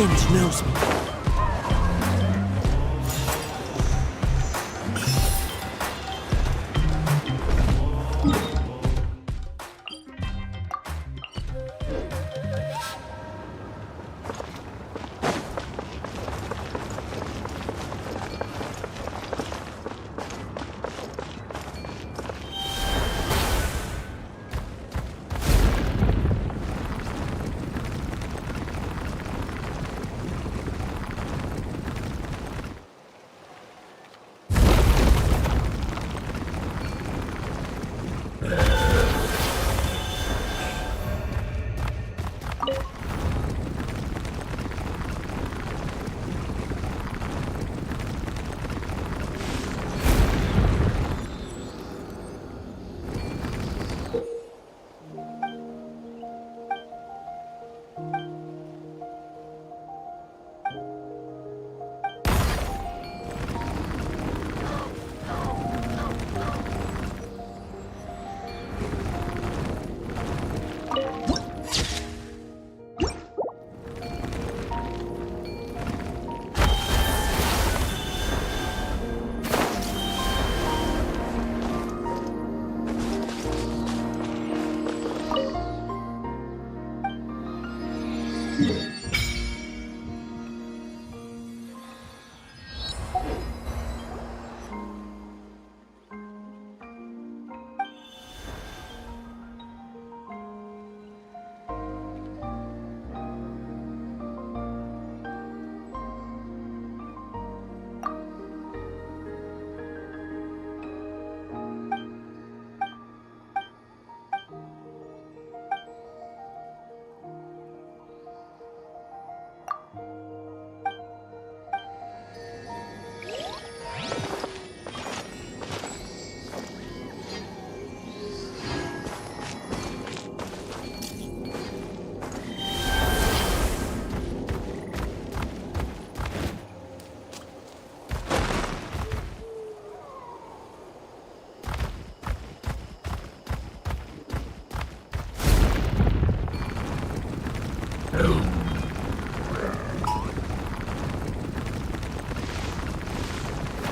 wind knows me.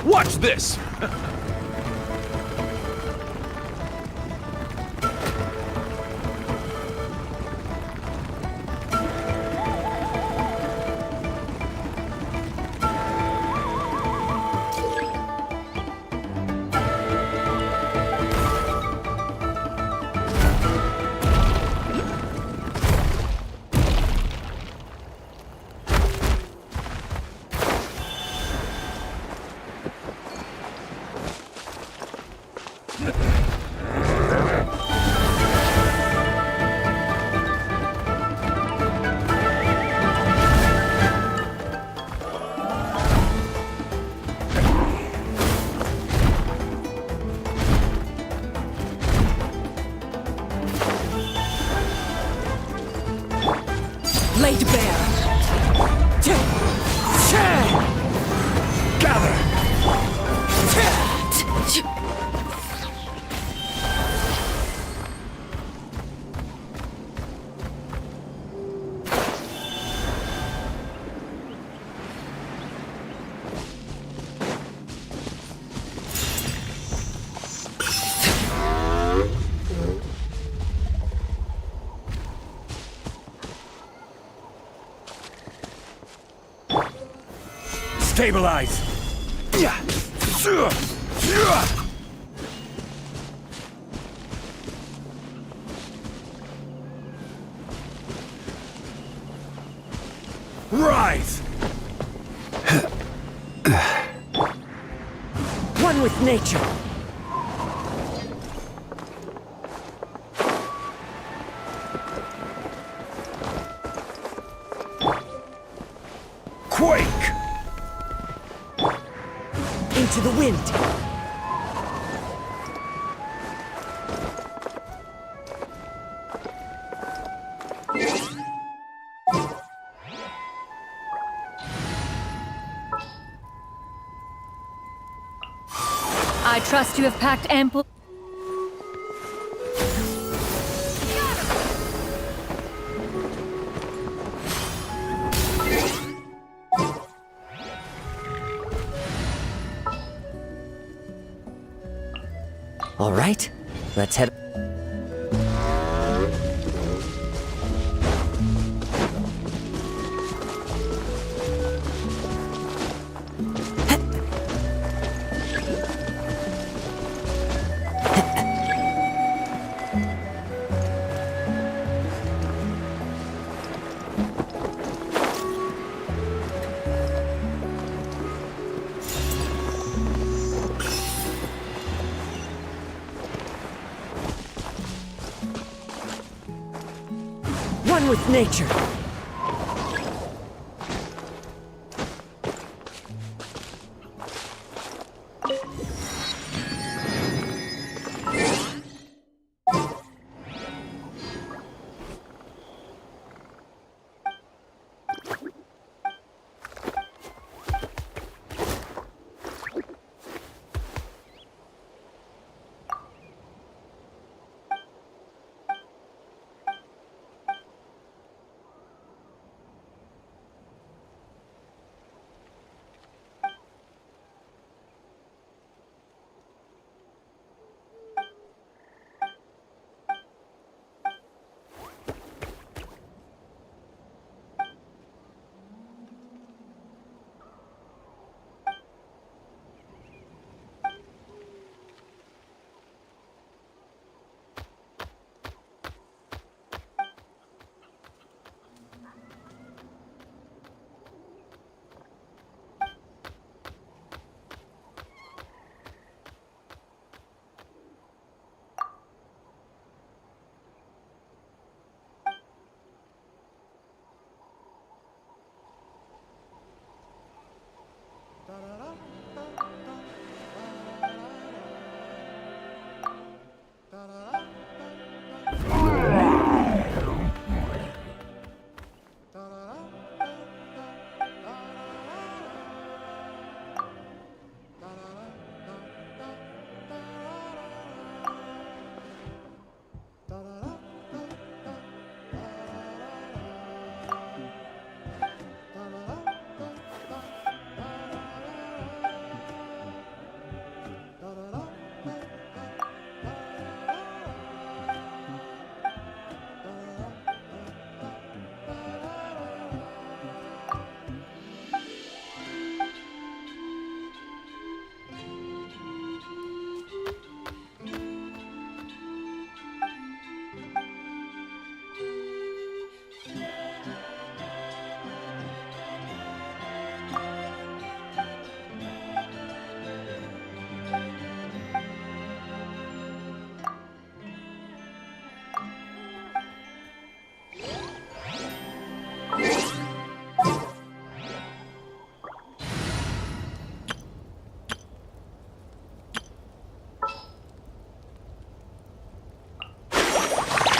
Watch this! Laid bare. Gather! Stabilize! Rise! One with nature. Quake! Into the wind. I trust you have packed ample... All right, let's head. One with nature.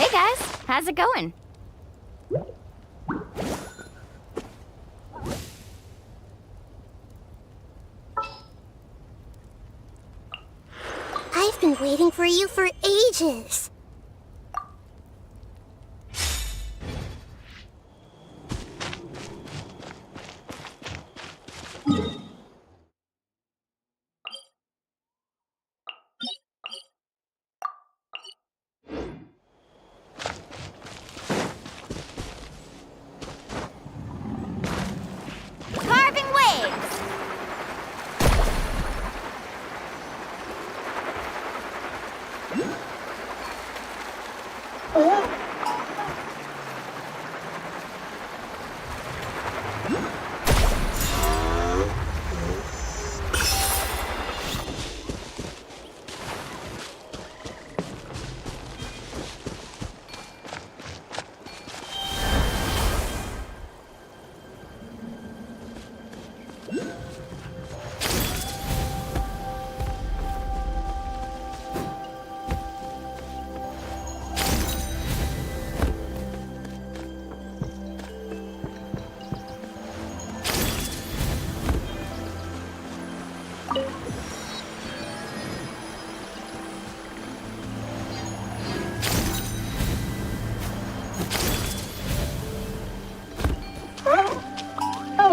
Hey guys, how's it going? I've been waiting for you for ages. Carving waves!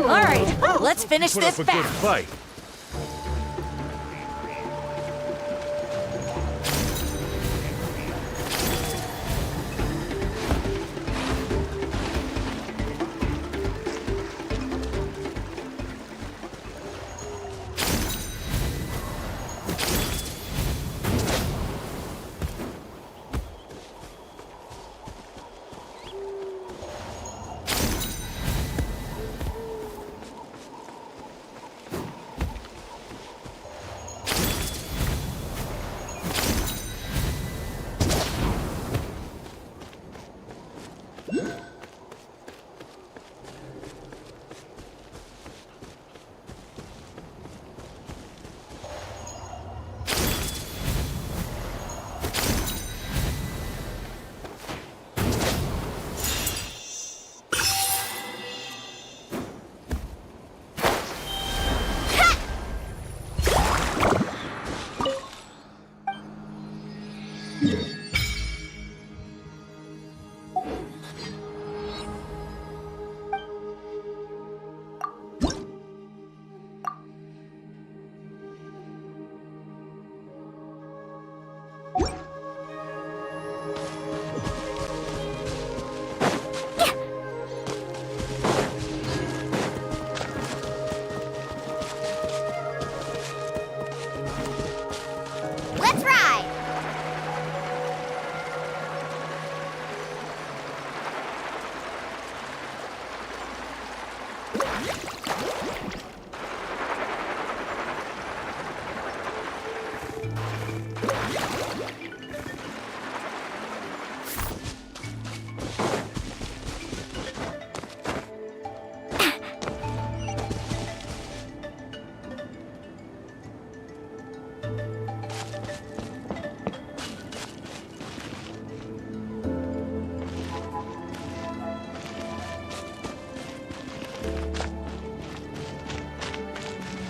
All right, let's finish Put up this a good fast. fight.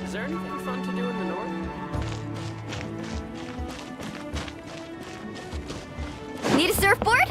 Is there anything fun to do in the north? Need a surfboard?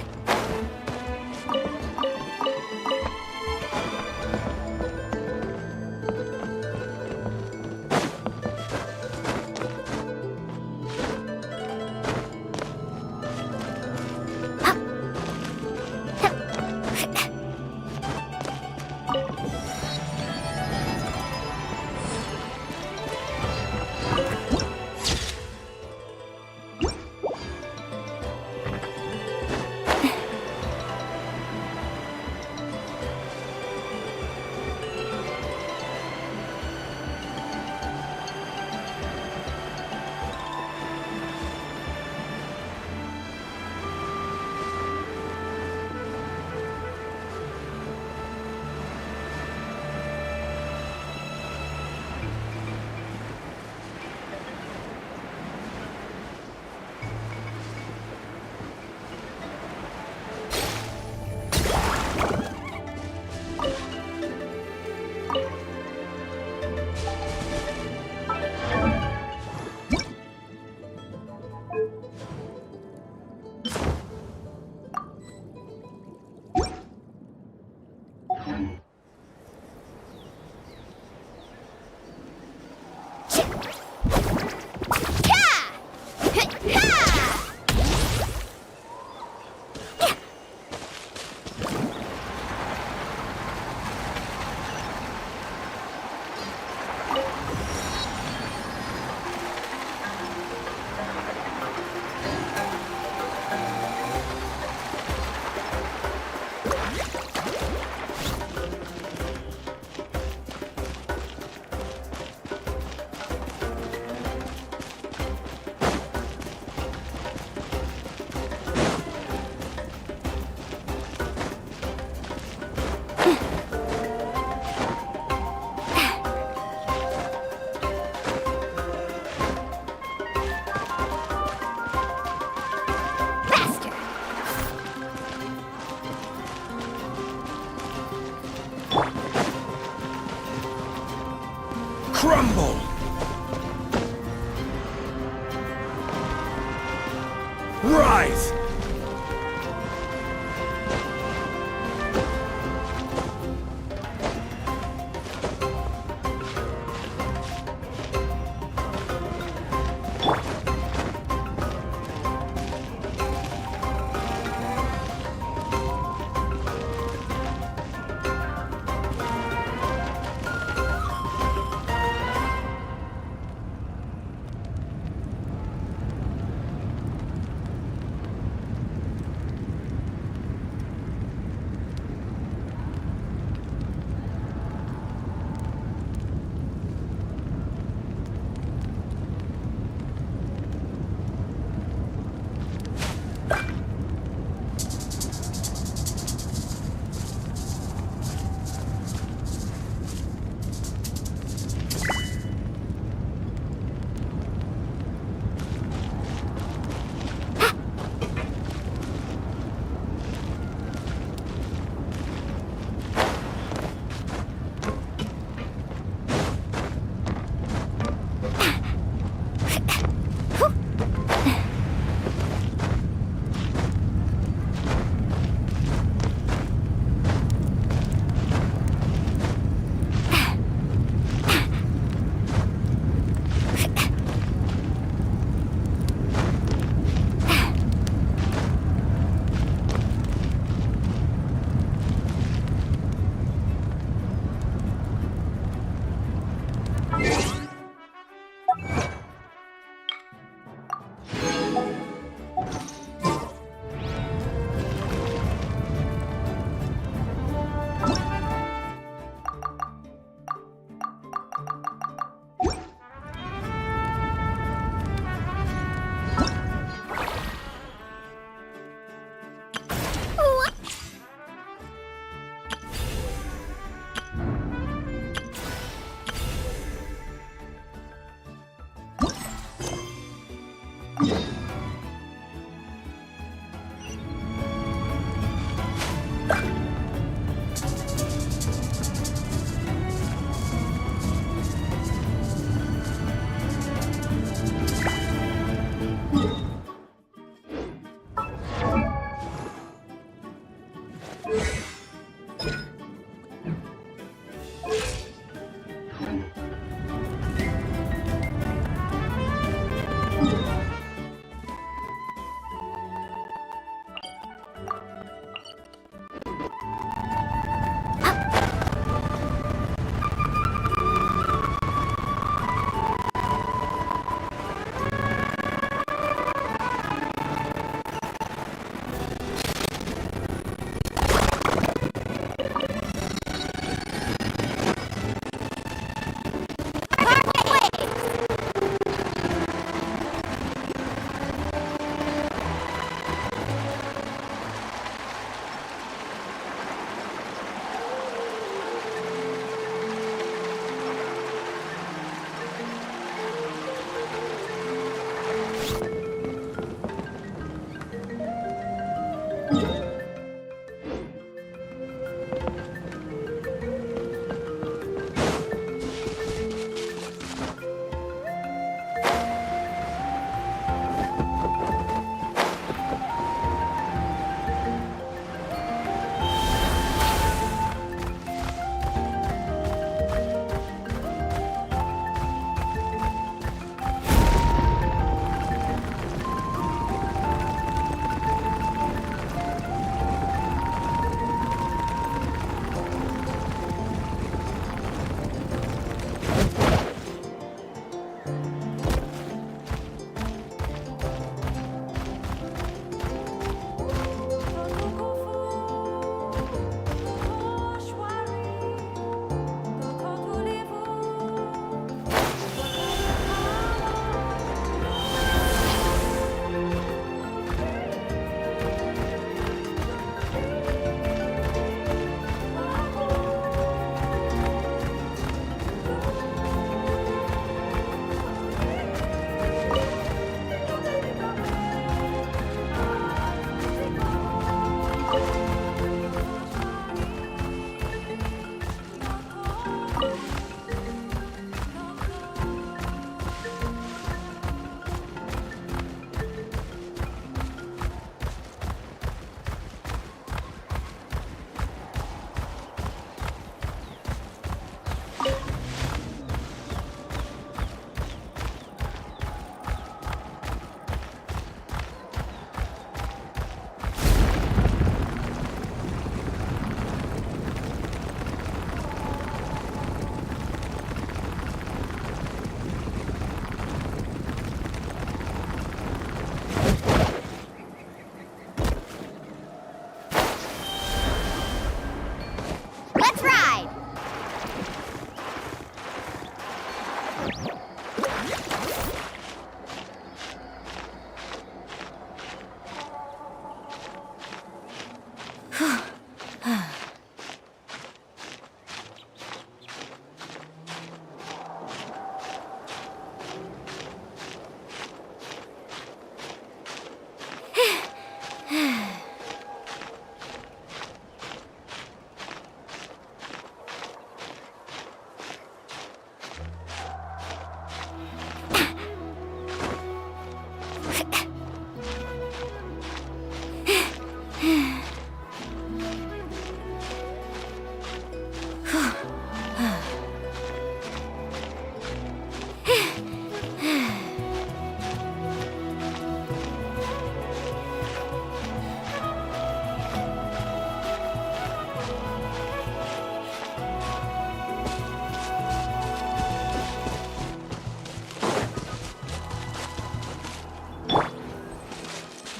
Crumble! Rise!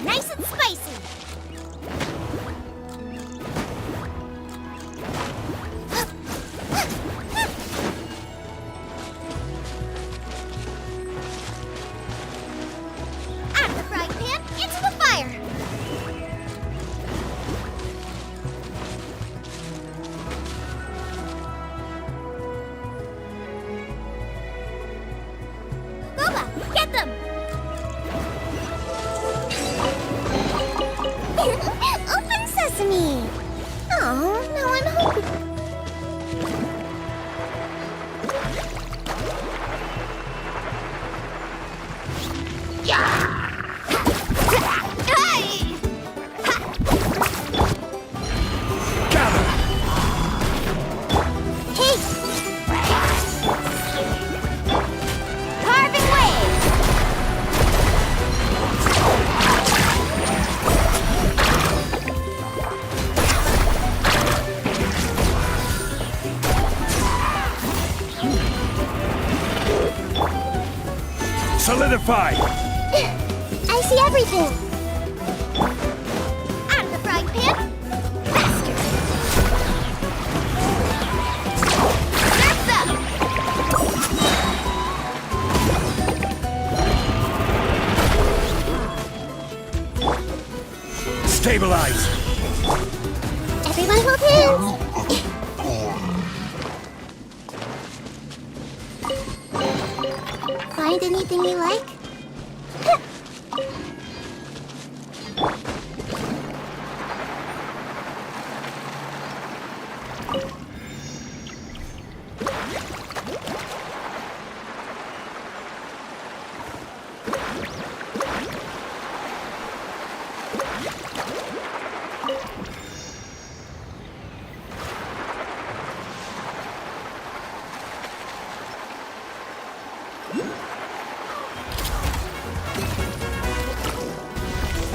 Nice and spicy. Out of the frying pan, into the fire. Boba, get them! Open sesame! Oh, now I'm hungry. Hey! Gather! Hey! Carving waves! Solidify! I see everything. Out of the frying pan, faster. Surf's up. Stabilize! Everyone hold hands. Find anything you like?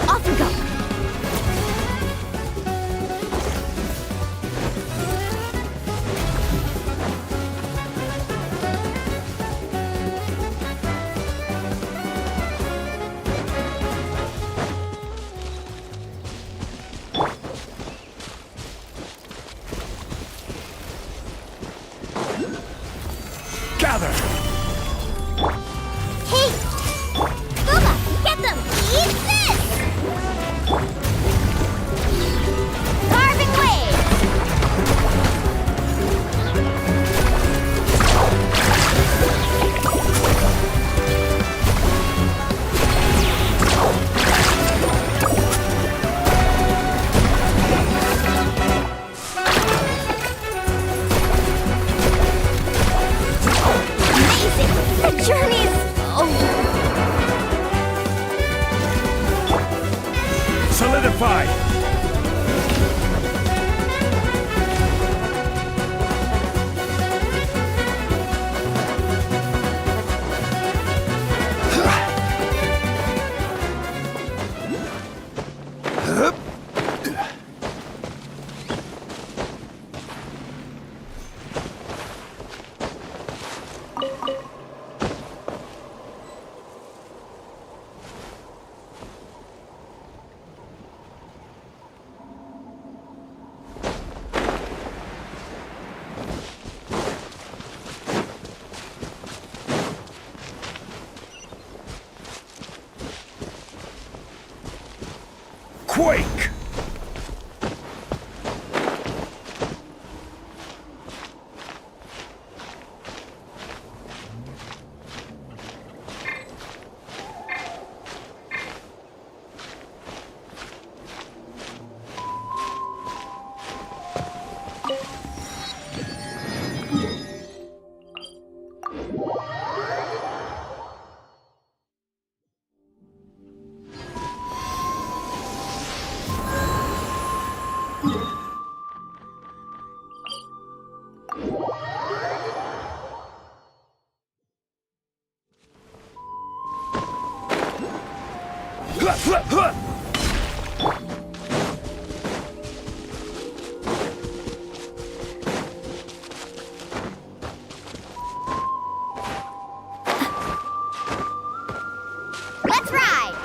Off we go. Gather! Hey! Boba, get them! Eat this! Carving waves! Amazing! The journey's over! Solidify! Quake! Let's ride!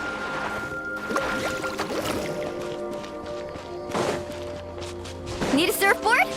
Need a surfboard?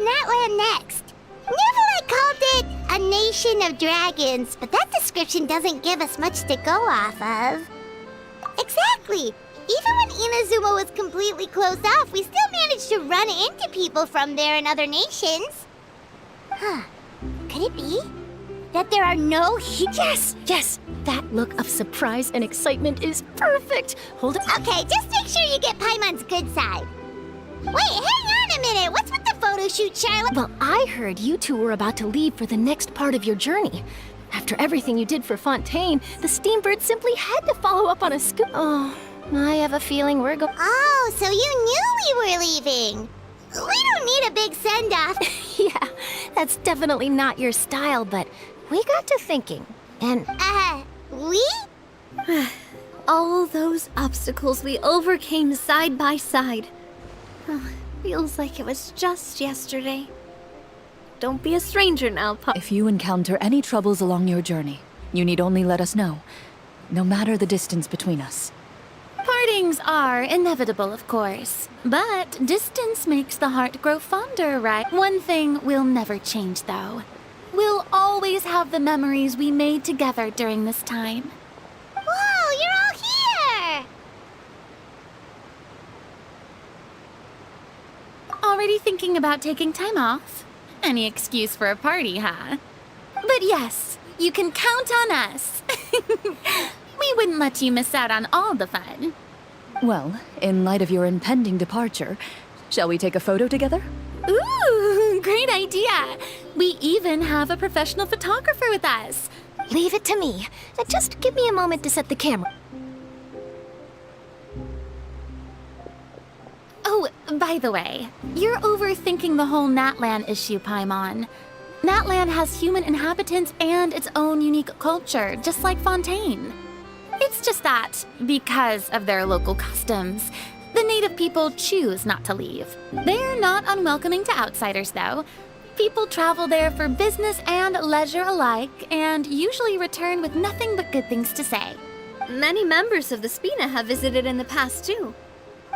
Natlan next? Natlan called it a nation of dragons, but that description doesn't give us much to go off of. Exactly. Even when Inazuma was completely closed off, we still managed to run into people from there in other nations. Huh. Could it be that there are no Yes! That look of surprise and excitement is perfect. Hold it. Okay, just make sure you get Paimon's good side. Wait, hang on a minute. What's with the photo shoot, Charlotte? Well, I heard you two were about to leave for the next part of your journey. After everything you did for Fontaine, the Steambird simply had to follow up on a scoop. Oh, I have a feeling we're going. Oh, so you knew we were leaving. We don't need a big send-off. Yeah, that's definitely not your style, but we got to thinking, and We? All those obstacles we overcame side by side. Feels like it was just yesterday. Don't be a stranger now, If you encounter any troubles along your journey, you need only let us know, no matter the distance between us. Partings are inevitable, of course, but distance makes the heart grow fonder, right? One thing will never change, though. We'll always have the memories we made together during this time. Whoa, you're all here! Already thinking about taking time off? Any excuse for a party, huh? But yes, you can count on us. We wouldn't let you miss out on all the fun. Well, in light of your impending departure, shall we take a photo together? Ooh, great idea! We even have a professional photographer with us. leave it to me. Just give me a moment to set the camera. Oh, by the way, you're overthinking the whole Natlan issue, Paimon. Natlan has human inhabitants and its own unique culture, just like Fontaine. It's just that, because of their local customs, the native people choose not to leave. They're not unwelcoming to outsiders, though. People travel there for business and leisure alike, and usually return with nothing but good things to say. Many members of the Spina have visited in the past, too.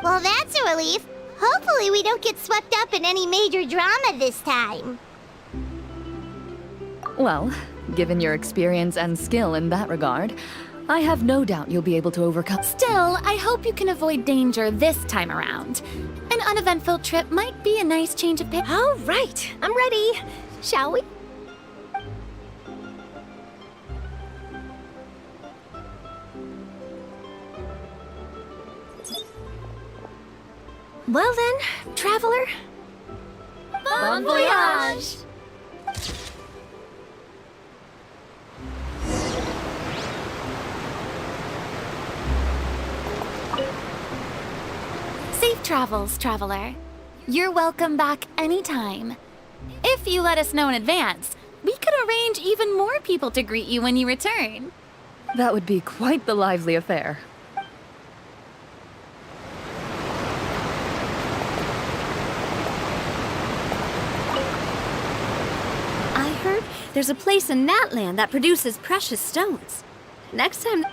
Well, that's a relief. Hopefully we don't get swept up in any major drama this time. Well, given your experience and skill in that regard, I have no doubt you'll be able to overcome. Still, I hope you can avoid danger this time around. An uneventful trip might be a nice change of pace. All right, I'm ready. Shall we? Well then, traveler. Bon voyage! Safe travels, traveler. You're welcome back anytime. If you let us know in advance, we could arrange even more people to greet you when you return. That would be quite the lively affair. I heard there's a place in Natlan that produces precious stones. Next time...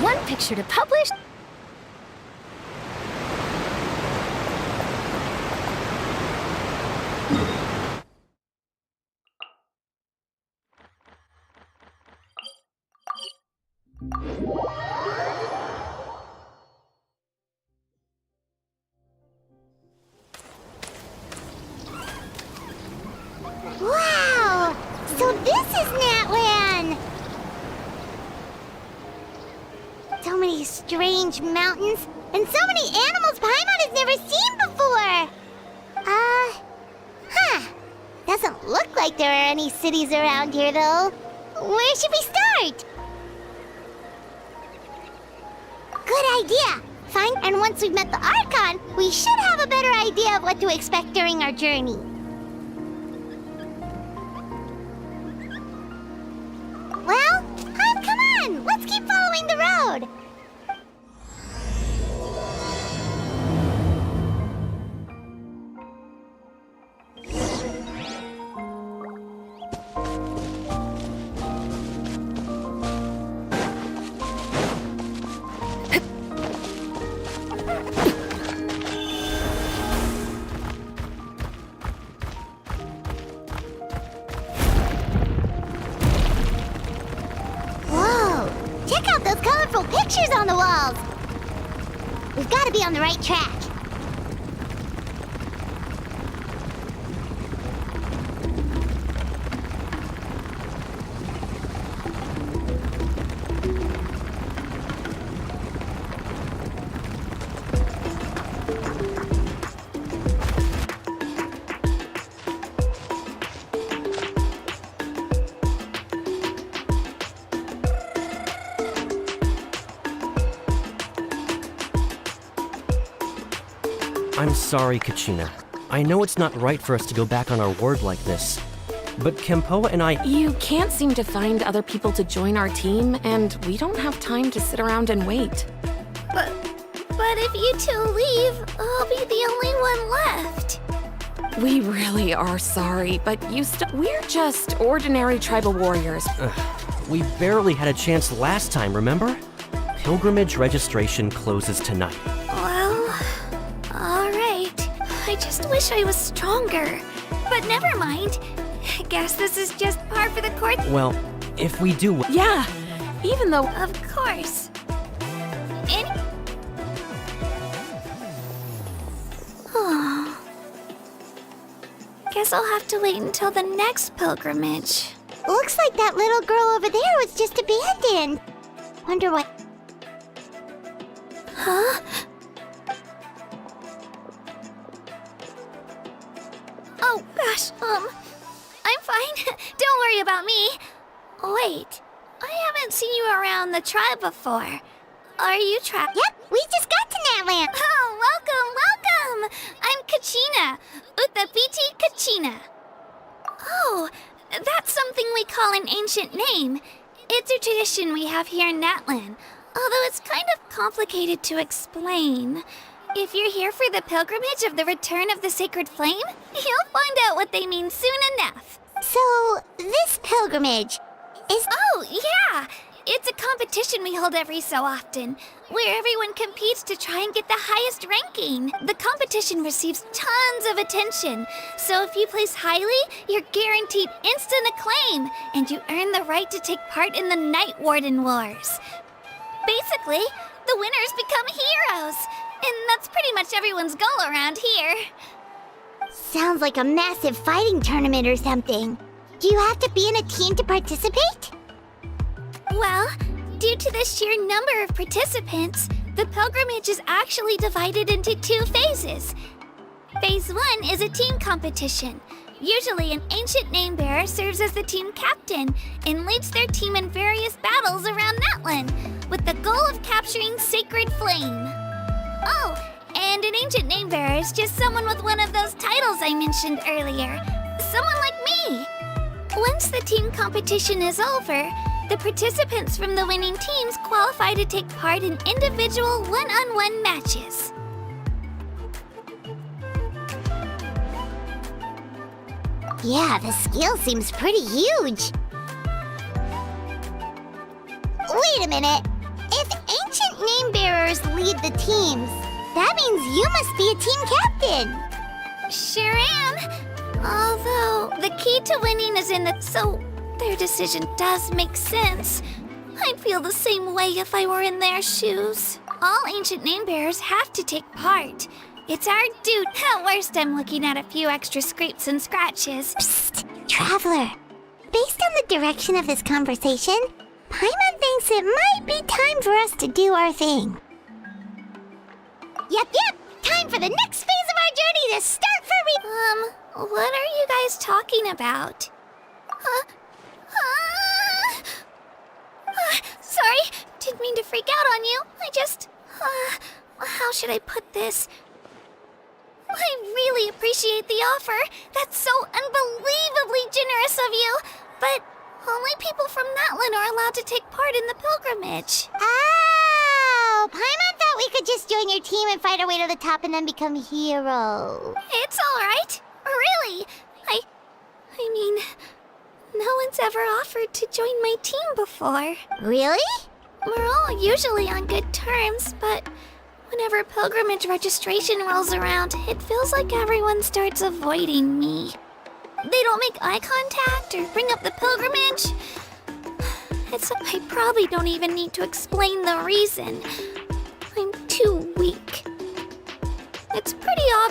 One picture to publish. Wow! So this is Natlan! So many strange mountains, and so many animals Paimon has never seen before! Doesn't look like there are any cities around here, though. Where should we start? Good idea! Fine, and once we've met the Archon, we should have a better idea of what to expect during our journey. Well, come on! Let's keep following the road! We've got to be on the right track. I'm sorry, Kachina. I know it's not right for us to go back on our word like this, but Kempoa and I— You can't seem to find other people to join our team, and we don't have time to sit around and wait. But if you two leave, I'll be the only one left. We really are sorry, but we're just ordinary tribal warriors. we barely had a chance last time, remember? Pilgrimage registration closes tonight. Well, alright. I just wish I was stronger. But never mind. I guess this is just par for the course. Well, if we do— Yeah, even though— Of course. Guess I'll have to wait until the next pilgrimage. Looks like that little girl over there was just abandoned. Wonder what... Huh? Oh, gosh, I'm fine. Don't worry about me. Wait, I haven't seen you around the tribe before. Are you trapped? Yep, we just got to Natlan. Oh, welcome! I'm Kachina, Uthapiti Kachina. Oh, that's something we call an ancient name. It's a tradition we have here in Natlan, although it's kind of complicated to explain. If you're here for the pilgrimage of the return of the sacred flame, you'll find out what they mean soon enough. So, this pilgrimage is... Oh, yeah! It's a competition we hold every so often, where everyone competes to try and get the highest ranking. The competition receives tons of attention, so if you place highly, you're guaranteed instant acclaim, and you earn the right to take part in the Night Warden Wars. Basically, the winners become heroes, and that's pretty much everyone's goal around here. Sounds like a massive fighting tournament or something. Do you have to be in a team to participate? Well, due to the sheer number of participants, the pilgrimage is actually divided into 2 phases. Phase 1 is a team competition. Usually an ancient name bearer serves as the team captain and leads their team in various battles around Natlan, with the goal of capturing Sacred Flame. Oh, and an ancient name bearer is just someone with one of those titles I mentioned earlier. Someone like me. Once the team competition is over, the participants from the winning teams qualify to take part in individual one-on-one matches. Yeah, the scale seems pretty huge. Wait a minute. If ancient name bearers lead the teams, that means you must be a team captain. Sure am. Although, the key to winning is in the... So, their decision does make sense. I'd feel the same way if I were in their shoes. All ancient name bearers have to take part. It's our duty. At worst, I'm looking at a few extra scrapes and scratches. Psst, Traveler. Based on the direction of this conversation, Paimon thinks it might be time for us to do our thing. Yep. Time for the next phase of our journey to start for What are you guys talking about? Sorry, didn't mean to freak out on you. I just... how should I put this? I really appreciate the offer. That's so unbelievably generous of you. But only people from Natlan are allowed to take part in the pilgrimage. Oh, Paimon thought we could just join your team and fight our way to the top and then become heroes. It's all right. Really. I mean, no one's ever offered to join my team before. Really? We're all usually on good terms, but whenever pilgrimage registration rolls around, it feels like everyone starts avoiding me. They don't make eye contact or bring up the pilgrimage. I probably don't even need to explain the reason. I'm too weak.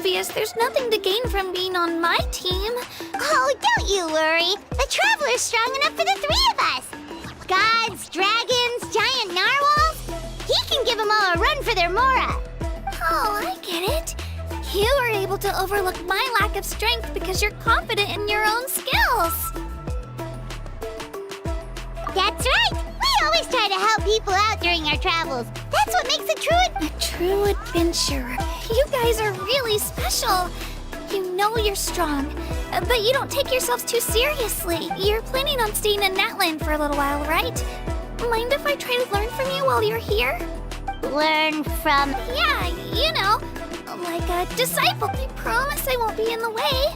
obvious there's nothing to gain from being on my team. Oh, don't you worry. The Traveler's strong enough for the three of us. Gods, dragons, giant narwhals. He can give them all a run for their Mora. Oh, I get it. You were able to overlook my lack of strength because you're confident in your own skills. That's right. We always try to help people out during our travels. That's what makes a true adventurer. You guys are really special. You know you're strong, but you don't take yourselves too seriously. You're planning on staying in Natlan for a little while, right? Mind if I try to learn from you while you're here? Learn from... Yeah, you know, like a disciple. I promise I won't be in the way.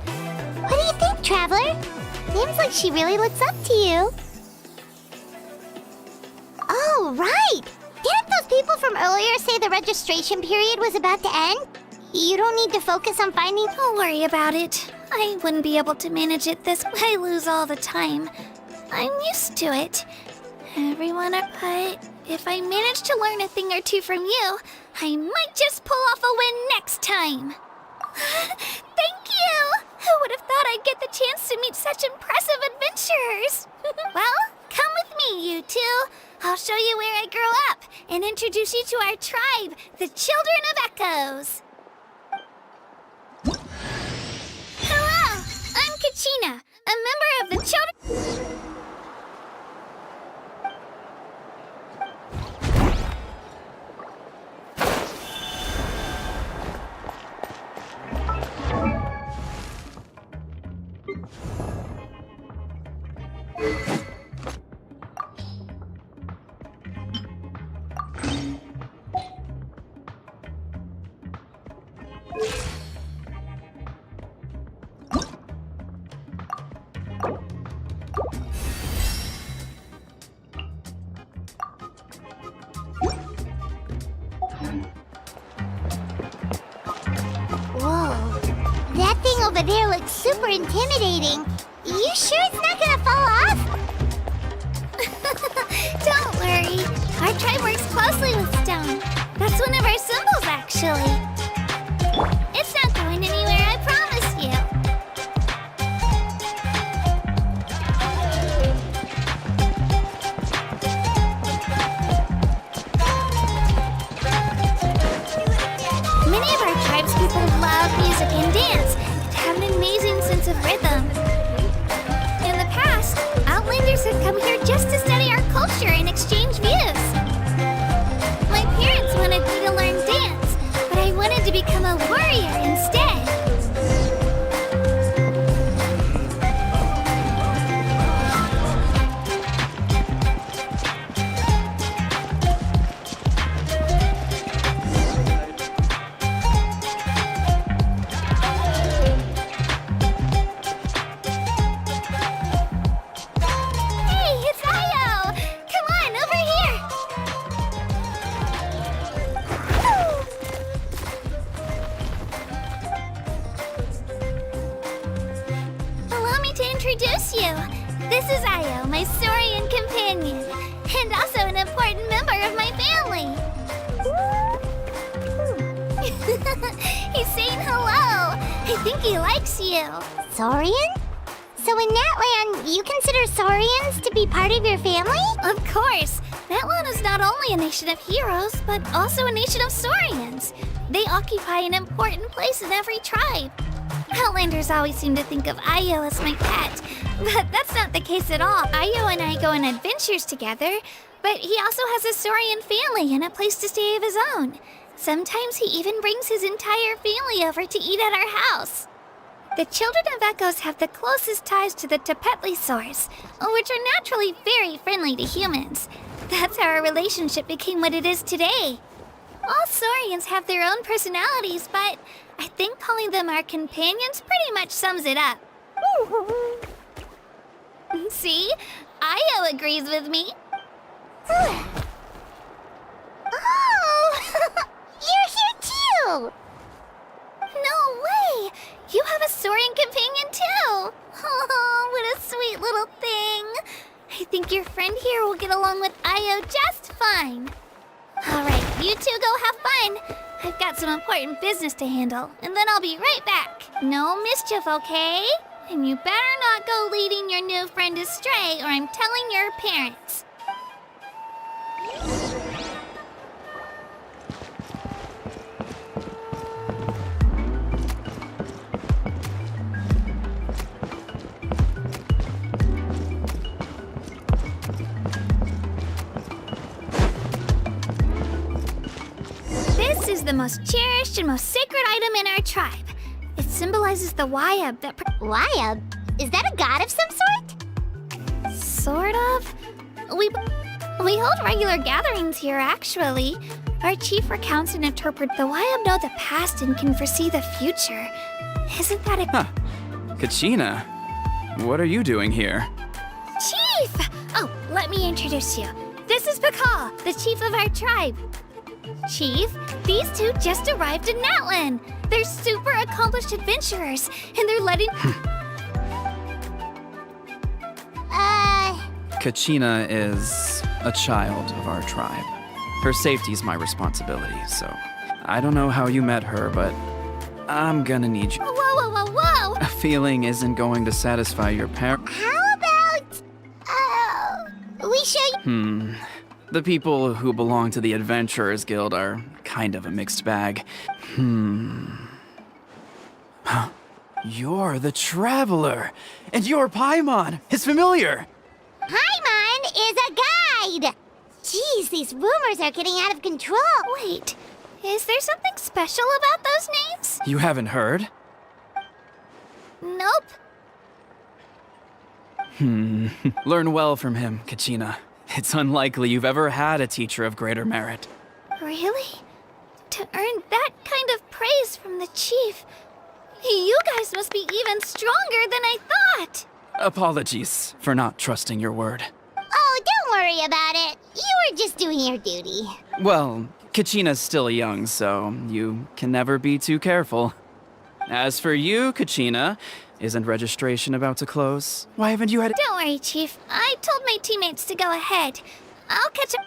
What do you think, Traveler? Seems like she really looks up to you. Oh, right! Didn't those people from earlier say the registration period was about to end? You don't need to focus on finding... Don't worry about it. I wouldn't be able to manage it this way. I lose all the time. I'm used to it. Everyone are put. If I manage to learn a thing or two from you, I might just pull off a win next time. Thank you! Who would have thought I'd get the chance to meet such impressive adventurers? Well, come with me, you two. I'll show you where I grew up and introduce you to our tribe, the Children of Echoes. Hello, I'm Kachina, a member of the Children... Over there looks super intimidating. You sure it's not gonna fall off? Don't worry. Our tribe works closely with stone. That's one of our symbols, actually. It's not going anywhere, I promise you. Many of our tribes people love music and dance. Have an amazing sense of rhythm. In the past, Outlanders have come here just to study our culture and exchange views. My parents wanted me to learn dance, but I wanted to become a warrior instead. Introduce you. This is Io, my Saurian companion, and also an important member of my family. He's saying hello. I think he likes you. Saurian? So in Natlan, you consider Saurians to be part of your family? Of course. Natlan is not only a nation of heroes, but also a nation of Saurians. They occupy an important place in every tribe. Outlanders always seem to think of Io as my pet, but that's not the case at all. Io and I go on adventures together, but he also has a Saurian family and a place to stay of his own. Sometimes he even brings his entire family over to eat at our house. The Children of Echoes have the closest ties to the Tepetlisaurs, which are naturally very friendly to humans. That's how our relationship became what it is today. All Saurians have their own personalities, but I think calling them our companions pretty much sums it up. See? Io agrees with me. Oh! You're here too! No way! You have a Saurian companion too! Oh, what a sweet little thing! I think your friend here will get along with Io just fine. Alright, you two go have fun. I've got some important business to handle, and then I'll be right back. No mischief, okay? And you better not go leading your new friend astray, or I'm telling your parents. This is the most cherished and most sacred item in our tribe. It symbolizes the Wayab that... Wayab? Is that a god of some sort? Sort of. We hold regular gatherings here, actually. Our chief recounts and interprets the Wayab know the past and can foresee the future. Isn't that a... Huh. Kachina, what are you doing here? Chief! Oh, let me introduce you. This is Pakal, the chief of our tribe. Chief, these two just arrived in Natlan. They're super accomplished adventurers, and they're letting... Kachina is a child of our tribe. Her safety's my responsibility, so I don't know how you met her, but I'm gonna need you. Whoa, whoa, whoa, whoa! A feeling isn't going to satisfy your parent. How about... we show you... The people who belong to the Adventurers Guild are kind of a mixed bag. Huh. You're the Traveler, and you're Paimon, his familiar. Paimon is a guide! Jeez, these rumors are getting out of control. Wait, is there something special about those names? You haven't heard? Nope. Learn well from him, Kachina. It's unlikely you've ever had a teacher of greater merit. Really? To earn that kind of praise from the chief, you guys must be even stronger than I thought. Apologies for not trusting your word. Oh, don't worry about it. You were just doing your duty. Well, Kachina's still young, so you can never be too careful. As for you, Kachina, isn't registration about to close? Why haven't you had... Don't worry, Chief. I told my teammates to go ahead. I'll catch up.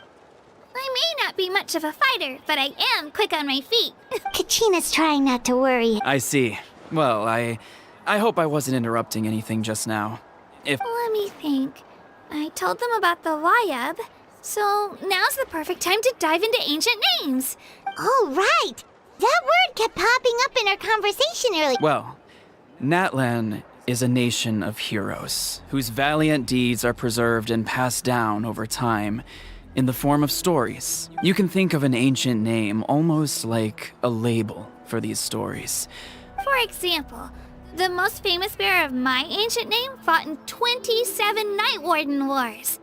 I may not be much of a fighter, but I am quick on my feet. Kachina's trying not to worry. I see. Well, I hope I wasn't interrupting anything just now. If... Let me think. I told them about the Wayab, so now's the perfect time to dive into ancient names. Oh, right! That word kept popping up in our conversation earlier. Well, Natlan is a nation of heroes whose valiant deeds are preserved and passed down over time in the form of stories. You can think of an ancient name almost like a label for these stories. For example, the most famous bearer of my ancient name fought in 27 Night Warden Wars.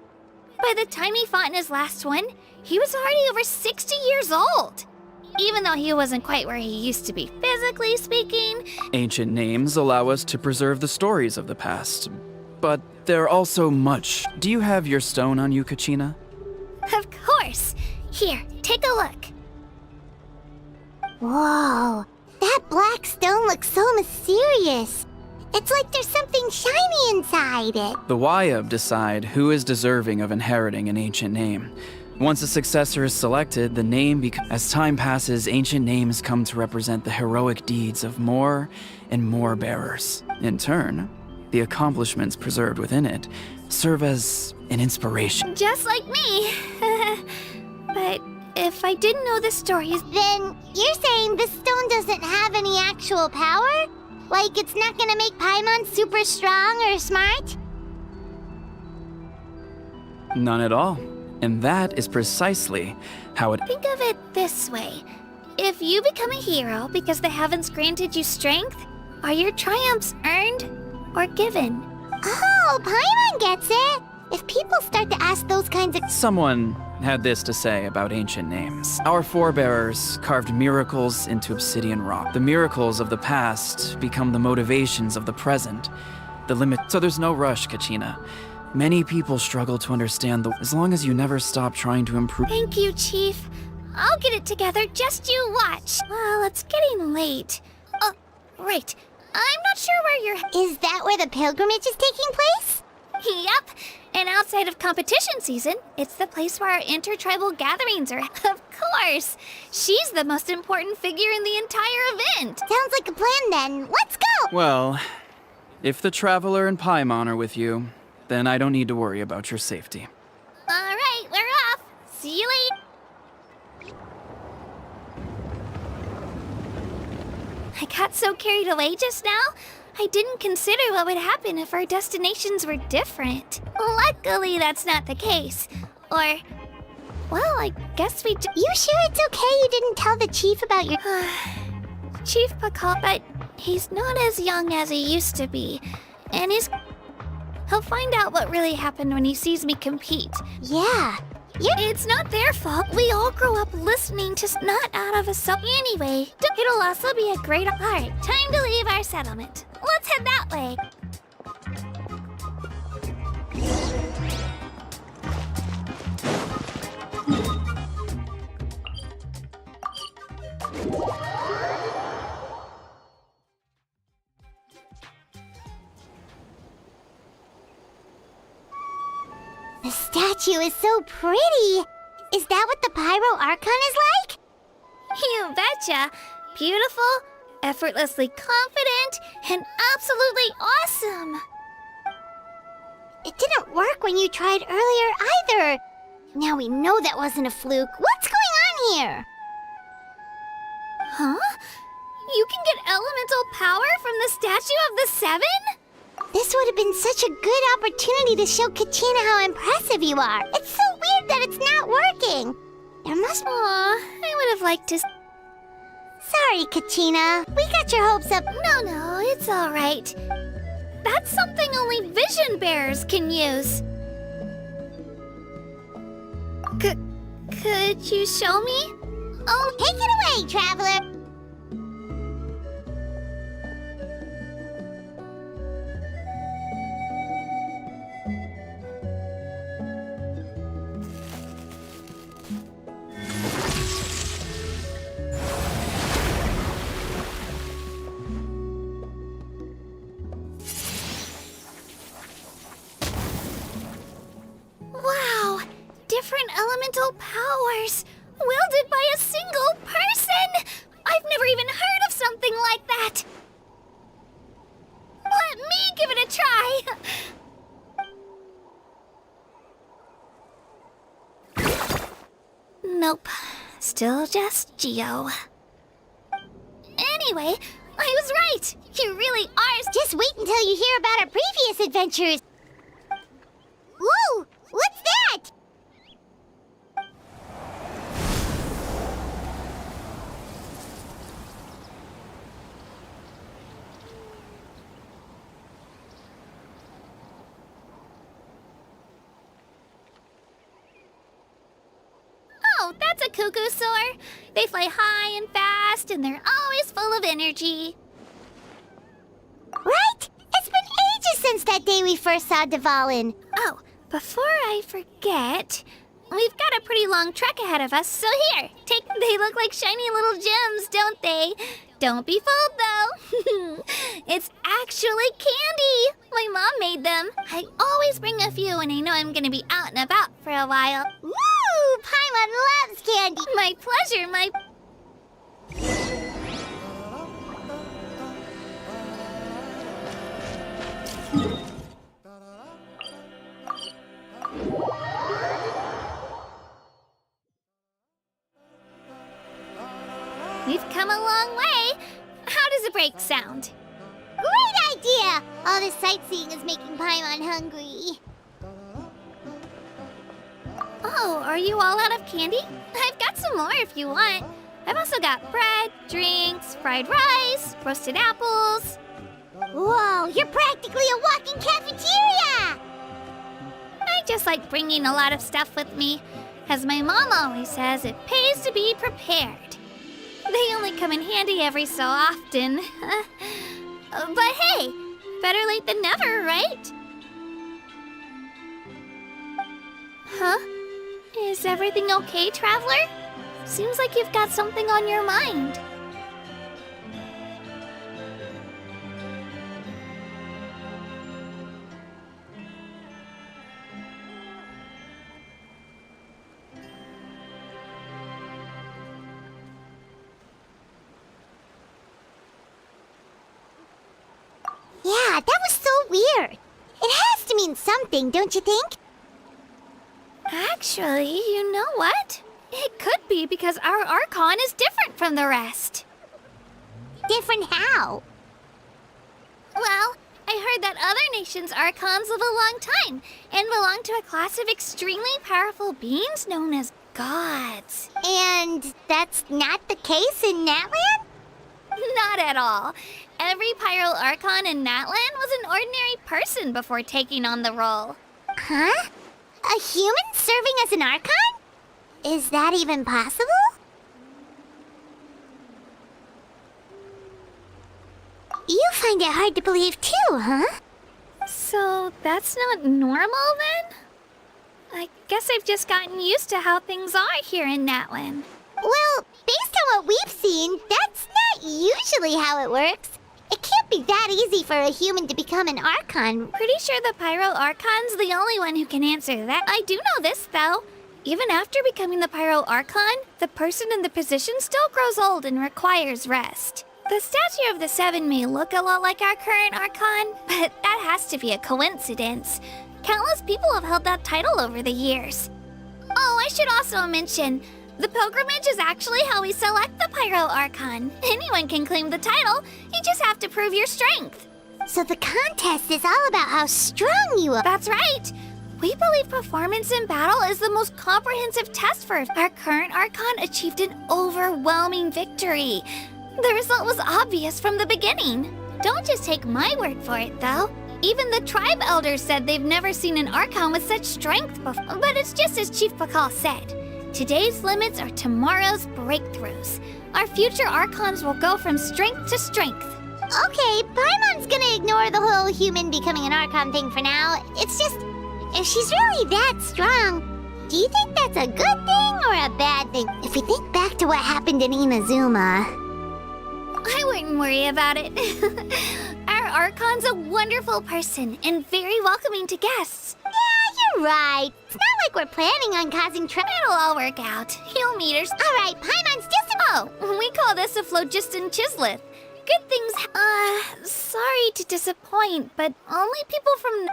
By the time he fought in his last one, he was already over 60 years old. Even though he wasn't quite where he used to be physically speaking. Ancient names allow us to preserve the stories of the past, but they're also much. Do you have your stone on you, Kachina? Of course. Here, take a look. Whoa, that black stone looks so mysterious. It's like there's something shiny inside it. The Wayab decide who is deserving of inheriting an ancient name. Once a successor is selected, the name as time passes, ancient names come to represent the heroic deeds of more and more bearers. In turn, the accomplishments preserved within it serve as an inspiration. Just like me. But if I didn't know the stories... Then you're saying this stone doesn't have any actual power? Like it's not gonna make Paimon super strong or smart? None at all. And that is precisely how it... Think of it this way. If you become a hero because the heavens granted you strength, are your triumphs earned or given? Oh, Paimon gets it! If people start to ask those kinds of... Someone had this to say about ancient names. Our forebears carved miracles into obsidian rock. The miracles of the past become the motivations of the present. The limit... So there's no rush, Kachina. Many people struggle to understand as long as you never stop trying to improve. Thank you, Chief. I'll get it together, just you watch. Well, it's getting late. Oh, right. I'm not sure where you're... Is that where the pilgrimage is taking place? Yep. And outside of competition season, it's the place where our intertribal gatherings are. Of course! She's the most important figure in the entire event! Sounds like a plan then. Let's go! Well, if the Traveler and Paimon are with you, then I don't need to worry about your safety. Alright, we're off! See you later! I got so carried away just now, I didn't consider what would happen if our destinations were different. Luckily, that's not the case. Or, well, I guess we You sure it's okay you didn't tell the chief about your... Chief Pakal, but he's not as young as he used to be. And he'll find out what really happened when he sees me compete. Yeah. It's not their fault. We all grow up listening to not out of a anyway. It'll also be a great... Alright, time to leave our settlement. Let's head that way. The statue is so pretty. Is that what the Pyro Archon is like? You betcha. Beautiful, effortlessly confident, and absolutely awesome. It didn't work when you tried earlier either. Now we know that wasn't a fluke. What's going on here? Huh? You can get elemental power from the Statue of the Seven? This would have been such a good opportunity to show Kachina how impressive you are. It's so weird that it's not working. There must... Aw, I would have liked to... Sorry, Kachina. We got your hopes up. No, it's alright. That's something only vision bearers can use. Could you show me? Oh, take it away, Traveler. Wow! Different elemental powers! Wielded by a single person! I've never even heard of something like that! Let me give it a try! Nope. Still just Geo. Anyway, I was right! You really are... Just wait until you hear about our previous adventures. Whoa! What's that? Oh, that's a cuckoo soar. They fly high and fast, and they're always full of energy. Right? It's been ages since that day we first saw Dvalin. Oh, before I forget, we've got a pretty long trek ahead of us, so here, take... They look like shiny little gems, don't they? Don't be fooled, though. It's actually candy. My mom made them. I always bring a few when I know I'm gonna be out and about for a while. Woo! Paimon loves candy. My pleasure, my... We've come a long way. How does a break sound? Great idea! All this sightseeing is making Paimon hungry. Oh, are you all out of candy? I've got some more if you want. I've also got bread, drinks, fried rice, roasted apples. Whoa, you're practically a walking cafeteria! I just like bringing a lot of stuff with me. As my mom always says, it pays to be prepared. They only come in handy every so often. But hey, better late than never, right? Huh? Is everything okay, Traveler? Seems like you've got something on your mind. means something, don't you think? Actually, you know what? It could be because our Archon is different from the rest. Different how? Well, I heard that other nations' Archons live a long time and belong to a class of extremely powerful beings known as gods. And that's not the case in Natlan? Not at all. Every Pyro Archon in Natlan was an ordinary person before taking on the role. Huh? A human serving as an Archon? Is that even possible? You find it hard to believe too, huh? So that's not normal then? I guess I've just gotten used to how things are here in Natlan. Well, based on what we've seen, that's not usually how it works. It can't be that easy for a human to become an Archon. Pretty sure the Pyro Archon's the only one who can answer that. I do know this, though. Even after becoming the Pyro Archon, the person in the position still grows old and requires rest. The statue of the Seven may look a lot like our current Archon, but that has to be a coincidence. Countless people have held that title over the years. Oh, I should also mention, the pilgrimage is actually how we select the Pyro Archon. Anyone can claim the title, you just have to prove your strength. So the contest is all about how strong you are. That's right. We believe performance in battle is the most comprehensive test for if our current Archon achieved an overwhelming victory. The result was obvious from the beginning. Don't just take my word for it, though. Even the tribe elders said they've never seen an Archon with such strength before. But it's just as Chief Pakal said. Today's limits are tomorrow's breakthroughs. Our future Archons will go from strength to strength. Okay, Paimon's gonna ignore the whole human becoming an Archon thing for now. It's just, if she's really that strong, do you think that's a good thing or a bad thing? If we think back to what happened in Inazuma... I wouldn't worry about it. Our Archon's a wonderful person and very welcoming to guests. Yeah, you're right. It's not like we're planning on causing trouble. It'll all work out. You'll meet her. All right, Paimon's just... Oh, we call this a phlogiston chisleth. Good things... sorry to disappoint, but only people from...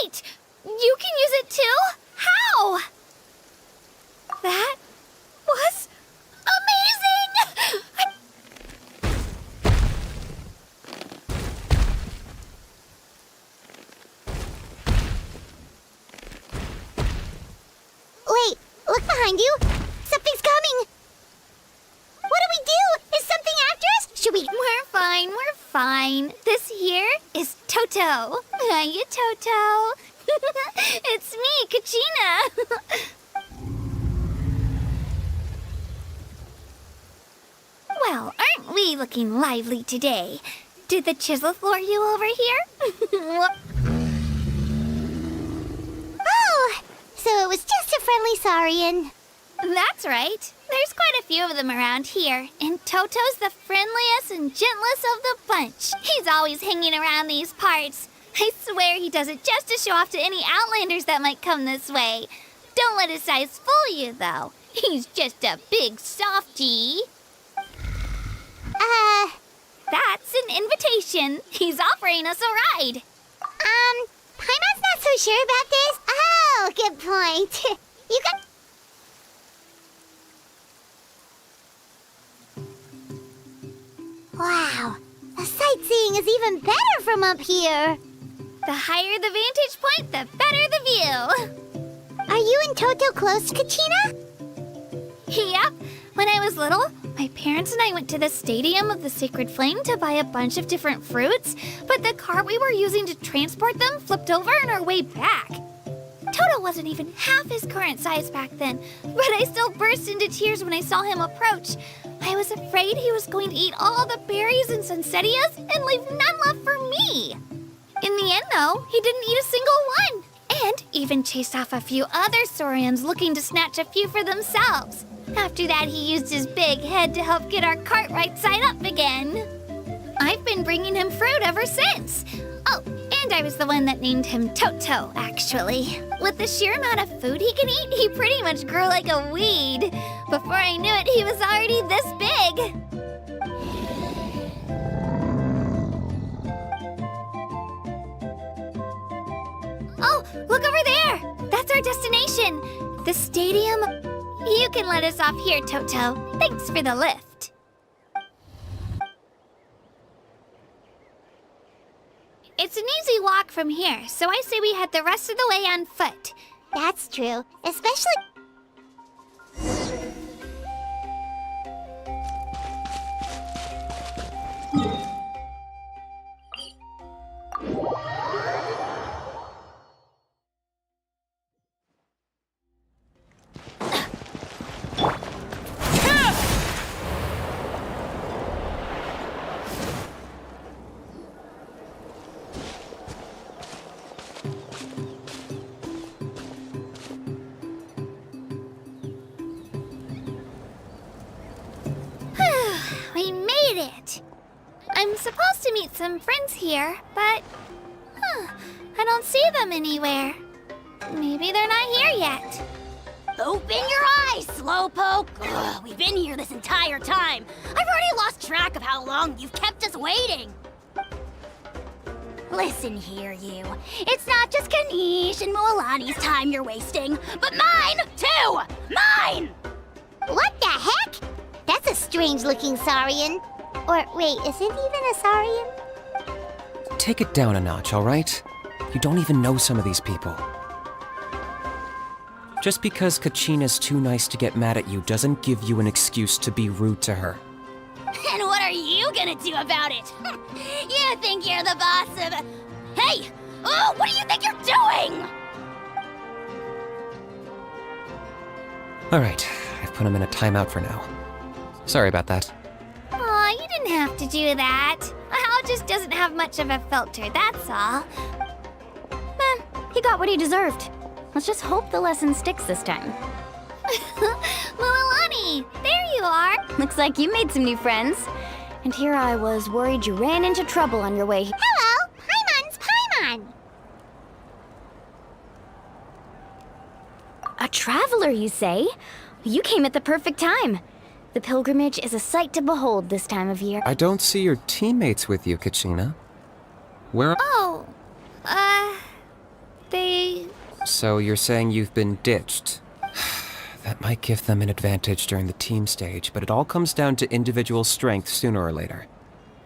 Wait! You can use it too? How? That was amazing! Wait, look behind you. Something's coming. What do we do? Is something after us? Should we... We're fine. This here is Toto. Hiya, Toto. It's me, Kachina. Well, aren't we looking lively today? Did the Chisleth lure you over here? Oh, so it was just a friendly Saurian. That's right. There's quite a few of them around here, and Toto's the friendliest and gentlest of the bunch. He's always hanging around these parts. I swear he does it just to show off to any Outlanders that might come this way. Don't let his size fool you, though. He's just a big softie. That's an invitation. He's offering us a ride. Paimon's not so sure about this. Oh, good point. You got... Wow, the sightseeing is even better from up here. The higher the vantage point, the better the view. Are you and Toto close, Kachina? Yep. When I was little, my parents and I went to the Stadium of the Sacred Flame to buy a bunch of different fruits, but the cart we were using to transport them flipped over on our way back. Toto wasn't even half his current size back then, but I still burst into tears when I saw him approach. I was afraid he was going to eat all the berries and sunsettias and leave none left for me. In the end, though, he didn't eat a single one. And even chased off a few other Saurians looking to snatch a few for themselves. After that, he used his big head to help get our cart right side up again. I've been bringing him fruit ever since. Oh, and I was the one that named him Toto, actually. With the sheer amount of food he can eat, he pretty much grew like a weed. Before I knew it, he was already this big. Oh, look over there! That's our destination. The stadium. You can let us off here, Toto. Thanks for the lift. It's an easy walk from here, so I say we head the rest of the way on foot. That's true, especially... We made it! I'm supposed to meet some friends here, but... I don't see them anywhere. Maybe they're not here yet. Open your eyes, Slowpoke! Ugh, we've been here this entire time. I've already lost track of how long you've kept us waiting. Listen here, you. It's not just Kanish and Moalani's time you're wasting, but mine, too! Mine! What the heck? That's a strange-looking Saurian. Or, wait, is it even a Saurian? Take it down a notch, all right? You don't even know some of these people. Just because Kachina's too nice to get mad at you doesn't give you an excuse to be rude to her. And what are you gonna do about it? You think you're the boss of... Hey! Oh, what do you think you're doing? All right, I've put him in a timeout for now. Sorry about that. Aw, you didn't have to do that. Hal just doesn't have much of a filter, that's all. He got what he deserved. Let's just hope the lesson sticks this time. Mualani, there you are. Looks like you made some new friends. And here I was worried you ran into trouble on your way. Hello! Paimon's Paimon! A traveler, you say? You came at the perfect time. The pilgrimage is a sight to behold this time of year. I don't see your teammates with you, Kachina. Where are... Oh, they... So you're saying you've been ditched? That might give them an advantage during the team stage, but it all comes down to individual strength sooner or later.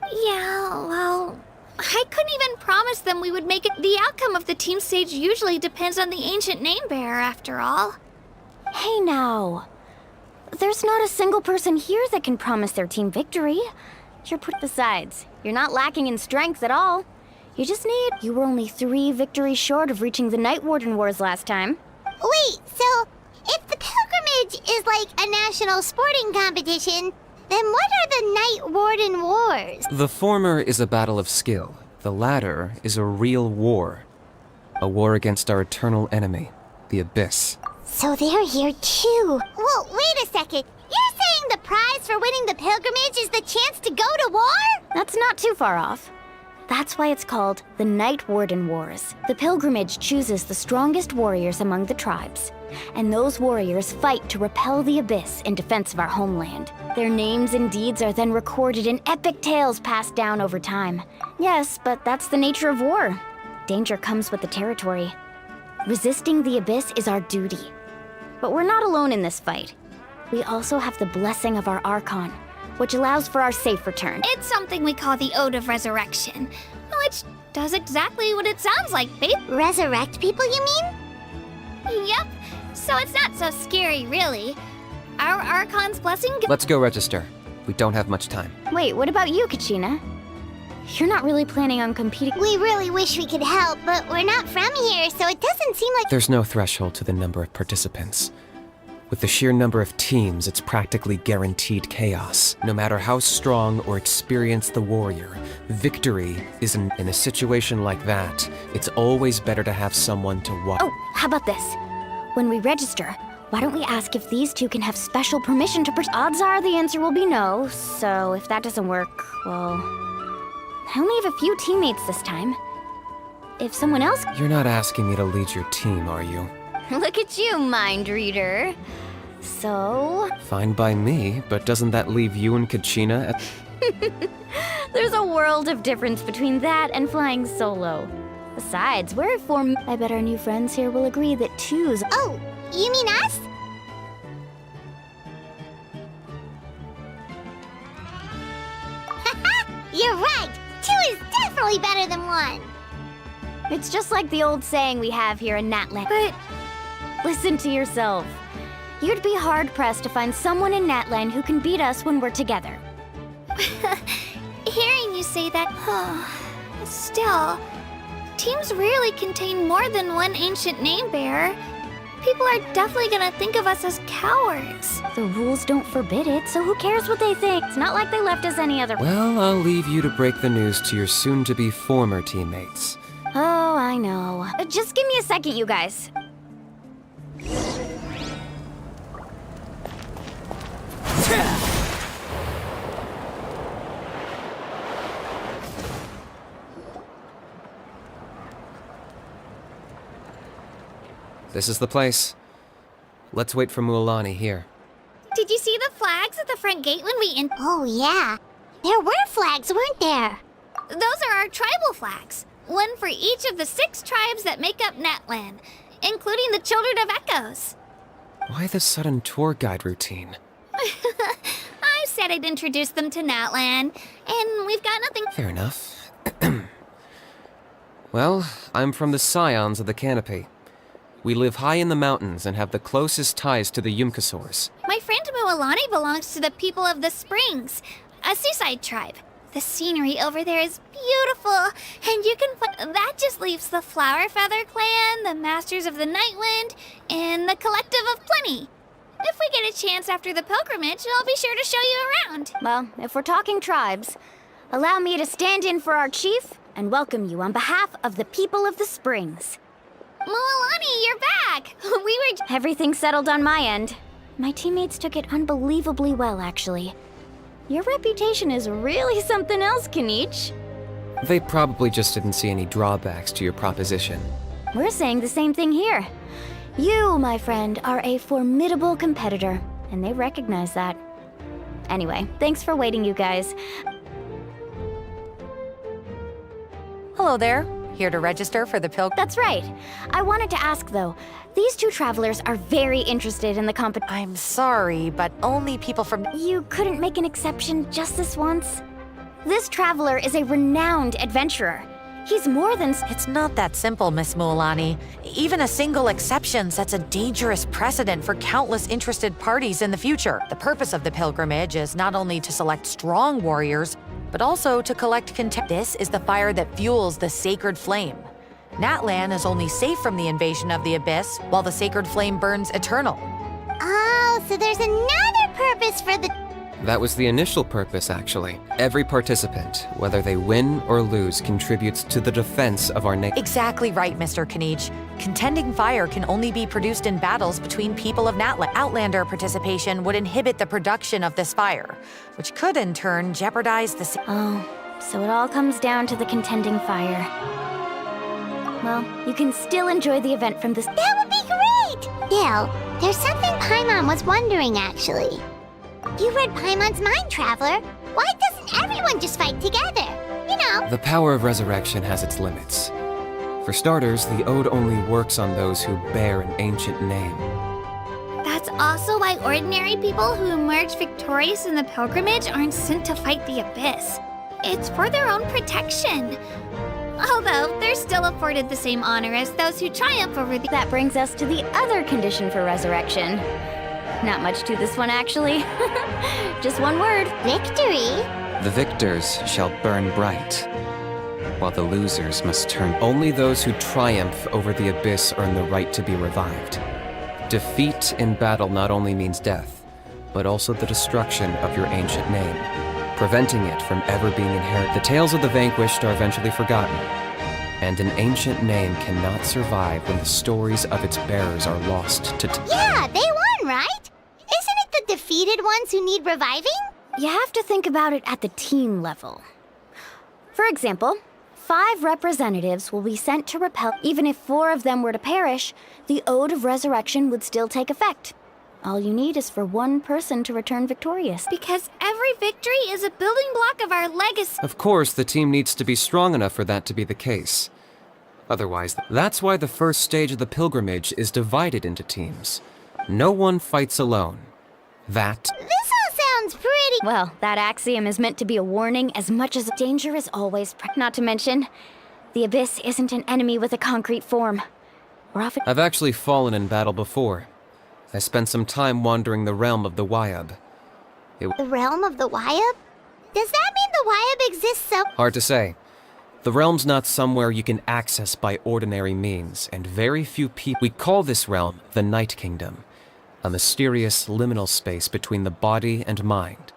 Yeah, well... I couldn't even promise them we would make it. The outcome of the team stage usually depends on the ancient name bearer, after all. Hey now. There's not a single person here that can promise their team victory. Besides, you're not lacking in strength at all. You were only 3 victories short of reaching the Night Warden Wars last time. Wait, so if the pilgrimage is like a national sporting competition, then what are the Night Warden Wars? The former is a battle of skill. The latter is a real war. A war against our eternal enemy, the Abyss. So they're here too. Well, wait a second. You're saying the prize for winning the pilgrimage is the chance to go to war? That's not too far off. That's why it's called the Night Warden Wars. The pilgrimage chooses the strongest warriors among the tribes, and those warriors fight to repel the Abyss in defense of our homeland. Their names and deeds are then recorded in epic tales passed down over time. Yes, but that's the nature of war. Danger comes with the territory. Resisting the Abyss is our duty. But we're not alone in this fight. We also have the blessing of our Archon, which allows for our safe return. It's something we call the Ode of Resurrection, which does exactly what it sounds like, babe. Resurrect people, you mean? Yep, so it's not so scary, really. Our Archon's blessing... Let's go register. We don't have much time. Wait, what about you, Kachina? You're not really planning on competing? We really wish we could help, but we're not from here, so it doesn't seem like... There's no threshold to the number of participants. With the sheer number of teams, it's practically guaranteed chaos. No matter how strong or experienced the warrior, victory isn't. In a situation like that, it's always better to have someone to watch. Oh, how about this? When we register, why don't we ask if these two can have special permission to Odds are the answer will be no, so if that doesn't work, well... I only have a few teammates this time. If someone else... You're not asking me to lead your team, are you? Look at you, mind reader. So... Fine by me, but doesn't that leave you and Kachina at... There's a world of difference between that and flying solo. Besides, we're a form... I bet our new friends here will agree that twos... Oh, you mean us? You're right! 2 is definitely better than 1! It's just like the old saying we have here in Natlan. But listen to yourself. You'd be hard-pressed to find someone in Natlan who can beat us when we're together. Hearing you say that, still, teams rarely contain more than one ancient name bearer. People are definitely gonna think of us as cowards. The rules don't forbid it, so who cares what they think? It's not like they left us any other... Well, I'll leave you to break the news to your soon-to-be former teammates. Oh, I know. Just give me a second, you guys. This is the place. Let's wait for Mualani here. Did you see the flags at the front gate when we Oh, yeah. There were flags, weren't there? Those are our tribal flags. One for each of the 6 tribes that make up Natlan, including the Children of Echoes. Why the sudden tour guide routine? I said I'd introduce them to Natlan, and we've got nothing... Fair enough. Well, I'm from the Scions of the Canopy. We live high in the mountains and have the closest ties to the Yumkasaurs. My friend Mualani belongs to the people of the Springs, a seaside tribe. The scenery over there is beautiful, and you can that just leaves the Flower Feather Clan, the Masters of the Nightwind, and the Collective of Plenty. If we get a chance after the pilgrimage, I'll be sure to show you around. Well, if we're talking tribes, allow me to stand in for our chief and welcome you on behalf of the people of the Springs. Mualani, you're back! We were... Everything settled on my end. My teammates took it unbelievably well, actually. Your reputation is really something else, Kanich. They probably just didn't see any drawbacks to your proposition. We're saying the same thing here. You, my friend, are a formidable competitor, and they recognize that. Anyway, thanks for waiting, you guys. Hello there. Here to register for the pilgrim. That's right. I wanted to ask, though. These 2 travelers are very interested in the competition. I'm sorry, but only people from... You couldn't make an exception just this once? This traveler is a renowned adventurer. He's more than... It's not that simple, Miss Mualani. Even a single exception sets a dangerous precedent for countless interested parties in the future. The purpose of the pilgrimage is not only to select strong warriors, but also to collect content. This is the fire that fuels the sacred flame. Natlan is only safe from the invasion of the Abyss, while the sacred flame burns eternal. Oh, so there's another purpose for the... That was the initial purpose, actually. Every participant, whether they win or lose, contributes to the defense of our nation. Exactly right, Mr. Kanich. Contending fire can only be produced in battles between people of Natlan. Outlander participation would inhibit the production of this fire, which could in turn jeopardize the... Oh, so it all comes down to the contending fire. Well, you can still enjoy the event from this... That would be great! Gil, there's something Paimon was wondering, actually. You read Paimon's mind, Traveler. Why doesn't everyone just fight together? You know... The power of resurrection has its limits. For starters, the ode only works on those who bear an ancient name. That's also why ordinary people who emerge victorious in the pilgrimage aren't sent to fight the Abyss. It's for their own protection. Although, they're still afforded the same honor as those who triumph over the... That brings us to the other condition for resurrection. Not much to this one, actually. Just one word. Victory? The victors shall burn bright, while the losers must turn. Only those who triumph over the Abyss earn the right to be revived. Defeat in battle not only means death, but also the destruction of your ancient name, preventing it from ever being inherited. The tales of the vanquished are eventually forgotten, and an ancient name cannot survive when the stories of its bearers are lost to Yeah, they won, right? Isn't it the defeated ones who need reviving? You have to think about it at the team level. For example, 5 representatives will be sent to repel. Even if 4 of them were to perish, the Ode of Resurrection would still take effect. All you need is for 1 person to return victorious. Because every victory is a building block of our legacy. Of course, the team needs to be strong enough for that to be the case. Otherwise, that's why the first stage of the pilgrimage is divided into teams. No one fights alone. That... This all sounds pretty... Well, that axiom is meant to be a warning as much as danger is always not to mention, the Abyss isn't an enemy with a concrete form. We're often... I've actually fallen in battle before. I spent some time wandering the realm of the Wyab. The realm of the Wyab? Does that mean the Wyab exists so... Hard to say. The realm's not somewhere you can access by ordinary means, and very few people... We call this realm the Night Kingdom, a mysterious liminal space between the body and mind.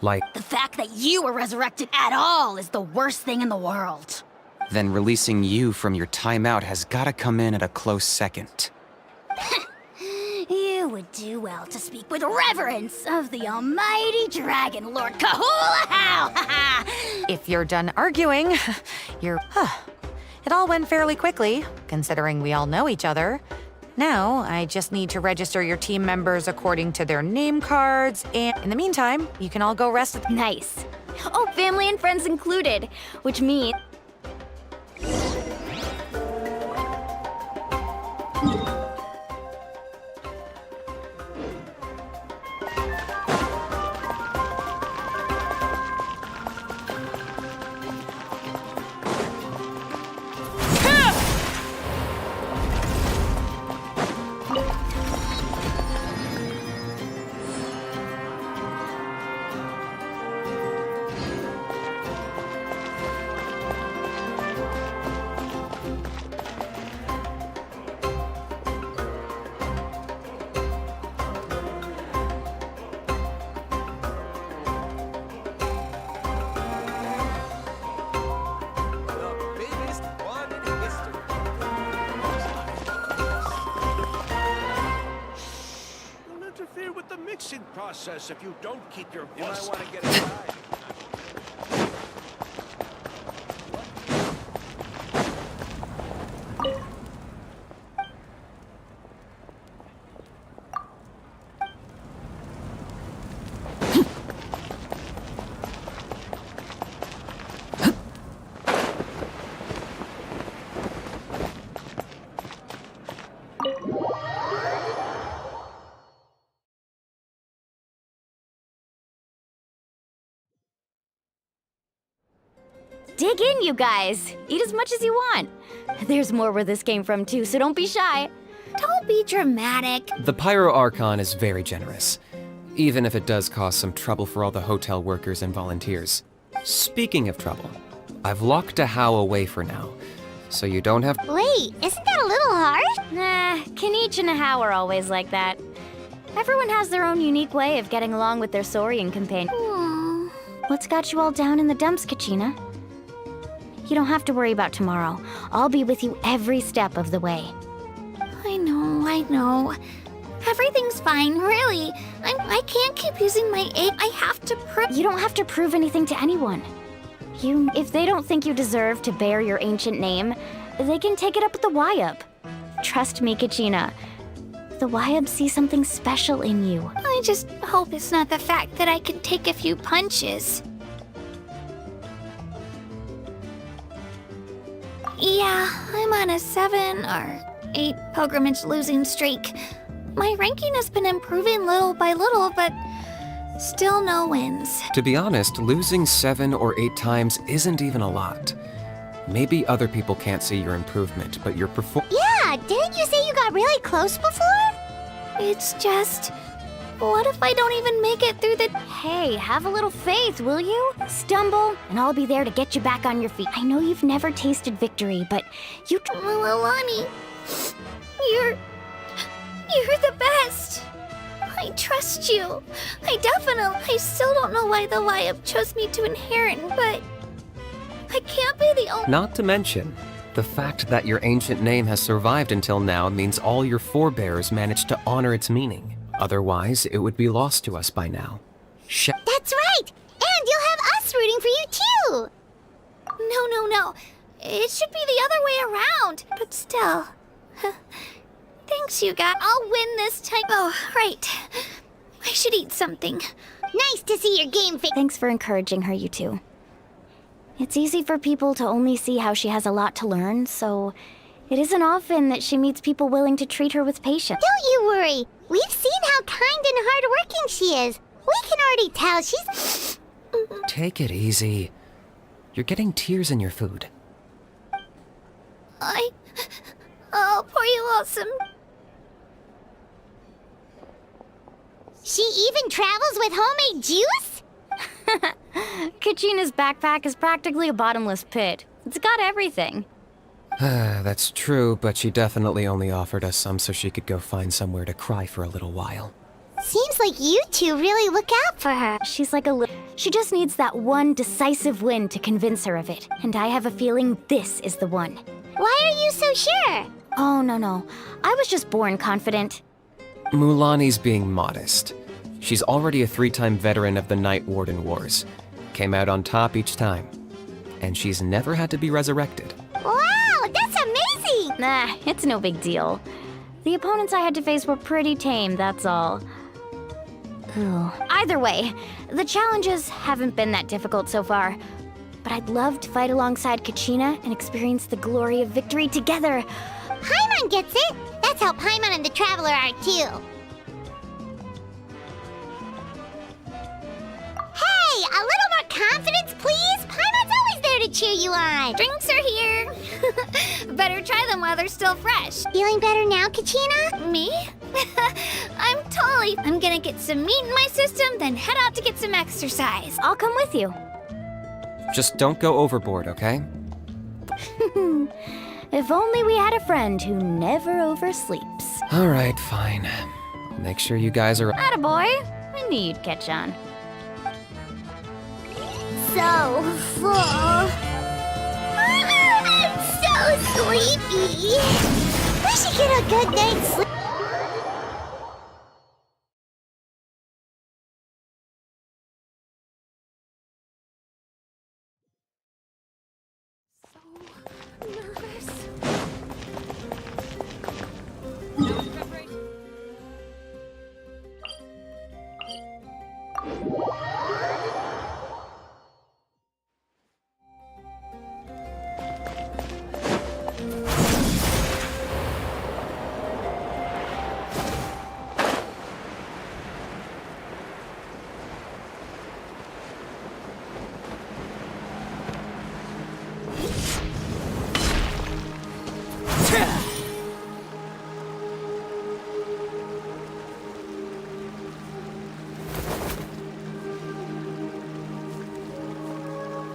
Like... The fact that you were resurrected at all is the worst thing in the world. Then releasing you from your timeout has gotta come in at a close second. You would do well to speak with reverence of the almighty Dragon Lord Kahula-How! If you're done arguing, you're... It all went fairly quickly, considering we all know each other. Now, I just need to register your team members according to their name cards, and in the meantime, you can all go rest at... Nice. Oh, family and friends included, which means... With the mixing process if you don't keep your voice. You might want to get inside. Dig in, you guys. Eat as much as you want. There's more where this came from, too, so don't be shy. Don't be dramatic. The Pyro Archon is very generous, even if it does cause some trouble for all the hotel workers and volunteers. Speaking of trouble, I've locked a How away for now, so you don't have... Wait, isn't that a little harsh? Nah, Kenichi and How are always like that. Everyone has their own unique way of getting along with their Saurian companion. Aww. What's got you all down in the dumps, Kachina? You don't have to worry about tomorrow. I'll be with you every step of the way. I know. Everything's fine, really. I can't keep using my egg. I have to prove... You don't have to prove anything to anyone. If they don't think you deserve to bear your ancient name, they can take it up with the Wyab. Trust me, Kachina. The Wyab see something special in you. I just hope it's not the fact that I can take a few punches. Yeah, I'm on a 7 or 8 pilgrimage losing streak. My ranking has been improving little by little, but still no wins. To be honest, losing 7 or 8 times isn't even a lot. Maybe other people can't see your improvement, but your Yeah, didn't you say you got really close before? It's just... What if I don't even make it through the... Hey, have a little faith, will you? Stumble, and I'll be there to get you back on your feet. I know you've never tasted victory, but you... Lilani, You're the best. I trust you. I still don't know why the Wyup chose me to inherit, but I can't be the only. Not to mention, the fact that your ancient name has survived until now means all your forebears managed to honor its meaning. Otherwise, it would be lost to us by now. That's right! And you'll have us rooting for you too! No. It should be the other way around. But still. Thanks, you guys. I'll win this time. Oh, right. I should eat something. Nice to see your game face. Thanks for encouraging her, you two. It's easy for people to only see how she has a lot to learn, so it isn't often that she meets people willing to treat her with patience. Don't you worry. We've seen how kind and hardworking she is. We can already tell she's... Take it easy. You're getting tears in your food. I'll pour you all some. She even travels with homemade juice? Kachina's backpack is practically a bottomless pit. It's got everything. That's true, but she definitely only offered us some so she could go find somewhere to cry for a little while. Seems like you two really look out for her. She's like she just needs that one decisive win to convince her of it. And I have a feeling this is the one. Why are you so sure? Oh, no. I was just born confident. Mulani's being modest. She's already a 3-time veteran of the Night Warden Wars. Came out on top each time. And she's never had to be resurrected. Wow, that's amazing! Nah, it's no big deal. The opponents I had to face were pretty tame, that's all. Ugh. Either way, the challenges haven't been that difficult so far. But I'd love to fight alongside Kachina and experience the glory of victory together. Paimon gets it! That's how Paimon and the Traveler are too. Hey, a little more confidence, please? Paimon's always there to cheer you on. Drinks are here. Better try them while they're still fresh. Feeling better now, Kachina? Me? I'm gonna get some meat in my system, then head out to get some exercise. I'll come with you. Just don't go overboard, okay? If only we had a friend who never oversleeps. Alright, fine. Make sure you guys are... Attaboy! I knew you'd catch on. So full. I'm so sleepy. We should get a good night's sleep.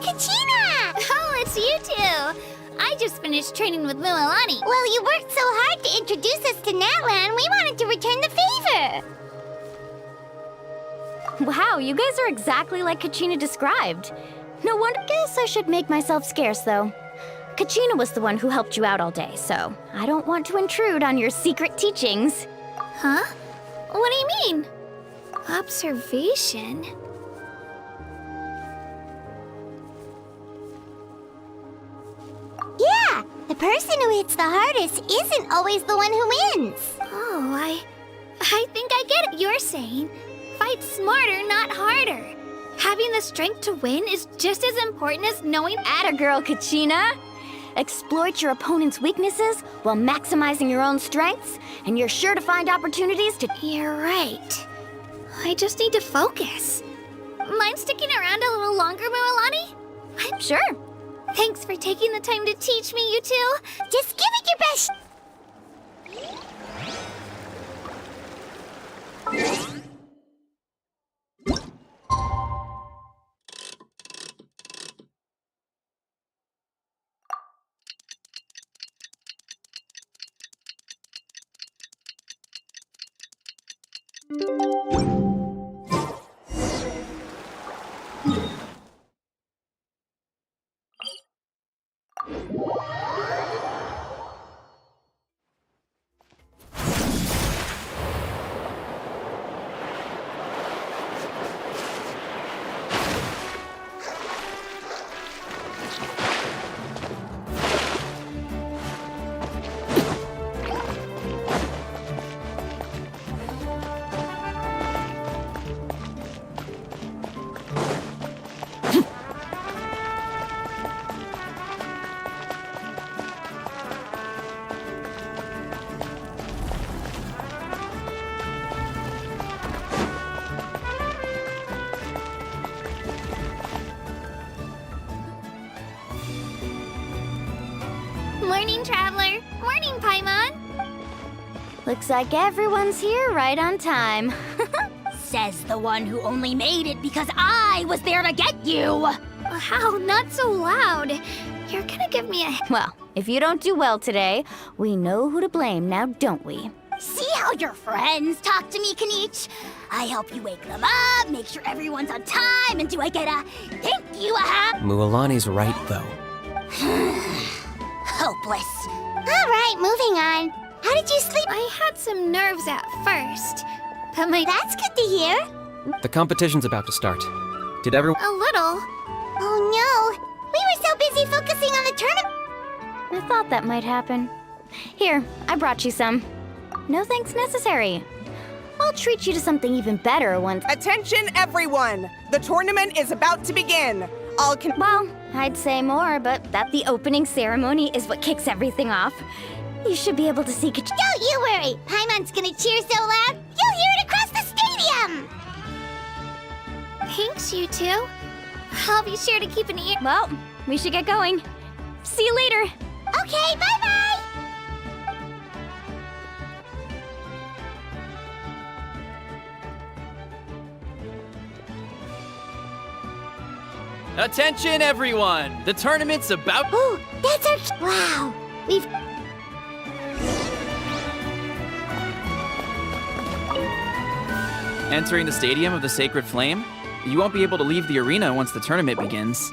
Kachina! Oh, it's you two! I just finished training with Mililani. Well, you worked so hard to introduce us to Natlan, we wanted to return the favor. Wow, you guys are exactly like Kachina described. No wonder. Guess I should make myself scarce, though. Kachina was the one who helped you out all day, so I don't want to intrude on your secret teachings. Huh? What do you mean? Observation? Yeah, the person who hits the hardest isn't always the one who wins. Oh, I think I get it. You're saying fight smarter, not harder. Having the strength to win is just as important as knowing... Atta girl, Kachina! Exploit your opponent's weaknesses while maximizing your own strengths, and you're sure to find opportunities to... You're right. I just need to focus. Mind sticking around a little longer, Mililani? I'm sure. Thanks for taking the time to teach me, you two. Just give it your best. Morning, Traveler. Morning, Paimon. Looks like everyone's here right on time. Says the one who only made it because I was there to get you! How? Not so loud. You're gonna give me a... Well, if you don't do well today, we know who to blame now, don't we? See how your friends talk to me, Kanich? I help you wake them up, make sure everyone's on time, and do I get a thank you, Mualani's right, though. Hopeless. All right, moving on. How did you sleep? I had some nerves at first, but That's good to hear. The competition's about to start. Did everyone... a little. Oh no, we were so busy focusing on the tournament. I thought that might happen. Here, I brought you some. No thanks necessary. I'll treat you to something even better once. Attention, everyone! The tournament is about to begin. Well, I'd say more, but that the opening ceremony is what kicks everything off. You should be able to see. Don't you worry. Paimon's gonna cheer so loud, you'll hear it across the stadium. Thanks, you two. I'll be sure to keep an ear... Well, we should get going. See you later. Okay, bye-bye. Attention, everyone! The tournament's about. Ooh, that's our... Wow. We've... Entering the Stadium of the Sacred Flame? You won't be able to leave the arena once the tournament begins.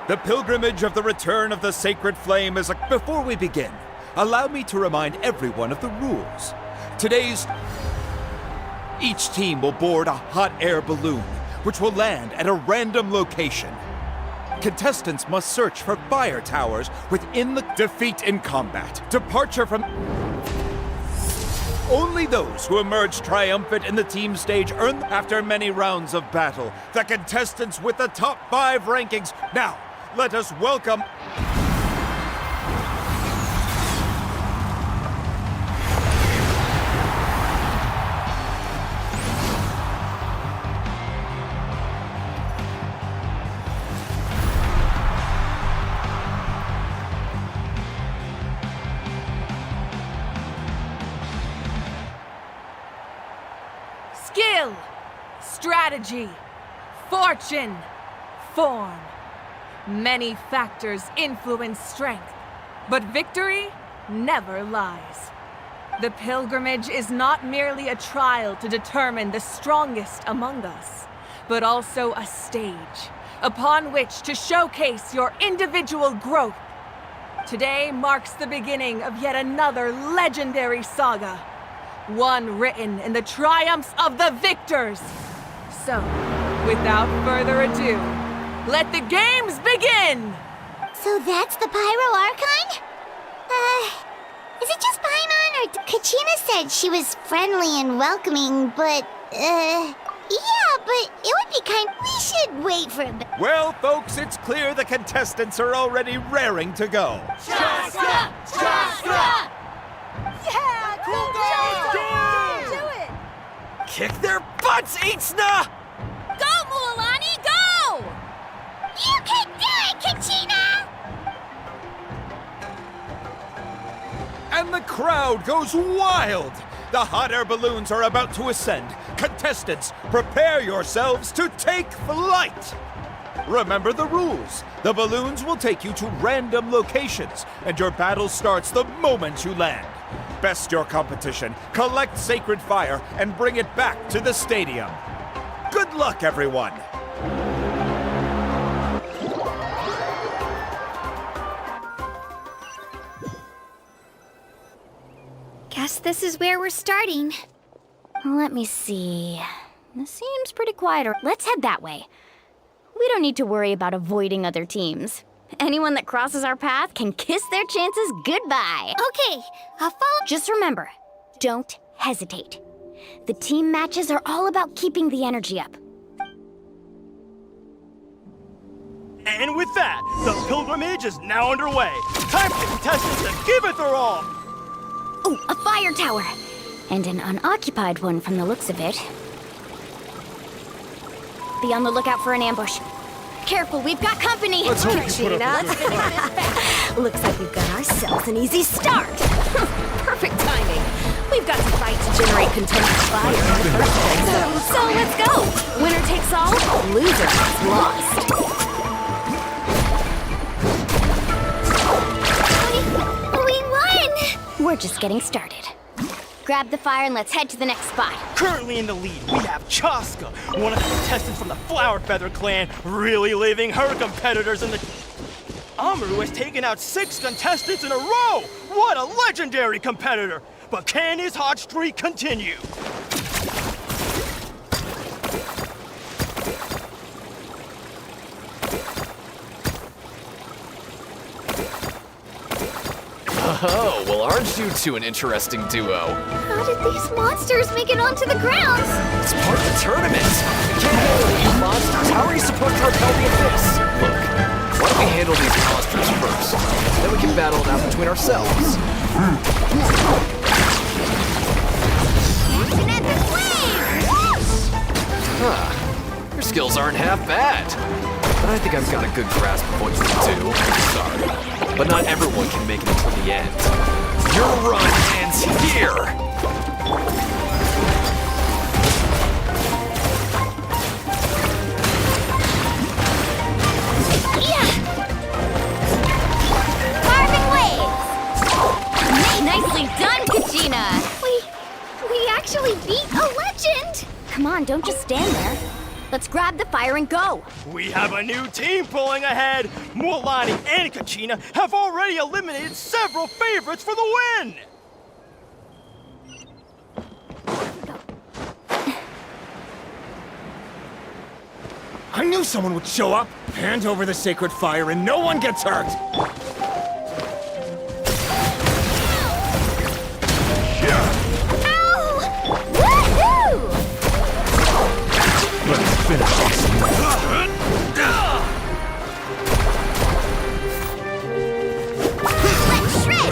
The pilgrimage of the return of the sacred flame is a... Before we begin, allow me to remind everyone of the rules. Each team will board a hot air balloon, which will land at a random location. Contestants must search for fire towers within the defeat in combat. Departure from... Only those who emerge triumphant in the team stage earn, after many rounds of battle, the contestants with the top 5 rankings. Now, let us welcome... Skill, strategy, fortune, form. Many factors influence strength, but victory never lies. The pilgrimage is not merely a trial to determine the strongest among us, but also a stage upon which to showcase your individual growth. Today marks the beginning of yet another legendary saga, one written in the triumphs of the victors. So, without further ado, let the games begin! So that's the Pyro Archon? Is it just Paimon, or... Kachina said she was friendly and welcoming, but, yeah, but it would be kind... We should wait for a bit. Well, folks, it's clear the contestants are already raring to go. Chaska! Chaska! Yeah, cool girl! Do it! Kick their butts, Itzna! Go, Mualani, go! You can do it, Kachina! And the crowd goes wild The hot air balloons are about to ascend. Contestants, prepare yourselves to take flight! Remember the rules. The balloons will take you to random locations, and your battle starts the moment you land. Best your competition, collect sacred fire, and bring it back to the stadium. Good luck, everyone! Guess this is where we're starting. Let me see. This seems pretty quiet. Let's head that way. We don't need to worry about avoiding other teams. Anyone that crosses our path can kiss their chances goodbye. Okay, I'll follow. Just remember, don't hesitate. The team matches are all about keeping the energy up. And with that, the pilgrimage is now underway. Time for the contestants to give it their all. Ooh, a fire tower! And an unoccupied one from the looks of it. Be on the lookout for an ambush. Careful, we've got company! Let's hope you put up with Let's Looks like we've got ourselves an easy start! Perfect timing. We've got to fight to generate contentious fire in the first place. So let's go! Winner takes all, loser gets lost. We won! We're just getting started. Grab the fire and let's head to the next spot. Currently in the lead, we have Chaska, one of the contestants from the Flower Feather clan, really leaving her competitors in the... Amaru has taken out 6 contestants in a row! What a legendary competitor! But can his hot streak continue? Oh, well, aren't you two an interesting duo? How did these monsters make it onto the ground? It's part of the tournament. You can't handle these monsters. How are you supposed to repel the abyss? Look, why don't we handle these monsters first? Then we can battle it out between ourselves. Huh. Your skills aren't half bad. But I think I've got a good grasp of what you can do. Sorry. But not everyone can make it until the end. Your run ends here! Carving waves! Nicely done, Kachina! We actually beat a legend! Come on, don't just stand there. Let's grab the fire and go! We have a new team pulling ahead! Mulani and Kachina have already eliminated several favorites for the win! I knew someone would show up! Hand over the sacred fire and no one gets hurt! Let's finish this. Let's shred!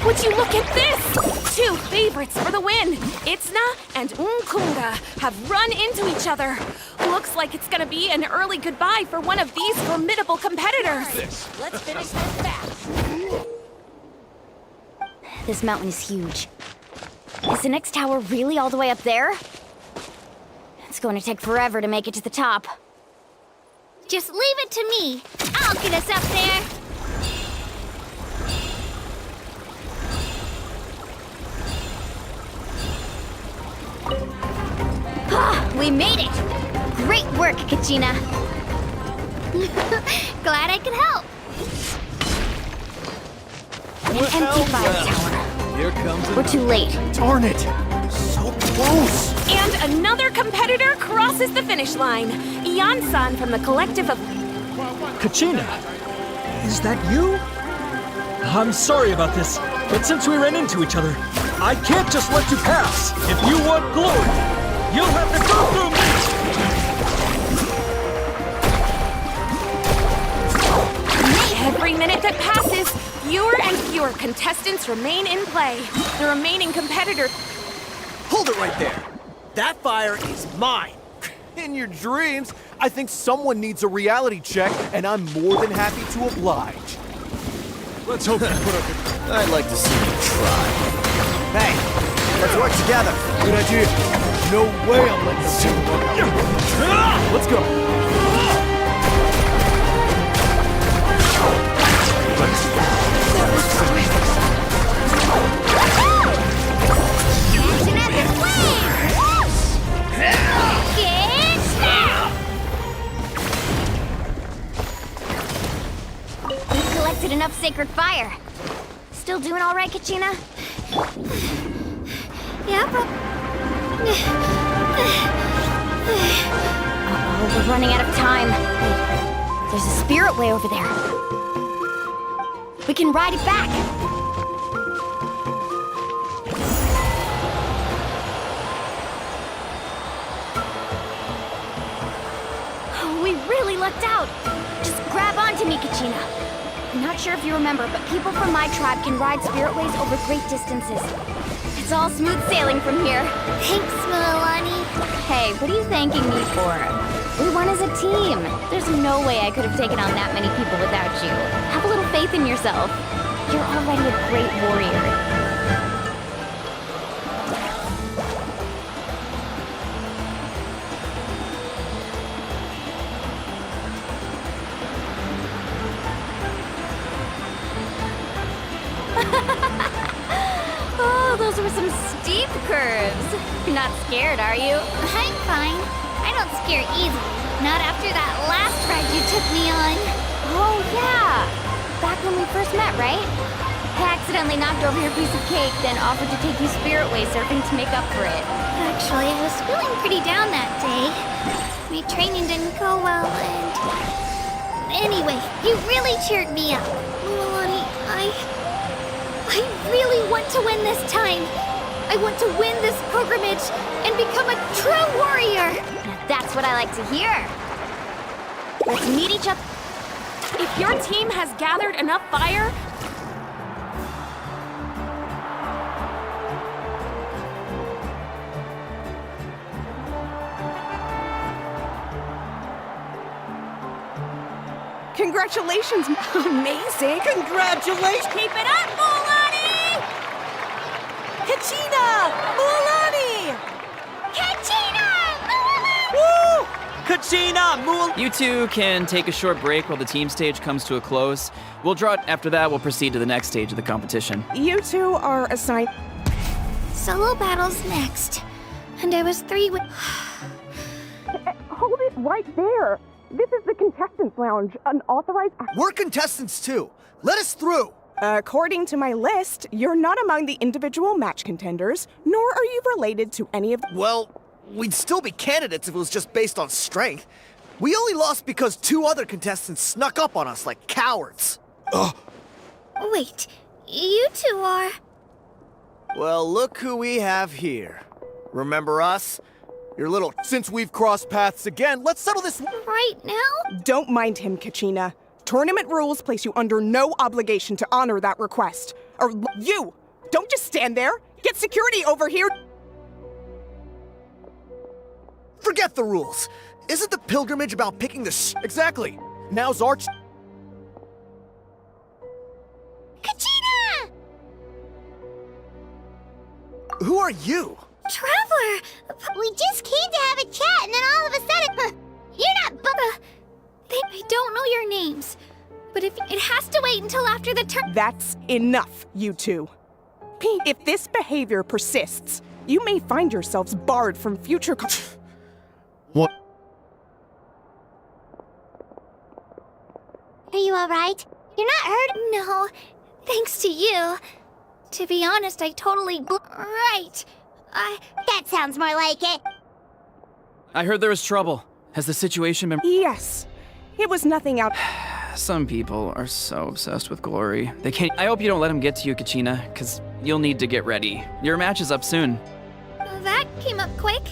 Would you look at this? 2 favorites for the win. Itzna and Unkunga have run into each other. Looks like it's gonna be an early goodbye for one of these formidable competitors. Let's finish this fast. This mountain is huge. Is the next tower really all the way up there? It's going to take forever to make it to the top. Just leave it to me. I'll get us up there. We made it! Great work, Kachina! Glad I could help. An empty fire tower. Here comes We're too late. Darn it! So close! And another competitor crosses the finish line. Ian-san from the collective of... Kachina! Is that you? I'm sorry about this, but since we ran into each other, I can't just let you pass. If you want glory, you'll have to go through me! Every minute that passes, fewer and fewer contestants remain in play. The remaining competitor... Hold it right there! That fire is mine! In your dreams, I think someone needs a reality check, and I'm more than happy to oblige. Let's hope you put up a... I'd like to see you try. Hey, let's work together. Good idea. No way I'm letting this team work out. Let's go. We've collected enough sacred fire. Still doing all right, Kachina? Yeah, but... Uh-oh, we're running out of time. Wait, there's a spirit way over there. We can ride it back. Oh, we really lucked out. Just grab onto me, Kachina. I'm not sure if you remember, but people from my tribe can ride spiritways over great distances. It's all smooth sailing from here. Thanks, Mualani. Hey, what are you thanking me for? We won as a team. There's no way I could have taken on that many people without you. Have a little faith in yourself. You're already a great warrior. Oh, those were some steep curves. You're not scared, are you? I'm fine. I don't scare easily. Not after that last ride you took me on. Oh, yeah. Back when we first met, right? I accidentally knocked over your piece of cake, then offered to take you spiritway surfing to make up for it. Actually, I was feeling pretty down that day. My training didn't go well, and... Anyway, you really cheered me up. Mualani, I really want to win this time. I want to win this pilgrimage and become a true warrior. That's what I like to hear. Let's meet each other. If your team has gathered enough fire, Congratulations! amazing. Congratulations! Keep it up, Mualani! Kachina! Mualani! Woo! Kachina! You two can take a short break while the team stage comes to a close. We'll draw it. After that, we'll proceed to the next stage of the competition. You two are assigned... Solo battles next. And I was 3 with... Hold it right there! This is the contestants' lounge, unauthorized... We're contestants too. Let us through. According to my list, you're not among the individual match contenders, nor are you related to any of... Well, we'd still be candidates if it was just based on strength. We only lost because 2 other contestants snuck up on us like cowards. Ugh. Wait, you two are... Well, look who we have here. Remember us? Your little... Since we've crossed paths again, let's settle this... Right now? Don't mind him, Kachina. Tournament rules place you under no obligation to honor that request. Or you! Don't just stand there! Get security over here! Forget the rules. Isn't the pilgrimage about picking the Exactly. Now's our... Kachina! Who are you? Traveler! We just came to have a chat, and then all of a sudden, you're not I don't know your names, but if it has to wait until after the turn... That's enough, you two. If this behavior persists, you may find yourselves barred from future... What? Are you alright? You're not hurt? No, thanks to you. To be honest, I totally... Right. That sounds more like it. I heard there was trouble. Has the situation been... Yes. It was nothing out... Some people are so obsessed with glory. They can't... I hope you don't let them get to you, Kachina, because you'll need to get ready. Your match is up soon. That came up quick.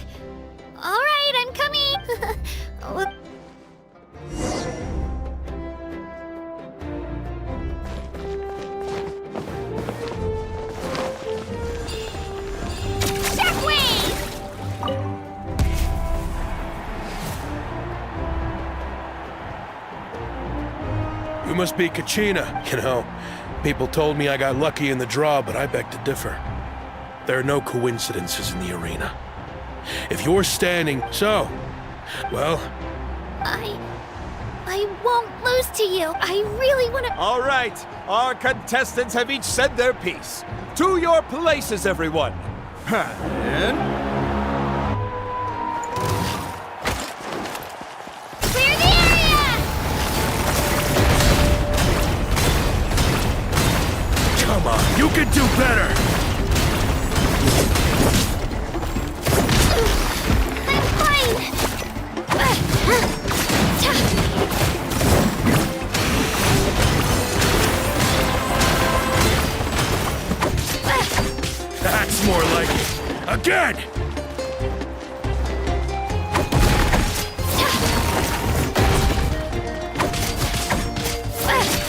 All right, I'm coming. You must be Kachina. You know, people told me I got lucky in the draw, but I beg to differ. There are no coincidences in the arena. If you're standing, well... I won't lose to you. I really want to... All right, our contestants have each said their piece. To your places, everyone. And... Clear the area! Come on, you can do better! I'm fine! That's more like it. Again!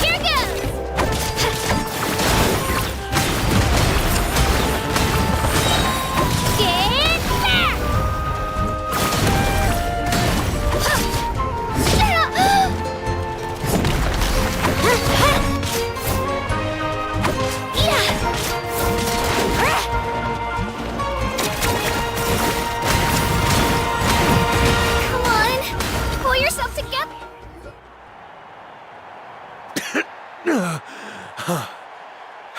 Here goes! Get back! Come on! Pull yourself together!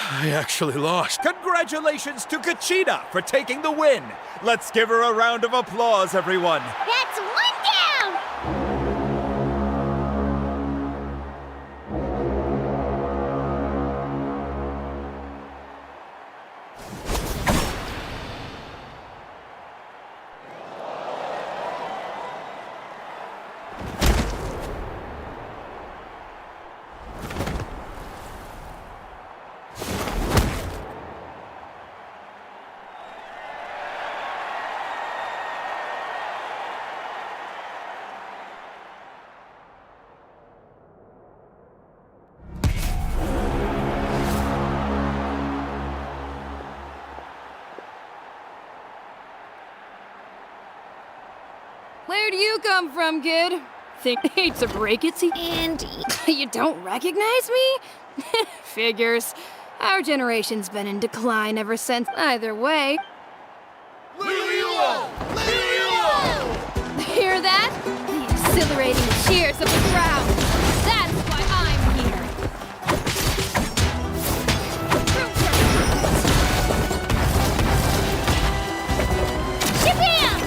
I actually lost. Congratulations to Kachina for taking the win. Let's give her a round of applause, everyone. That's one down! Where do you come from, kid? Hate to break it to you. Andy. You don't recognize me? Figures. Our generation's been in decline ever since. Either way. Hear that? The exhilarating cheers of the crowd. That's why I'm here. Shabam!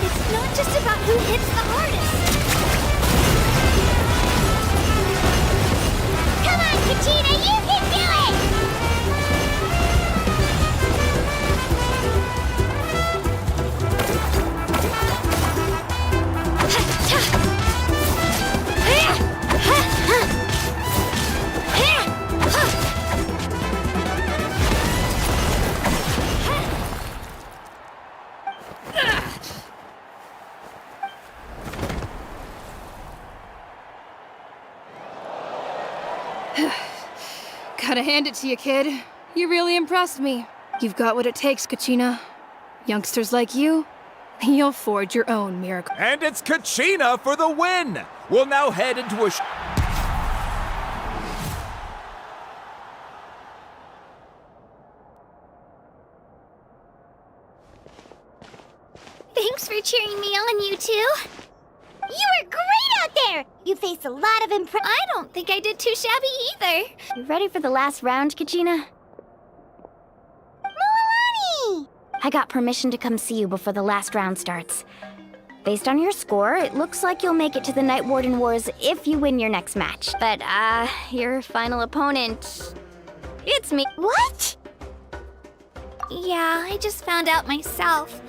It's not just about who hits the hardest. Come on, Kachina, you can do it! Gotta hand it to you, kid. You really impressed me. You've got what it takes, Kachina. Youngsters like you, you'll forge your own miracle. And it's Kachina for the win! We'll now head into a Thanks for cheering me on, you two. You were great out there! You faced a lot of I don't think I did too shabby either. You ready for the last round, Kachina? Moalani! I got permission to come see you before the last round starts. Based on your score, it looks like you'll make it to the Night Warden Wars if you win your next match. But, your final opponent... It's me. What? Yeah, I just found out myself.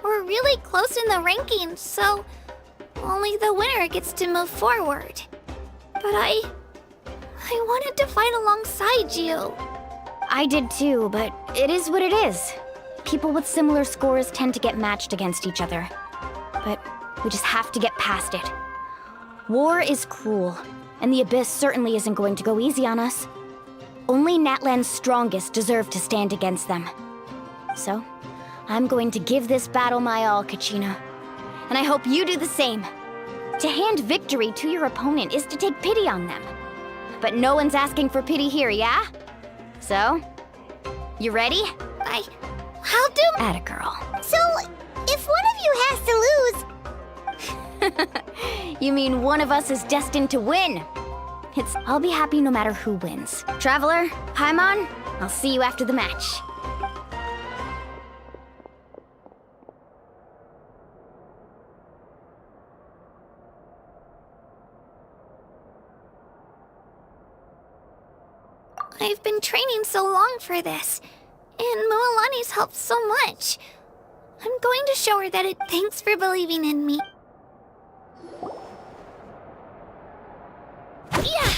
We're really close in the rankings, so only the winner gets to move forward. But I wanted to fight alongside you. I did too, but it is what it is. People with similar scores tend to get matched against each other. But we just have to get past it. War is cruel, and the Abyss certainly isn't going to go easy on us. Only Natlan's strongest deserve to stand against them. So, I'm going to give this battle my all, Kachina. And I hope you do the same. To hand victory to your opponent is to take pity on them. But no one's asking for pity here, yeah? So, you ready? How do... Atta girl. So, if one of you has to lose... You mean one of us is destined to win? I'll be happy no matter who wins. Traveler, Paimon, I'll see you after the match. I've been training so long for this, and Moalani's helped so much. I'm going to show her that thanks for believing in me. Yeah!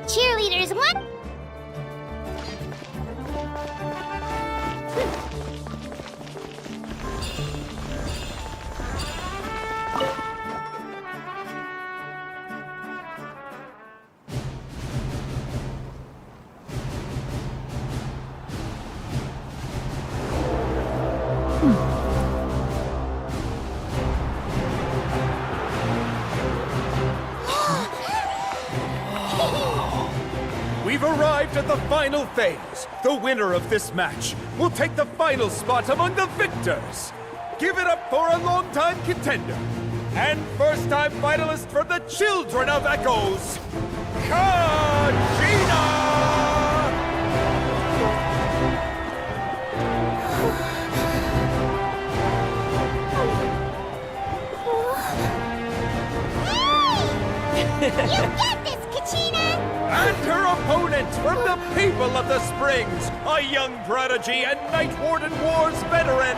Cheerleaders, one... We've arrived at the final phase. The winner of this match will take the final spot among the victors. Give it up for a longtime contender and first-time finalist from the Children of Echoes, Kachina! You get this, Kachina! And her opponent from the people of the Springs, a young prodigy and Night Warden Wars veteran,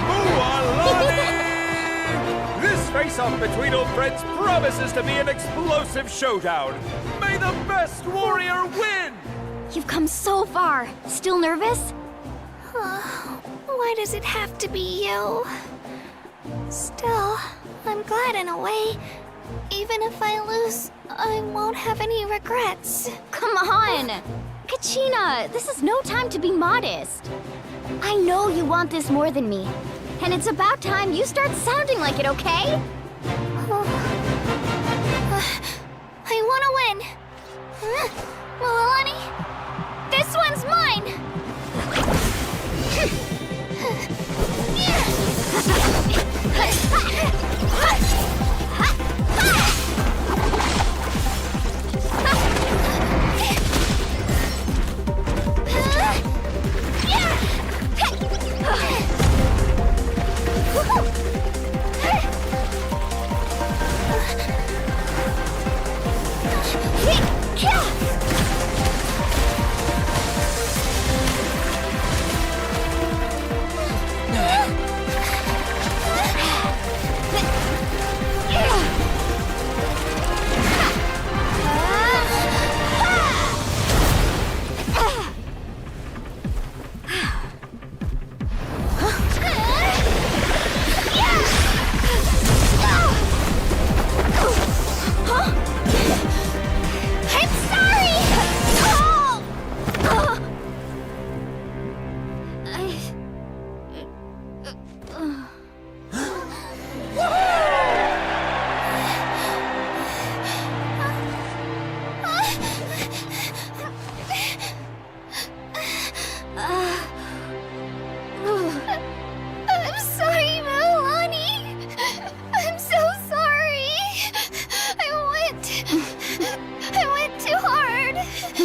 Moalani! This face-off face-off between old friends promises to be an explosive showdown. May the best warrior win! You've come so far. Still nervous? Why does it have to be you? Still, I'm glad in a way. Even if I lose, I won't have any regrets. Come on! Kachina, this is no time to be modest. I know you want this more than me. And it's about time you start sounding like it, okay? I want to win. Milani, this one's mine!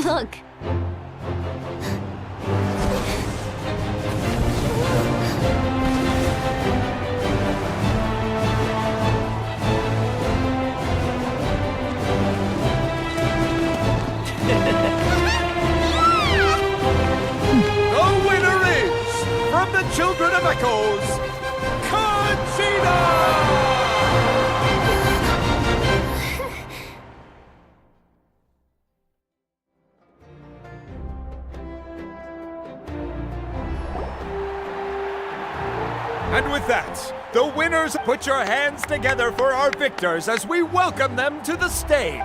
Look. The winner is, from the Children of Echoes, Genshin! And with that, the winners, put your hands together for our victors as we welcome them to the stage.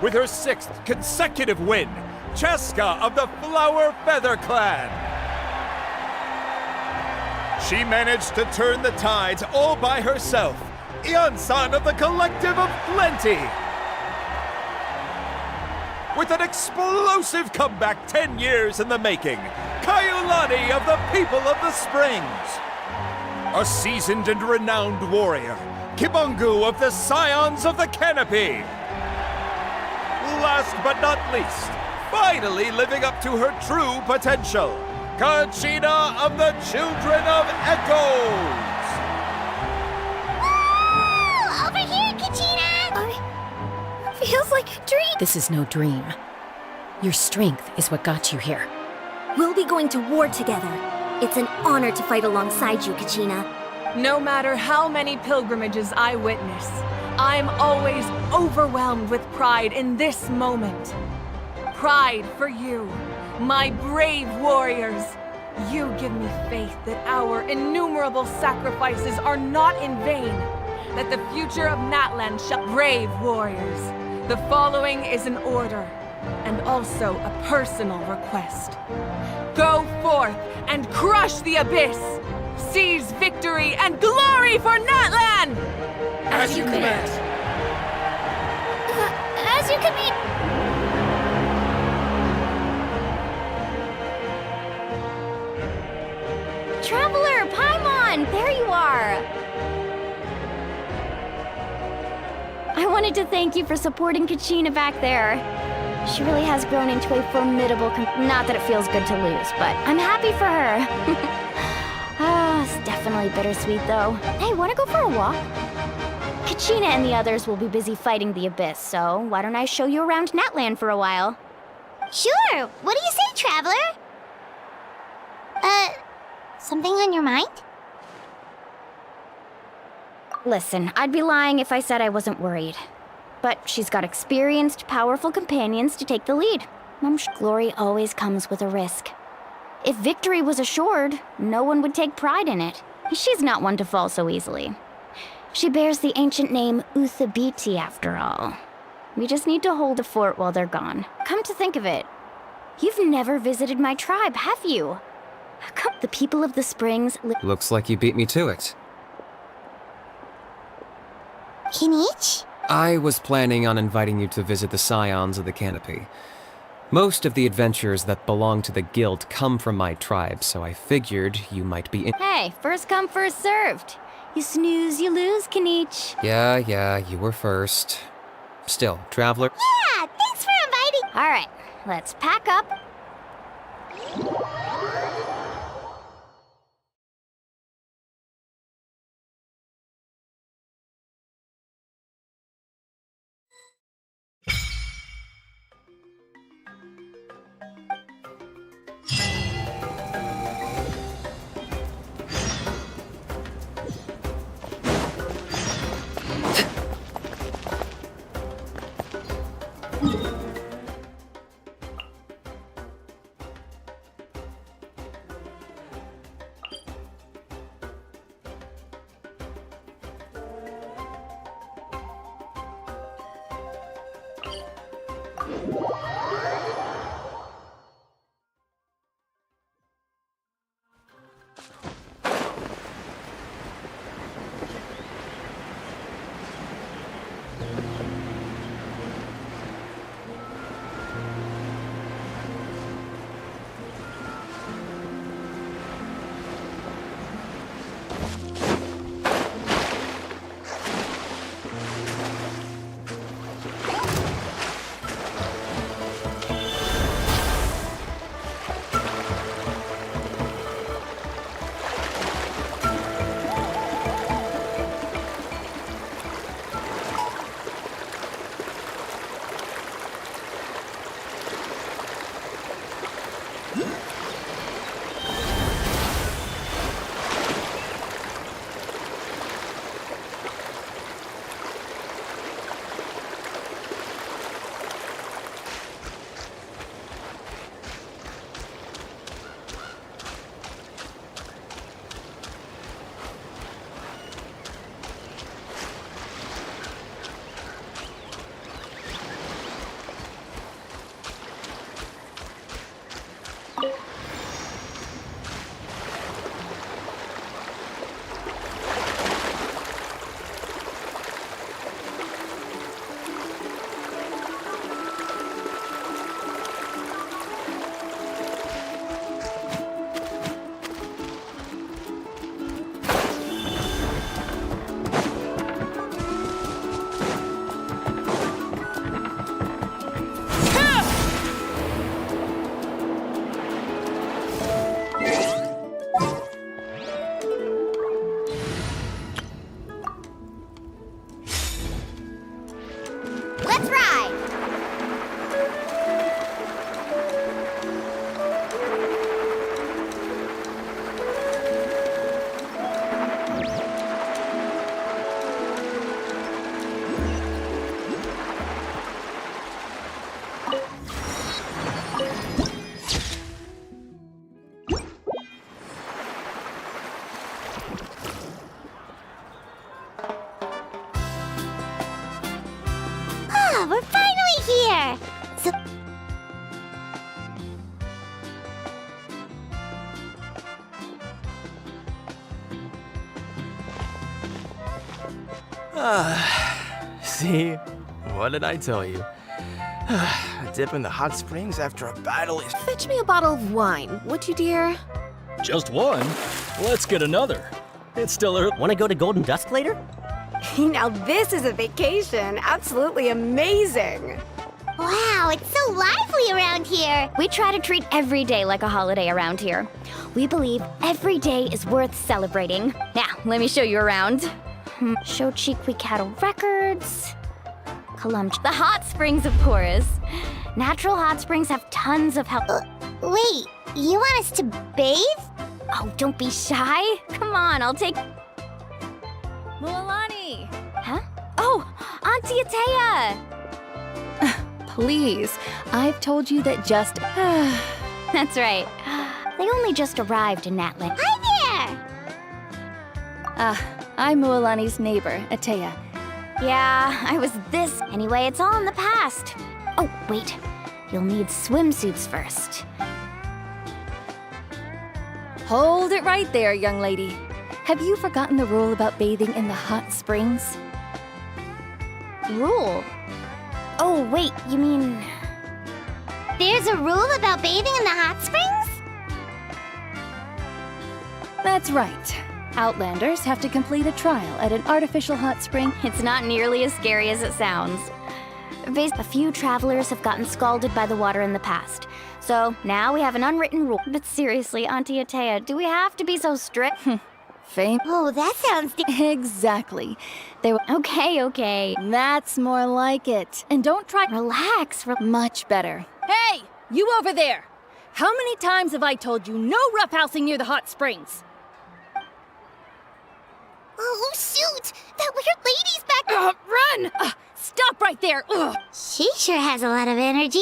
With her 6th consecutive win, Cheska of the Flower Feather Clan. She managed to turn the tides all by herself. Ian-san of the Collective of Plenty. With an explosive comeback 10 years in the making, Kaiulani of the People of the Springs. A seasoned and renowned warrior, Kibungu of the Scions of the Canopy. Last but not least, finally living up to her true potential, Kachina of the Children of Echoes! Woo! Over here, Kachina! Feels like a dream. This is no dream. Your strength is what got you here. We'll be going to war together. It's an honor to fight alongside you, Kachina. No matter how many pilgrimages I witness, I'm always overwhelmed with pride in this moment. Pride for you, my brave warriors. You give me faith that our innumerable sacrifices are not in vain, that the future of Natlan shall brave warriors. The following is an order, and also a personal request. Go forth and crush the abyss! Seize victory and glory for Natlan! As you command. As you command. Traveler, Paimon, there you are! I wanted to thank you for supporting Kachina back there. She really has grown into a formidable not that it feels good to lose, but I'm happy for her. It's definitely bittersweet, though. Hey, wanna go for a walk? Kachina and the others will be busy fighting the Abyss, so why don't I show you around Natlan for a while? Sure. What do you say, Traveler? Something on your mind? Listen, I'd be lying if I said I wasn't worried. But she's got experienced, powerful companions to take the lead. Glory always comes with a risk. If victory was assured, no one would take pride in it. She's not one to fall so easily. She bears the ancient name Uthabiti, after all. We just need to hold the fort while they're gone. Come to think of it, you've never visited my tribe, have you? How come the people of the Springs Looks like you beat me to it. Kinich? I was planning on inviting you to visit the Scions of the Canopy. Most of the adventures that belong to the guild come from my tribe, so I figured you might be in— Hey, first come, first served. You snooze, you lose, Kinich. Yeah, you were first. Still, traveler— Yeah, thanks for inviting. All right, let's pack up. Let's ride! Ah, we're finally here! So... See? What did I tell you? A dip in the hot springs after a battle is... Fetch me a bottle of wine, would you, dear? Just one? Let's get another. It's still early. Want to go to Golden Dusk later? Now this is a vacation. Absolutely amazing. Wow, it's so lively around here. We try to treat every day like a holiday around here. We believe every day is worth celebrating. Now, let me show you around. Shochiqui Cattle Records. The hot springs, of course. Natural hot springs have tons of health. Wait, you want us to bathe? Oh, don't be shy. Come on, I'll take... Mualani! Huh? Oh, Auntie Atea! Please, I've told you that just... That's right. They only just arrived in Natlan. Hi there! I'm Mualani's neighbor, Atea. Yeah, I was this. Anyway, it's all in the past. Oh, wait. You'll need swimsuits first. Hold it right there, young lady. Have you forgotten the rule about bathing in the hot springs? Rule? Oh, wait, you mean... There's a rule about bathing in the hot springs? That's right. Outlanders have to complete a trial at an artificial hot spring. It's not nearly as scary as it sounds. A few travelers have gotten scalded by the water in the past. So now we have an unwritten rule. But seriously, Auntie Atea, do we have to be so strict? Fame? Oh, that sounds... Exactly. Okay. That's more like it. And don't try... Relax. Much better. Hey! You over there! How many times have I told you no roughhousing near the hot springs? Oh, shoot! That weird lady's back... Run! Stop right there! Ugh. She sure has a lot of energy.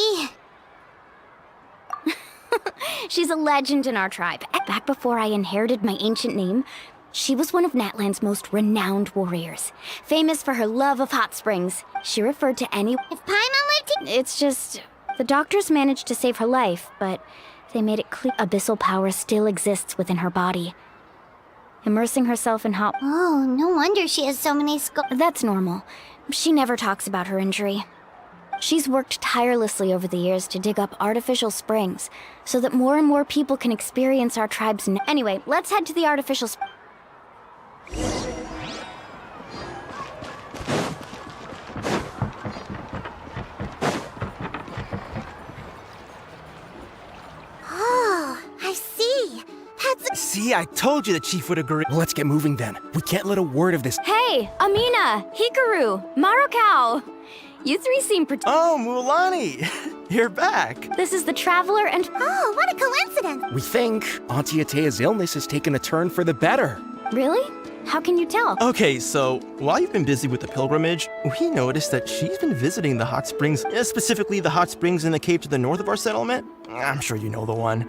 She's a legend in our tribe. Back before I inherited my ancient name, she was one of Natlan's most renowned warriors. Famous for her love of hot springs. She referred to any... If Paimon lived It's just... The doctors managed to save her life, but they made it clear abyssal power still exists within her body. Immersing herself in hot... Oh, no wonder she has so many That's normal. She never talks about her injury. She's worked tirelessly over the years to dig up artificial springs, so that more and more people can experience our tribe's... Anyway, let's head to the artificial Oh, I see. That's... See, I told you the chief would agree. Well, let's get moving then. We can't let a word of this... Hey, Amina, Hikaru, Marukau! You three seem Oh, Mualani! You're back! This is the Traveler and... Oh, what a coincidence! We think Auntie Atea's illness has taken a turn for the better. Really? How can you tell? Okay, so while you've been busy with the pilgrimage, we noticed that she's been visiting the hot springs, specifically the hot springs in the cave to the north of our settlement. I'm sure you know the one.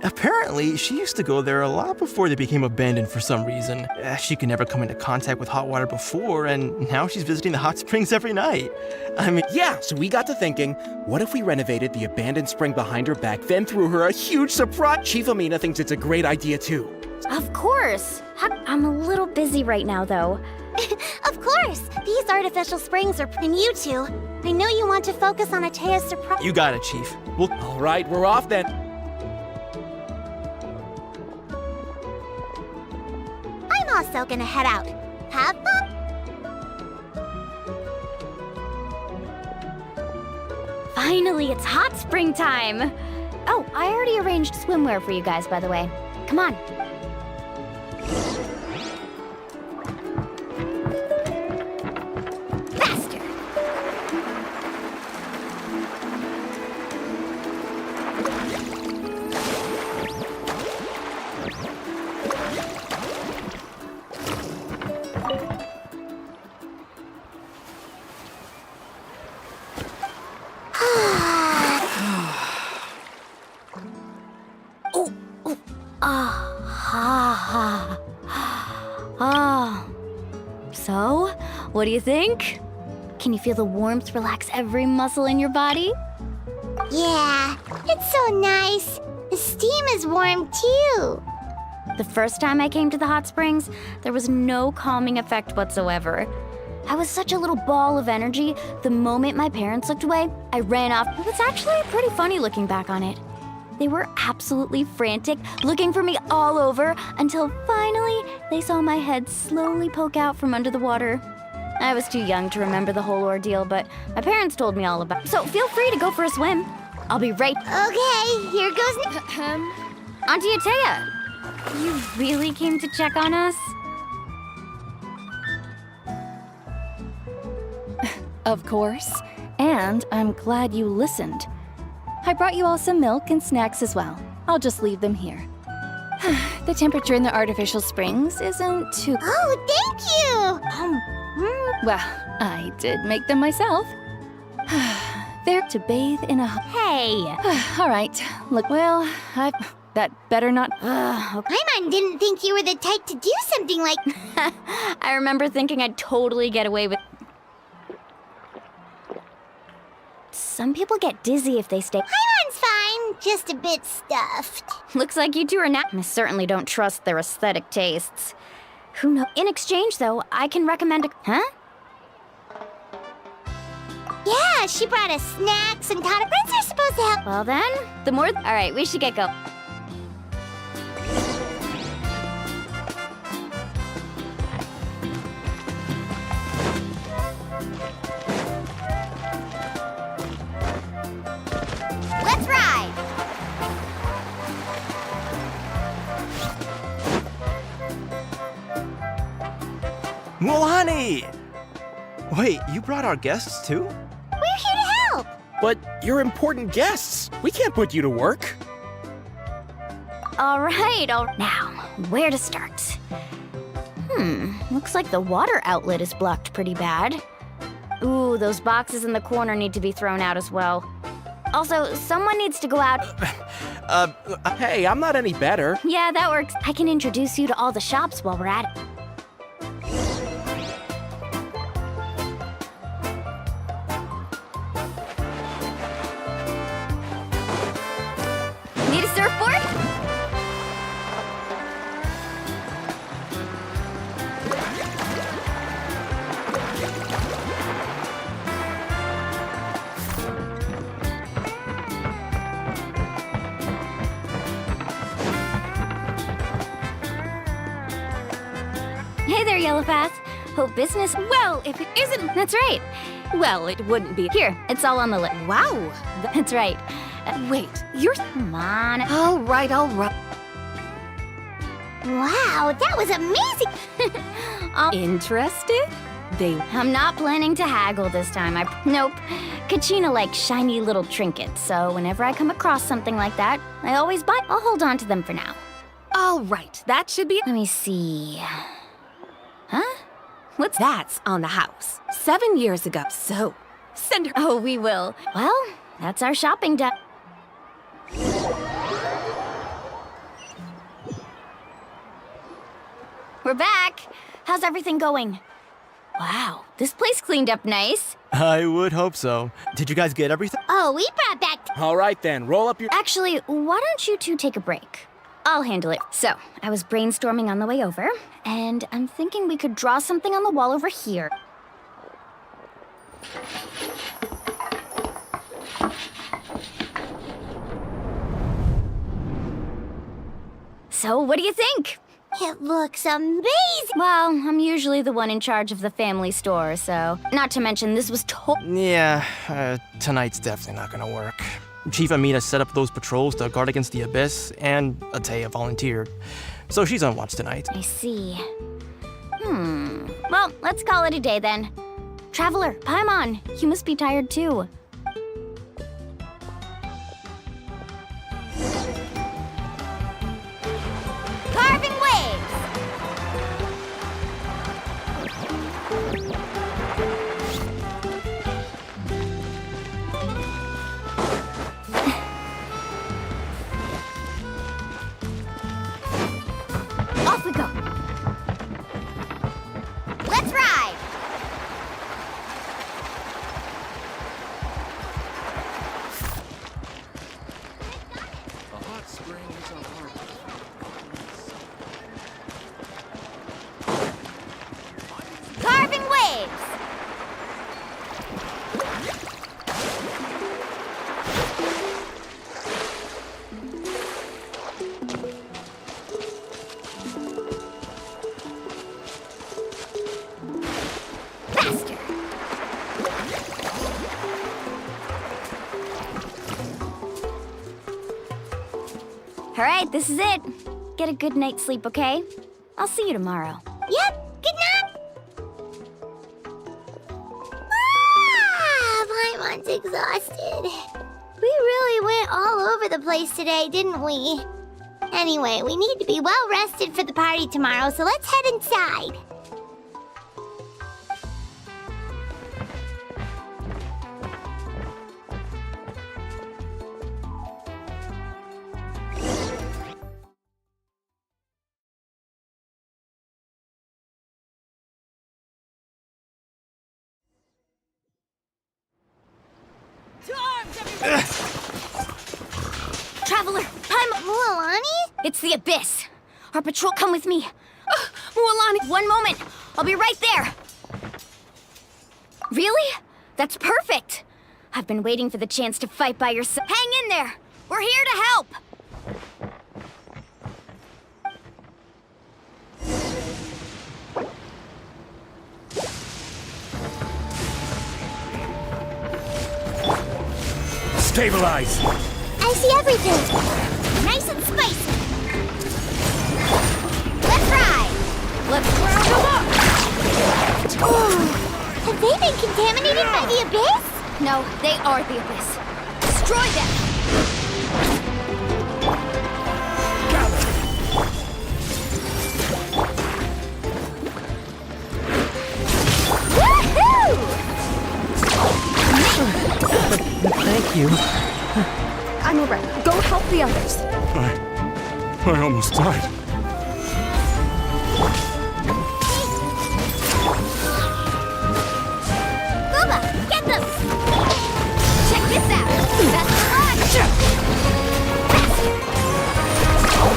Apparently, she used to go there a lot before they became abandoned for some reason. She could never come into contact with hot water before, and now she's visiting the hot springs every night. I mean... Yeah, so we got to thinking, what if we renovated the abandoned spring behind her back, then threw her a huge surprise? Chief Amina thinks it's a great idea, too. Of course! I'm a little busy right now, though. Of course! These artificial springs are... And you two, I know you want to focus on Atea's surprise... You got it, Chief. All right, we're off then. I'm also gonna head out. Have fun! Finally, it's hot spring time! Oh, I already arranged swimwear for you guys, by the way. Come on. Faster! So, what do you think? Can you feel the warmth relax every muscle in your body? Yeah, it's so nice. The steam is warm too. The first time I came to the hot springs, there was no calming effect whatsoever. I was such a little ball of energy, the moment my parents looked away, I ran off. It's actually pretty funny looking back on it. They were absolutely frantic, looking for me all over, until finally they saw my head slowly poke out from under the water. I was too young to remember the whole ordeal, but my parents told me all about it. So feel free to go for a swim. I'll be right... Okay, here goes... Auntie Atea, you really came to check on us? Of course. And I'm glad you listened. I brought you all some milk and snacks as well. I'll just leave them here. the temperature in the artificial springs isn't too... Oh, thank you! Well, I did make them myself. They're to bathe in a... Hey! All right, look, well, that better not... Paimon didn't think you were the type to do something like... I remember thinking I'd totally get away with... Some people get dizzy if they stay... Paimon's fine, just a bit stuffed. Looks like you two are not... I certainly don't trust their aesthetic tastes. Who knows? In exchange, though, I can recommend a... Huh? Yeah, she brought us snacks and taught us friends are supposed to help. Well then, the more... All right, we should get going. Let's ride! Mulani! Wait, you brought our guests too? We're here to help! But you're important guests. We can't put you to work. All right. Now, where to start? Looks like the water outlet is blocked pretty bad. Ooh, those boxes in the corner need to be thrown out as well. Also, someone needs to go out... Hey, I'm not any better. Yeah, that works. I can introduce you to all the shops while we're at it. Need a surfboard? Hey there, Yellowpath. Hope business... Well, if it isn't... That's right. Well, it wouldn't be. Here, it's all on the list. Wow. That's right. Wait, you're... Come on. All right. Wow, that was amazing! Interested? I'm not planning to haggle this time. Nope. Kachina likes shiny little trinkets, so whenever I come across something like that, I always buy. I'll hold on to them for now. All right, that should be... Let me see... Huh? What's that's on the house? 7 years ago, so... Send her... Oh, we will. Well, that's our shopping done. We're back. How's everything going? Wow, this place cleaned up nice. I would hope so. Did you guys get everything? Oh, we brought back... All right then, roll up your... Actually, why don't you two take a break? I'll handle it. So, I was brainstorming on the way over, and I'm thinking we could draw something on the wall over here. So, what do you think? It looks amazing! Well, I'm usually the one in charge of the family store, so... Not to mention, this was Yeah, tonight's definitely not gonna work. Chief Amina set up those patrols to guard against the Abyss, and Ataya volunteered. So she's on watch tonight. I see. Well, let's call it a day then. Traveler, Paimon, you must be tired too. Carving waves! Off we go. Let's ride! A hot spring is a harbor. Carving waves! Faster! All right, this is it. Get a good night's sleep, okay? I'll see you tomorrow. Yep, good night! Paimon's exhausted. We really went all over the place today, didn't we? Anyway, we need to be well rested for the party tomorrow, so let's head inside. Traveler, I'm Mualani? It's the Abyss. Our patrol, come with me. Mualani, one moment. I'll be right there. Really? That's perfect. I've been waiting for the chance to fight by your side. Hang in there. We're here to help. Stabilize! I see everything. Nice and spicy. Let's ride. Let's round them up. Oh, have they been contaminated by the Abyss? No, they are the Abyss. Destroy them. Woohoo! Thank you. I'm alright. Go help the others. I almost died. Booba, get them! Check this out! Best of luck!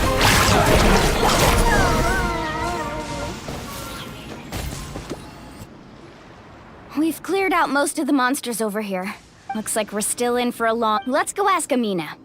We've cleared out most of the monsters over here. Looks like we're still in for a long... Let's go ask Amina.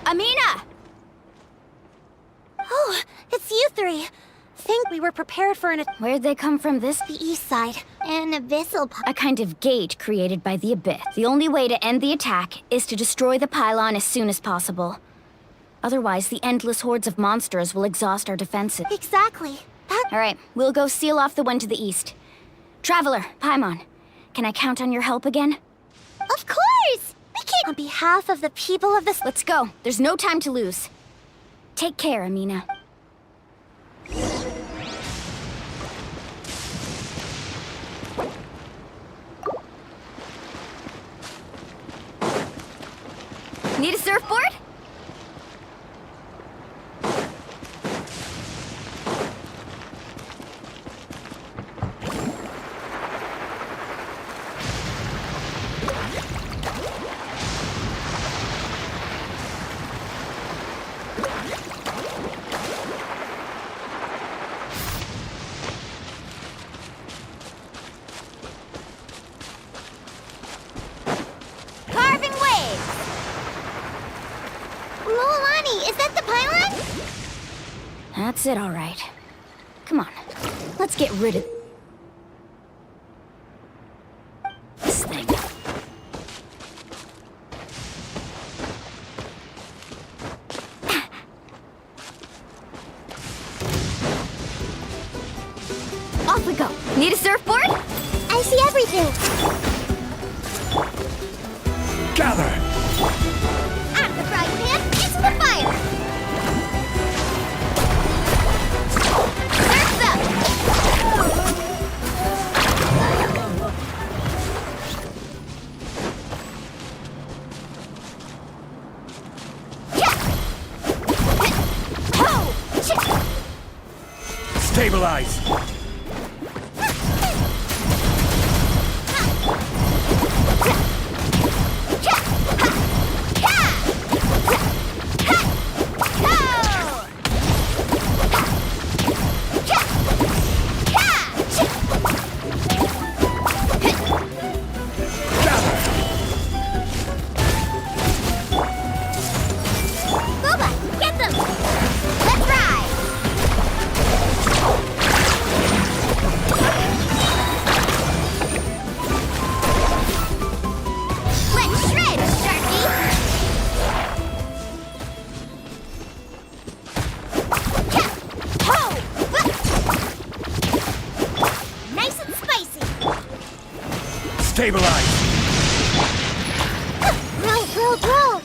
Amina! Oh, it's you three. Think we were prepared for an... Where'd they come from this? The east side. An abyssal... A kind of gate created by the Abyss. The only way to end the attack is to destroy the pylon as soon as possible. Otherwise, the endless hordes of monsters will exhaust our defenses. Exactly. Alright, we'll go seal off the one to the east. Traveler, Paimon, can I count on your help again? Of course! We can't... On behalf of the people of this... Let's go. There's no time to lose. Take care, Amina. Need a surfboard? That's it, all right. Come on, let's get rid of this thing. Off we go. Need a surfboard? I see everything. Gather! Out of the frying pan, into the fire! Stabilize! Stabilize! Roll!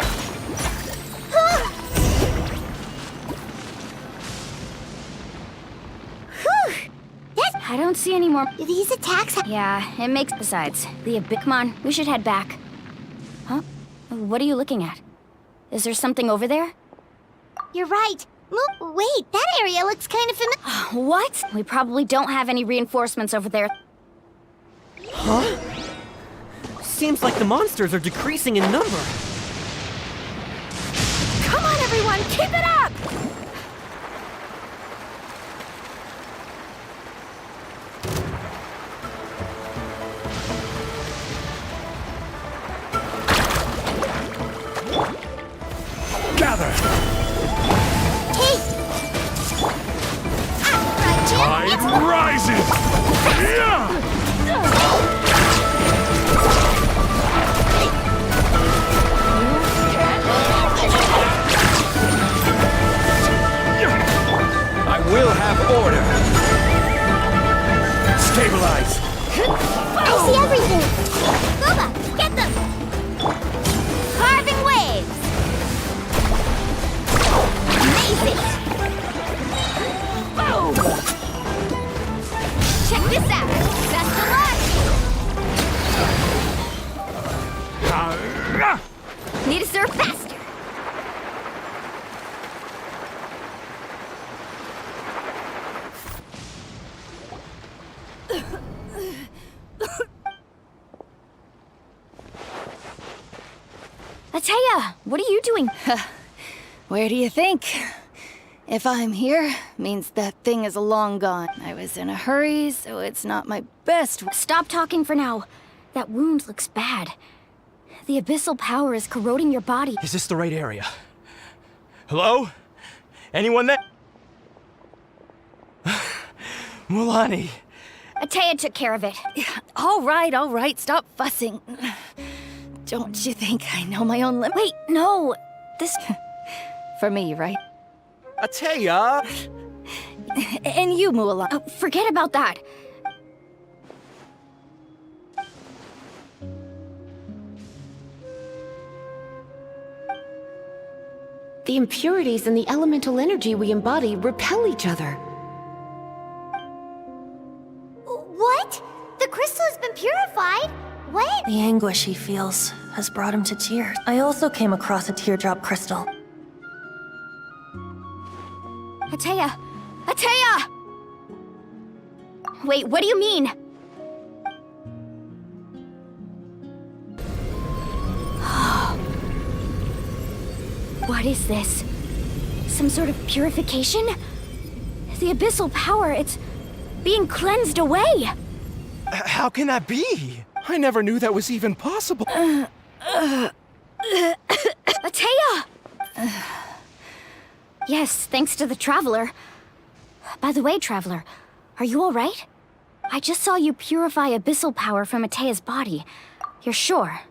I don't see any more. These attacks. Yeah, it makes. Besides, come on, we should head back. Huh? What are you looking at? Is there something over there? You're right. Wait, that area looks kind of familiar. What? We probably don't have any reinforcements over there. Huh? Seems like the monsters are decreasing in number. Come on, everyone, keep it up! Gather! Tide rises! I will have order. Stabilize. I see everything. Booba, get them. Carving waves. Amazing. Boom. Check this out. Best of luck. Need to surf faster. Atea, what are you doing? Where do you think? If I'm here, means that thing is long gone. I was in a hurry, so it's not my best. Stop talking for now. That wound looks bad. The abyssal power is corroding your body. Is this the right area? Hello? Anyone there? Mulani. Atea took care of it. All right, stop fussing. Don't you think I know my own limit? Wait, no. This... For me, right? Atea! And you, Mulani. Forget about that. The impurities and the elemental energy we embody repel each other. What? The crystal has been purified? What? The anguish he feels has brought him to tears. I also came across a teardrop crystal. Atea! Atea! Wait, what do you mean? What is this? Some sort of purification? The abyssal power, it's being cleansed away! How can that be? I never knew that was even possible. Atea! Yes, thanks to the Traveler. By the way, Traveler, are you all right? I just saw you purify abyssal power from Atea's body. You're sure?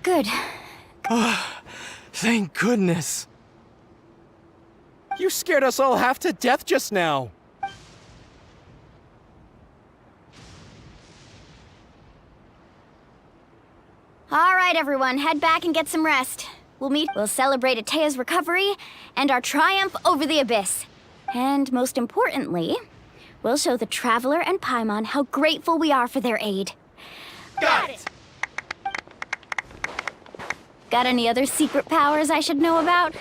Good. Thank goodness. You scared us all half to death just now. All right, everyone, head back and get some rest. We'll celebrate Atea's recovery and our triumph over the Abyss. And most importantly, we'll show the Traveler and Paimon how grateful we are for their aid. Got it! Got any other secret powers I should know about?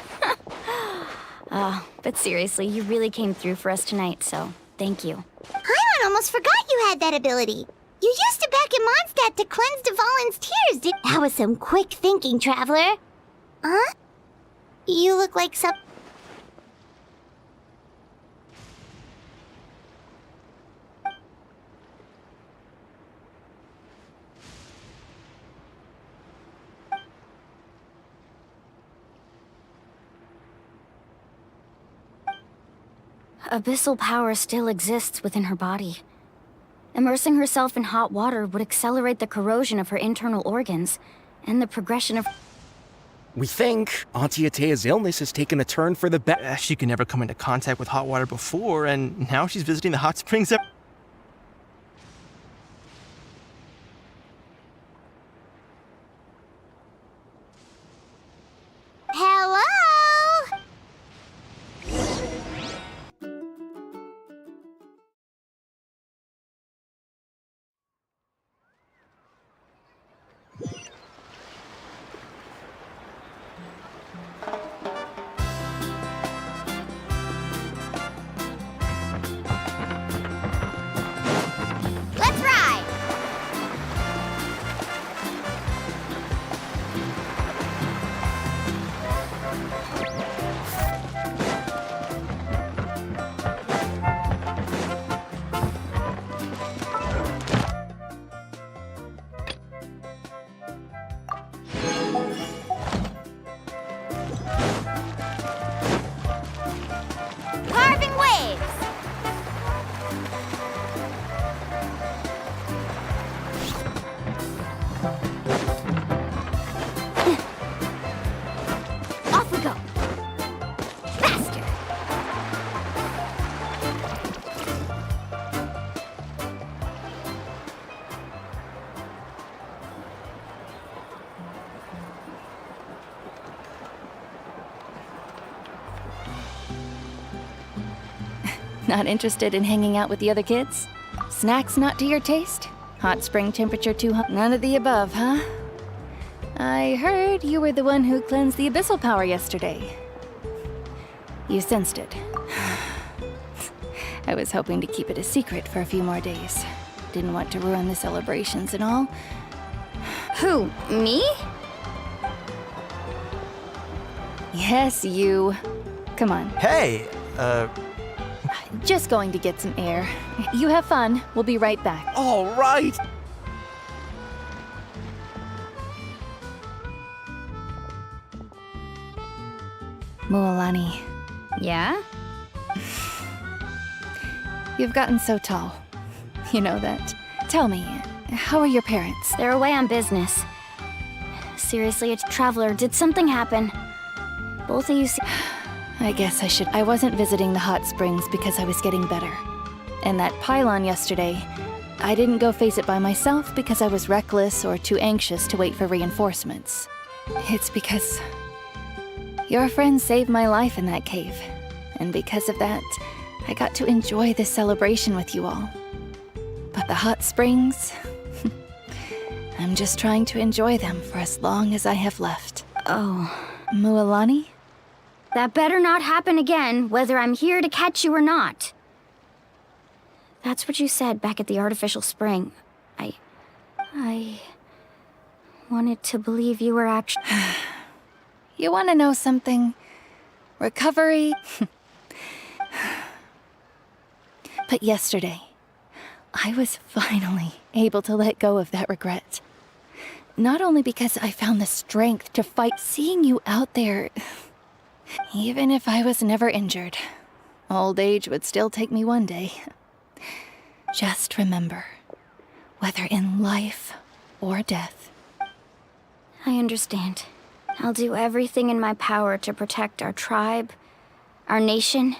But seriously, you really came through for us tonight, so thank you. Paimon on, almost forgot you had that ability. You used it back in Mondstadt to cleanse Dvalin's tears, That was some quick thinking, Traveler. Huh? You look like some... Abyssal power still exists within her body. Immersing herself in hot water would accelerate the corrosion of her internal organs and the progression of... We think Auntie Atea's illness has taken a turn for the better. She could never come into contact with hot water before, and now she's visiting the hot springs Hello? Let's ride! Carving waves! Off we go! Faster! Not interested in hanging out with the other kids? Snacks not to your taste? Hot spring temperature too hot? None of the above, huh? I heard you were the one who cleansed the abyssal power yesterday. You sensed it. I was hoping to keep it a secret for a few more days. Didn't want to ruin the celebrations and all. Who? Me? Yes, you. Come on. Hey, Just going to get some air. You have fun. We'll be right back. All right. Mualani, Yeah? you've gotten so tall. You know that. Tell me, how are your parents? They're away on business. Seriously, a traveler, did something happen? Both of you I guess I should. I wasn't visiting the hot springs because I was getting better. And that pylon yesterday, I didn't go face it by myself because I was reckless or too anxious to wait for reinforcements. It's because your friend saved my life in that cave. And because of that, I got to enjoy this celebration with you all. But the hot springs, I'm just trying to enjoy them for as long as I have left. Oh. Mualani? That better not happen again, whether I'm here to catch you or not. That's what you said back at the artificial spring. I wanted to believe you were actually... You want to know something? Recovery? But yesterday, I was finally able to let go of that regret. Not only because I found the strength to fight, seeing you out there... Even if I was never injured, old age would still take me one day. Just remember, whether in life or death. I understand. I'll do everything in my power to protect our tribe, our nation,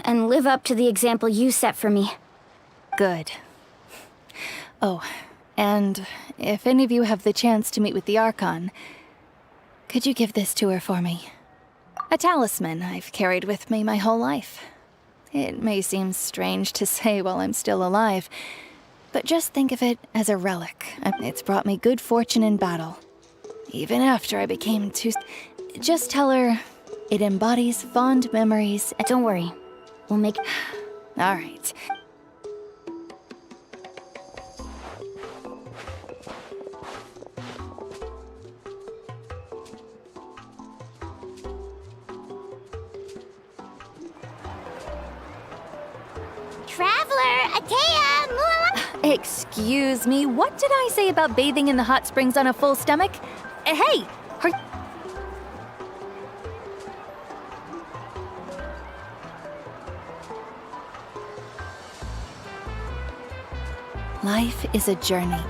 and live up to the example you set for me. Good. Oh, and if any of you have the chance to meet with the Archon, could you give this to her for me? A talisman I've carried with me my whole life. It may seem strange to say while I'm still alive, but just think of it as a relic. It's brought me good fortune in battle. Even after I became too... Just tell her it embodies fond memories. Don't worry. We'll make... All right. Traveler, Atea, Muala. Excuse me, what did I say about bathing in the hot springs on a full stomach? Hey, Life is a journey.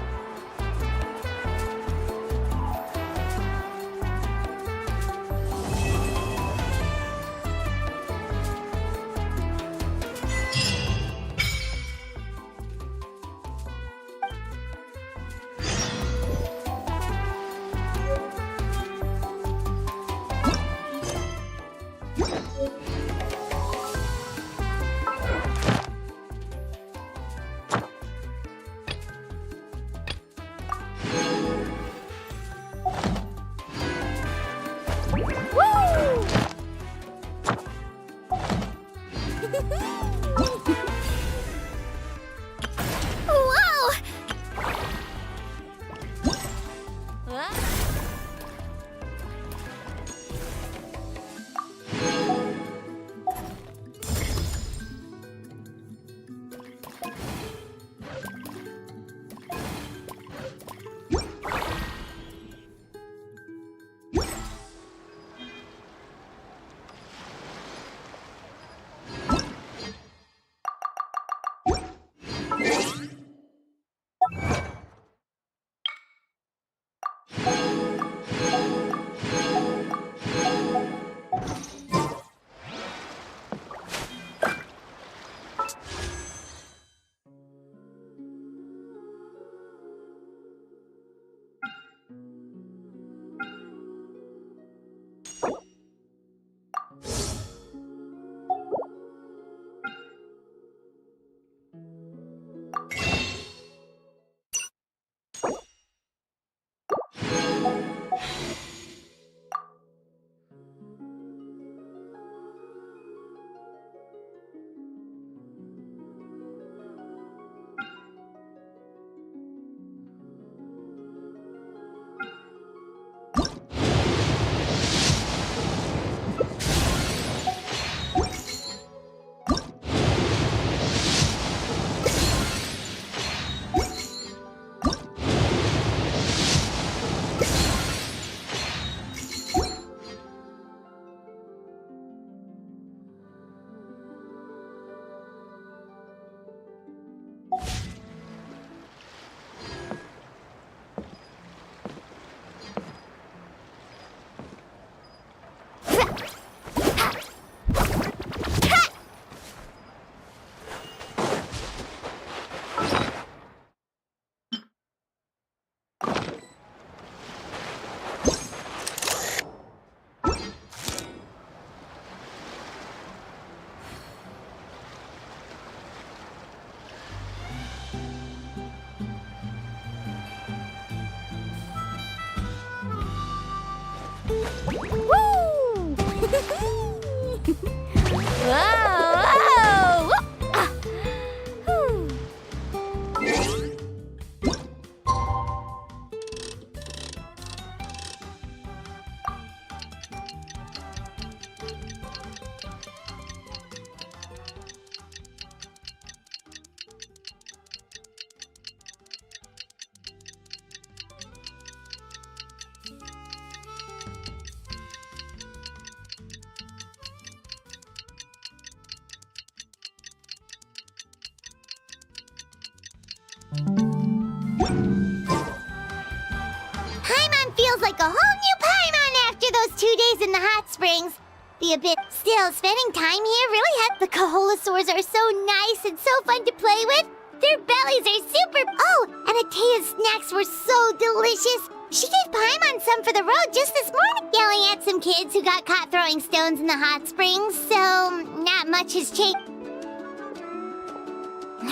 Paimon feels like a whole new Paimon after those 2 days in the hot springs. The Abyss. Still, spending time here really helped. The Kaholasaurs are so nice and so fun to play with. Their bellies are super. Oh, and Atea's snacks were so delicious. She gave Paimon some for the road just this morning, yelling at some kids who got caught throwing stones in the hot springs, so not much has changed.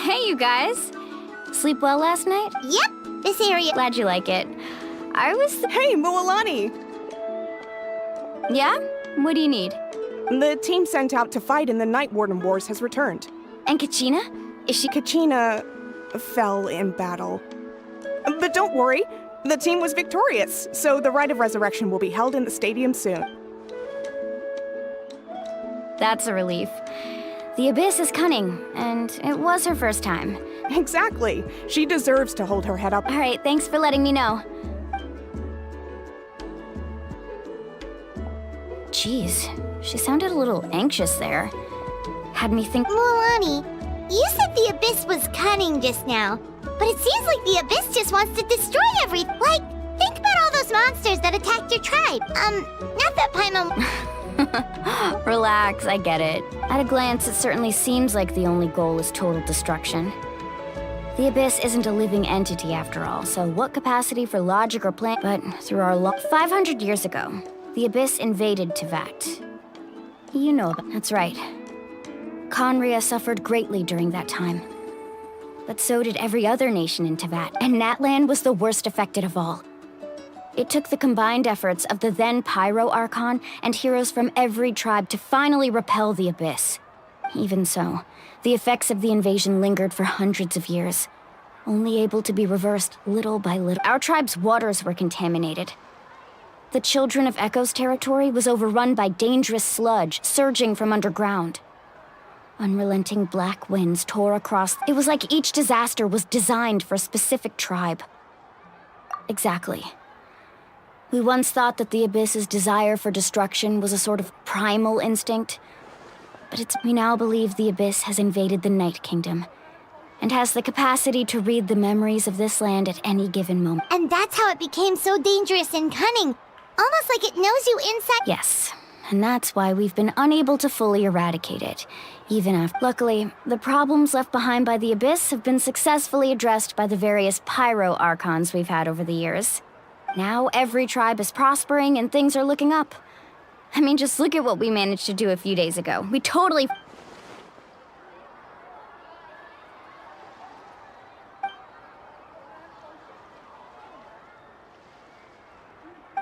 Hey, you guys. Sleep well last night? Yep, this area. Glad you like it. I was... Hey, Mualani! Yeah? What do you need? The team sent out to fight in the Night Warden Wars has returned. And Kachina? Is she... Kachina fell in battle. But don't worry, the team was victorious, so the Rite of Resurrection will be held in the stadium soon. That's a relief. The Abyss is cunning, and it was her first time. Exactly. She deserves to hold her head up. All right, thanks for letting me know. Jeez, she sounded a little anxious there. Had me think— Mualani, you said the Abyss was cunning just now, but it seems like the Abyss just wants to destroy everything. Like, think about all those monsters that attacked your tribe. Not that Paimon— Relax, I get it. At a glance, it certainly seems like the only goal is total destruction. The Abyss isn't a living entity after all, so what capacity for logic or plan— But through our 500 years ago, the Abyss invaded Tevat. You know about— That's right. Conria suffered greatly during that time. But so did every other nation in Tevat, and Natlan was the worst affected of all. It took the combined efforts of the then Pyro Archon and heroes from every tribe to finally repel the Abyss. Even so, the effects of the invasion lingered for hundreds of years, only able to be reversed little by little. Our tribe's waters were contaminated. The Children of Echo's territory was overrun by dangerous sludge surging from underground. Unrelenting black winds tore across. It was like each disaster was designed for a specific tribe. Exactly. We once thought that the Abyss's desire for destruction was a sort of primal instinct, but we now believe the Abyss has invaded the Night Kingdom, and has the capacity to read the memories of this land at any given moment. And that's how it became so dangerous and cunning. Almost like it knows you inside— Yes, and that's why we've been unable to fully eradicate it, even after— Luckily, the problems left behind by the Abyss have been successfully addressed by the various Pyro Archons we've had over the years. Now every tribe is prospering and things are looking up. I mean, just look at what we managed to do a few days ago. We totally—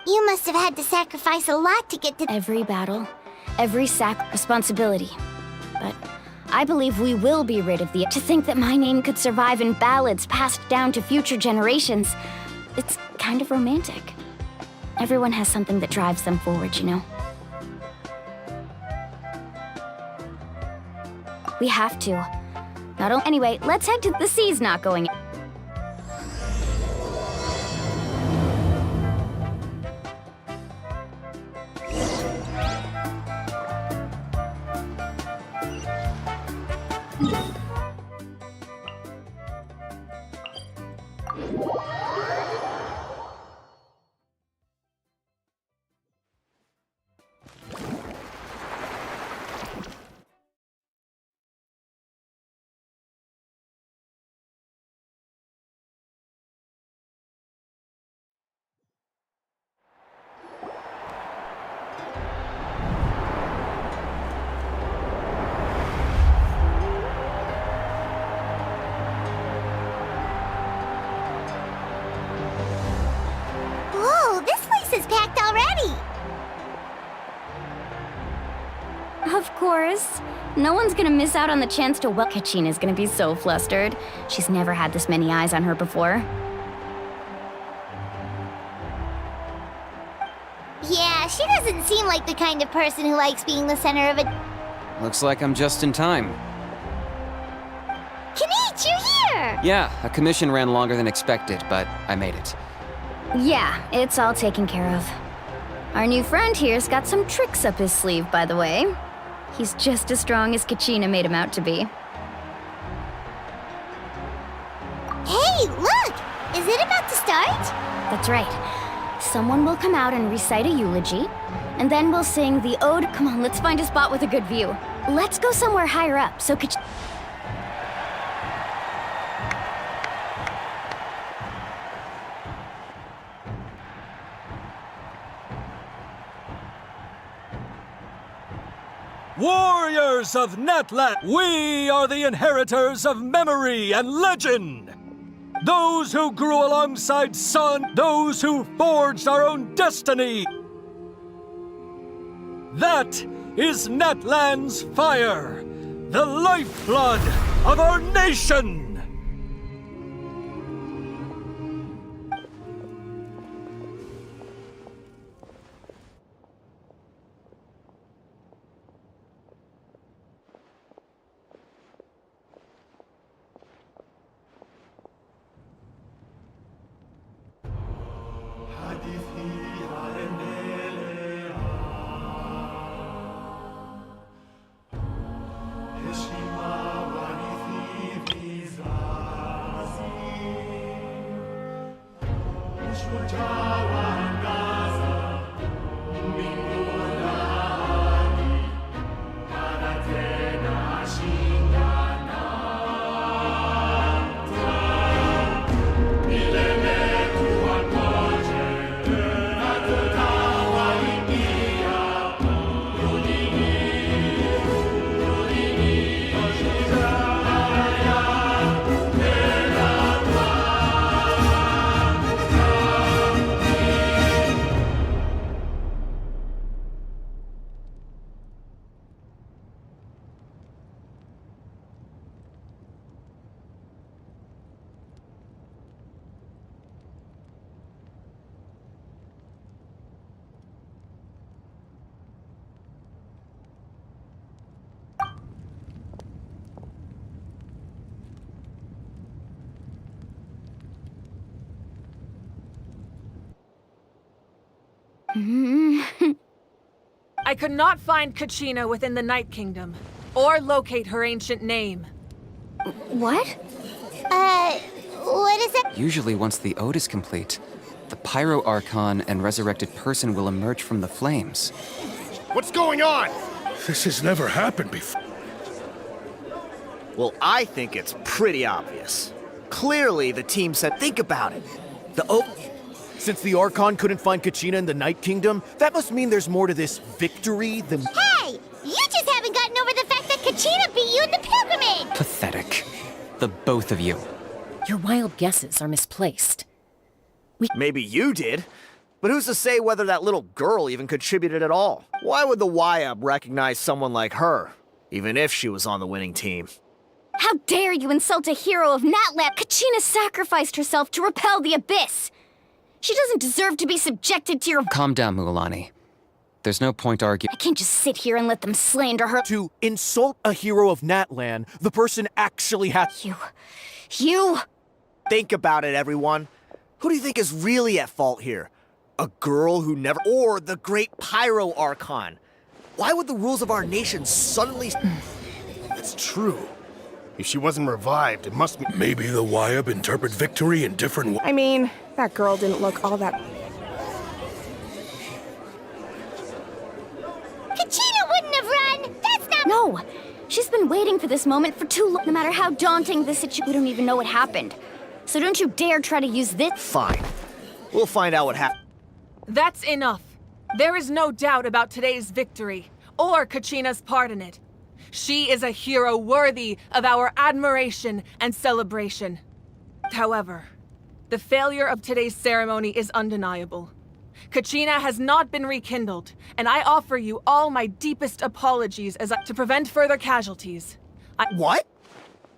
You must have had to sacrifice a lot to get to— Every battle, every responsibility. But I believe we will be rid of the— To think that my name could survive in ballads passed down to future generations, it's kind of romantic. Everyone has something that drives them forward, you know? We have to. Not only— Anyway, let's head to— The sea's not going— Whoa, this place is packed already! Of course. No one's gonna miss out on the chance to— Kachina's gonna be so flustered. She's never had this many eyes on her before. Yeah, she doesn't seem like the kind of person who likes being the center of it. Looks like I'm just in time. Kenichi, you're here! Yeah, a commission ran longer than expected, but I made it. Yeah, it's all taken care of. Our new friend here's got some tricks up his sleeve, by the way. He's just as strong as Kachina made him out to be. Hey, look! Is it about to start? That's right. Someone will come out and recite a eulogy, and then we'll sing the ode— Come on, let's find a spot with a good view. Let's go somewhere higher up, so Warriors of Natlan, we are the inheritors of memory and legend. Those who grew alongside Sun, those who forged our own destiny. That is Natlan's fire, the lifeblood of our nation. I could not find Kachina within the Night Kingdom, or locate her ancient name. What? What is it? Usually once the ode is complete, the Pyro Archon and resurrected person will emerge from the flames. What's going on? This has never happened before. Well, I think it's pretty obvious. Clearly, the team said, think about it. The ode... Since the Archon couldn't find Kachina in the Night Kingdom, that must mean there's more to this victory than... Hey! You just haven't gotten over the fact that Kachina beat you in the pilgrimage! Pathetic. The both of you. Your wild guesses are misplaced. Maybe you did, but who's to say whether that little girl even contributed at all? Why would the YUB recognize someone like her, even if she was on the winning team? How dare you insult a hero of Natlan? Kachina sacrificed herself to repel the abyss! She doesn't deserve to be subjected to your— Calm down, Mualani. There's no point arguing. I can't just sit here and let them slander her— To insult a hero of Natlan, the person actually has— You— Think about it, everyone. Who do you think is really at fault here? A girl who never— Or the great Pyro Archon? Why would the rules of our nation suddenly— It's true. If she wasn't revived, it must be— Maybe the YUB interpret victory in different ways. I mean, that girl didn't look all that... Kachina wouldn't have run! That's not— No! She's been waiting for this moment for too long. No matter how daunting the situation, we don't even know what happened. So don't you dare try to use this— Fine. We'll find out what happened. That's enough. There is no doubt about today's victory, or Kachina's part in it. She is a hero worthy of our admiration and celebration. However, the failure of today's ceremony is undeniable. Kachina has not been rekindled, and I offer you all my deepest apologies to prevent further casualties. What?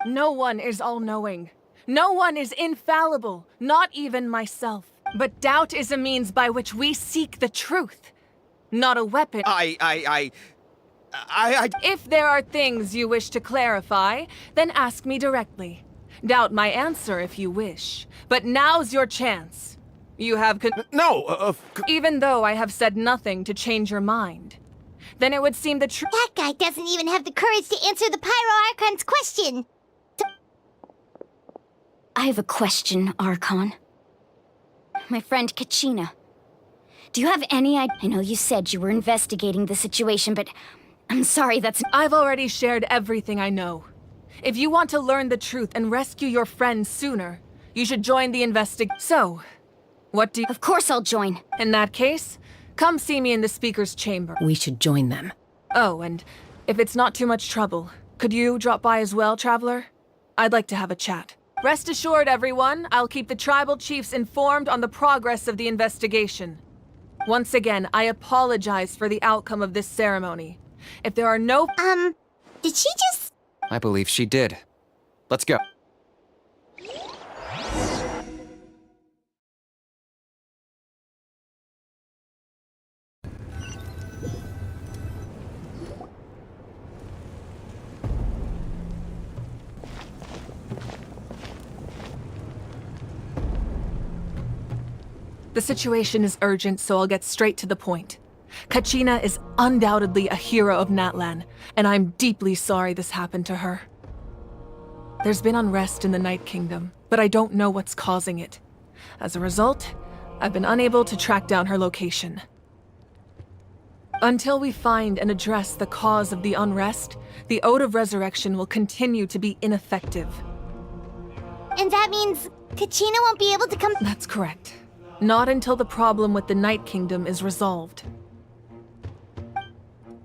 No one is all-knowing. No one is infallible, not even myself. But doubt is a means by which we seek the truth, not a weapon. If there are things you wish to clarify, then ask me directly. Doubt my answer if you wish. But now's your chance. You have even though I have said nothing to change your mind, then it would seem the truth— That guy doesn't even have the courage to answer the Pyro Archon's question! I have a question, Archon. My friend Kachina. Do you have any idea— I know you said you were investigating the situation, but I'm sorry, I've already shared everything I know. If you want to learn the truth and rescue your friend sooner, you should join the So, what do you— Of course I'll join. In that case, come see me in the speaker's chamber. We should join them. Oh, and if it's not too much trouble, could you drop by as well, Traveler? I'd like to have a chat. Rest assured, everyone, I'll keep the tribal chiefs informed on the progress of the investigation. Once again, I apologize for the outcome of this ceremony. If there are no— Did she just— I believe she did. Let's go. The situation is urgent, so I'll get straight to the point. Kachina is undoubtedly a hero of Natlan, and I'm deeply sorry this happened to her. There's been unrest in the Night Kingdom, but I don't know what's causing it. As a result, I've been unable to track down her location. Until we find and address the cause of the unrest, the Ode of Resurrection will continue to be ineffective. And that means Kachina won't be able to come— That's correct. Not until the problem with the Night Kingdom is resolved.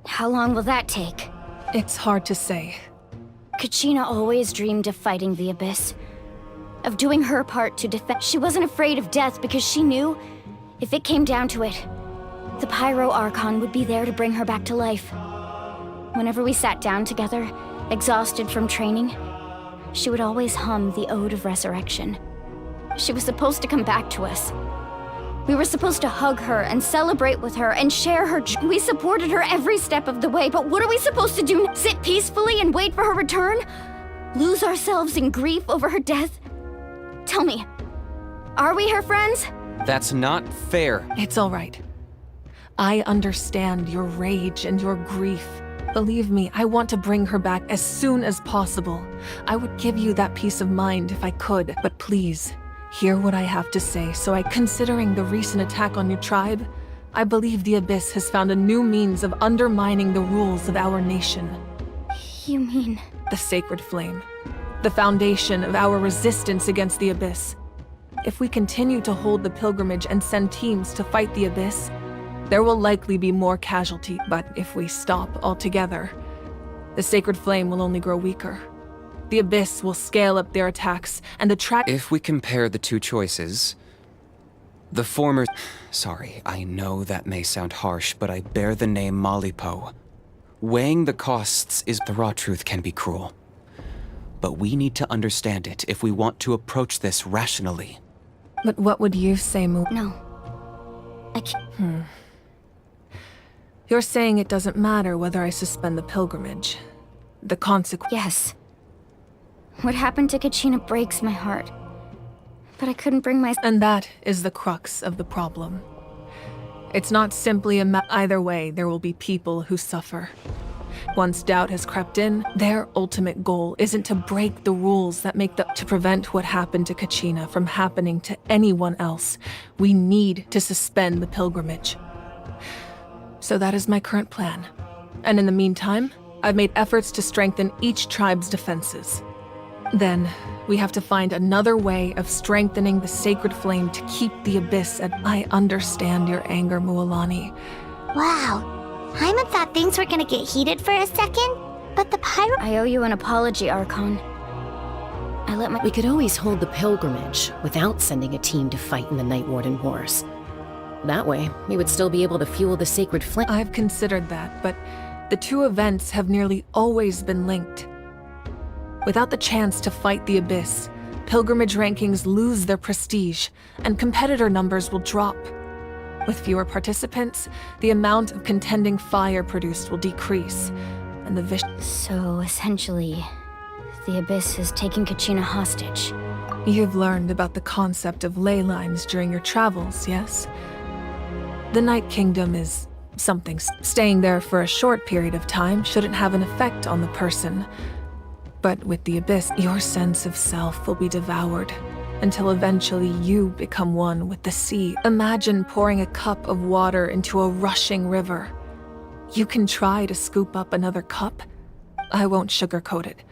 How long will that take? It's hard to say. Kachina always dreamed of fighting the Abyss. Of doing her part to defend. She wasn't afraid of death because she knew, if it came down to it, the Pyro Archon would be there to bring her back to life. Whenever we sat down together, exhausted from training, she would always hum the Ode of Resurrection. She was supposed to come back to us. We were supposed to hug her and celebrate with her and share her joy. We supported her every step of the way, but what are we supposed to do? Sit peacefully and wait for her return? Lose ourselves in grief over her death? Tell me, are we her friends? That's not fair. It's all right. I understand your rage and your grief. Believe me, I want to bring her back as soon as possible. I would give you that peace of mind if I could, but please, hear what I have to say. Considering the recent attack on your tribe, I believe the Abyss has found a new means of undermining the rules of our nation. You mean? The Sacred Flame. The foundation of our resistance against the Abyss. If we continue to hold the pilgrimage and send teams to fight the Abyss, there will likely be more casualty. But if we stop altogether, the Sacred Flame will only grow weaker. The Abyss will scale up their attacks, and the If we compare the two choices, the former— Sorry, I know that may sound harsh, but I bear the name Malipo. Weighing the costs is— The raw truth can be cruel. But we need to understand it if we want to approach this rationally. But what would you say, Mu? No. I can't. You're saying it doesn't matter whether I suspend the pilgrimage. The consequence— Yes. What happened to Kachina breaks my heart. But I couldn't bring my— And that is the crux of the problem. It's not simply either way, there will be people who suffer. Once doubt has crept in, their ultimate goal isn't to break the rules that make to prevent what happened to Kachina from happening to anyone else. We need to suspend the pilgrimage. So that is my current plan. And in the meantime, I've made efforts to strengthen each tribe's defenses. Then, we have to find another way of strengthening the Sacred Flame to keep the Abyss at— I understand your anger, Mualani. Wow. Hyman thought things were gonna get heated for a second, but the Pyro— I owe you an apology, Archon. We could always hold the pilgrimage without sending a team to fight in the Night Warden Wars. That way, we would still be able to fuel the Sacred Flame. I've considered that, but the two events have nearly always been linked. Without the chance to fight the Abyss, pilgrimage rankings lose their prestige, and competitor numbers will drop. With fewer participants, the amount of contending fire produced will decrease, and the So, essentially, the Abyss has taken Kachina hostage. You've learned about the concept of ley lines during your travels, yes? The Night Kingdom is something. Staying there for a short period of time shouldn't have an effect on the person. But with the Abyss, your sense of self will be devoured, until eventually you become one with the sea. Imagine pouring a cup of water into a rushing river. You can try to scoop up another cup. I won't sugarcoat it.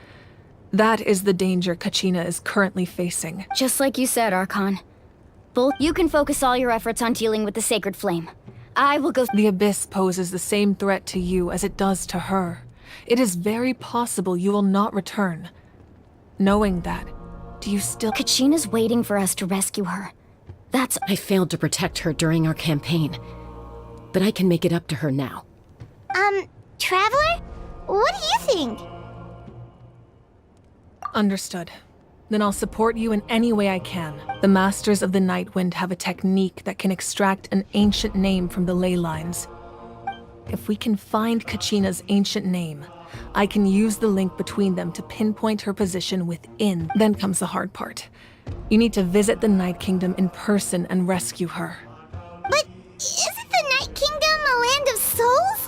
That is the danger Kachina is currently facing. Just like you said, Archon. You can focus all your efforts on dealing with the Sacred Flame. I will go— The Abyss poses the same threat to you as it does to her. It is very possible you will not return. Knowing that, do you still— Kachina's waiting for us to rescue her. I failed to protect her during our campaign, but I can make it up to her now. Traveler? What do you think? Understood. Then I'll support you in any way I can. The Masters of the Nightwind have a technique that can extract an ancient name from the ley lines. If we can find Kachina's ancient name, I can use the link between them to pinpoint her position within. Then comes the hard part. You need to visit the Night Kingdom in person and rescue her. But isn't the Night Kingdom a land of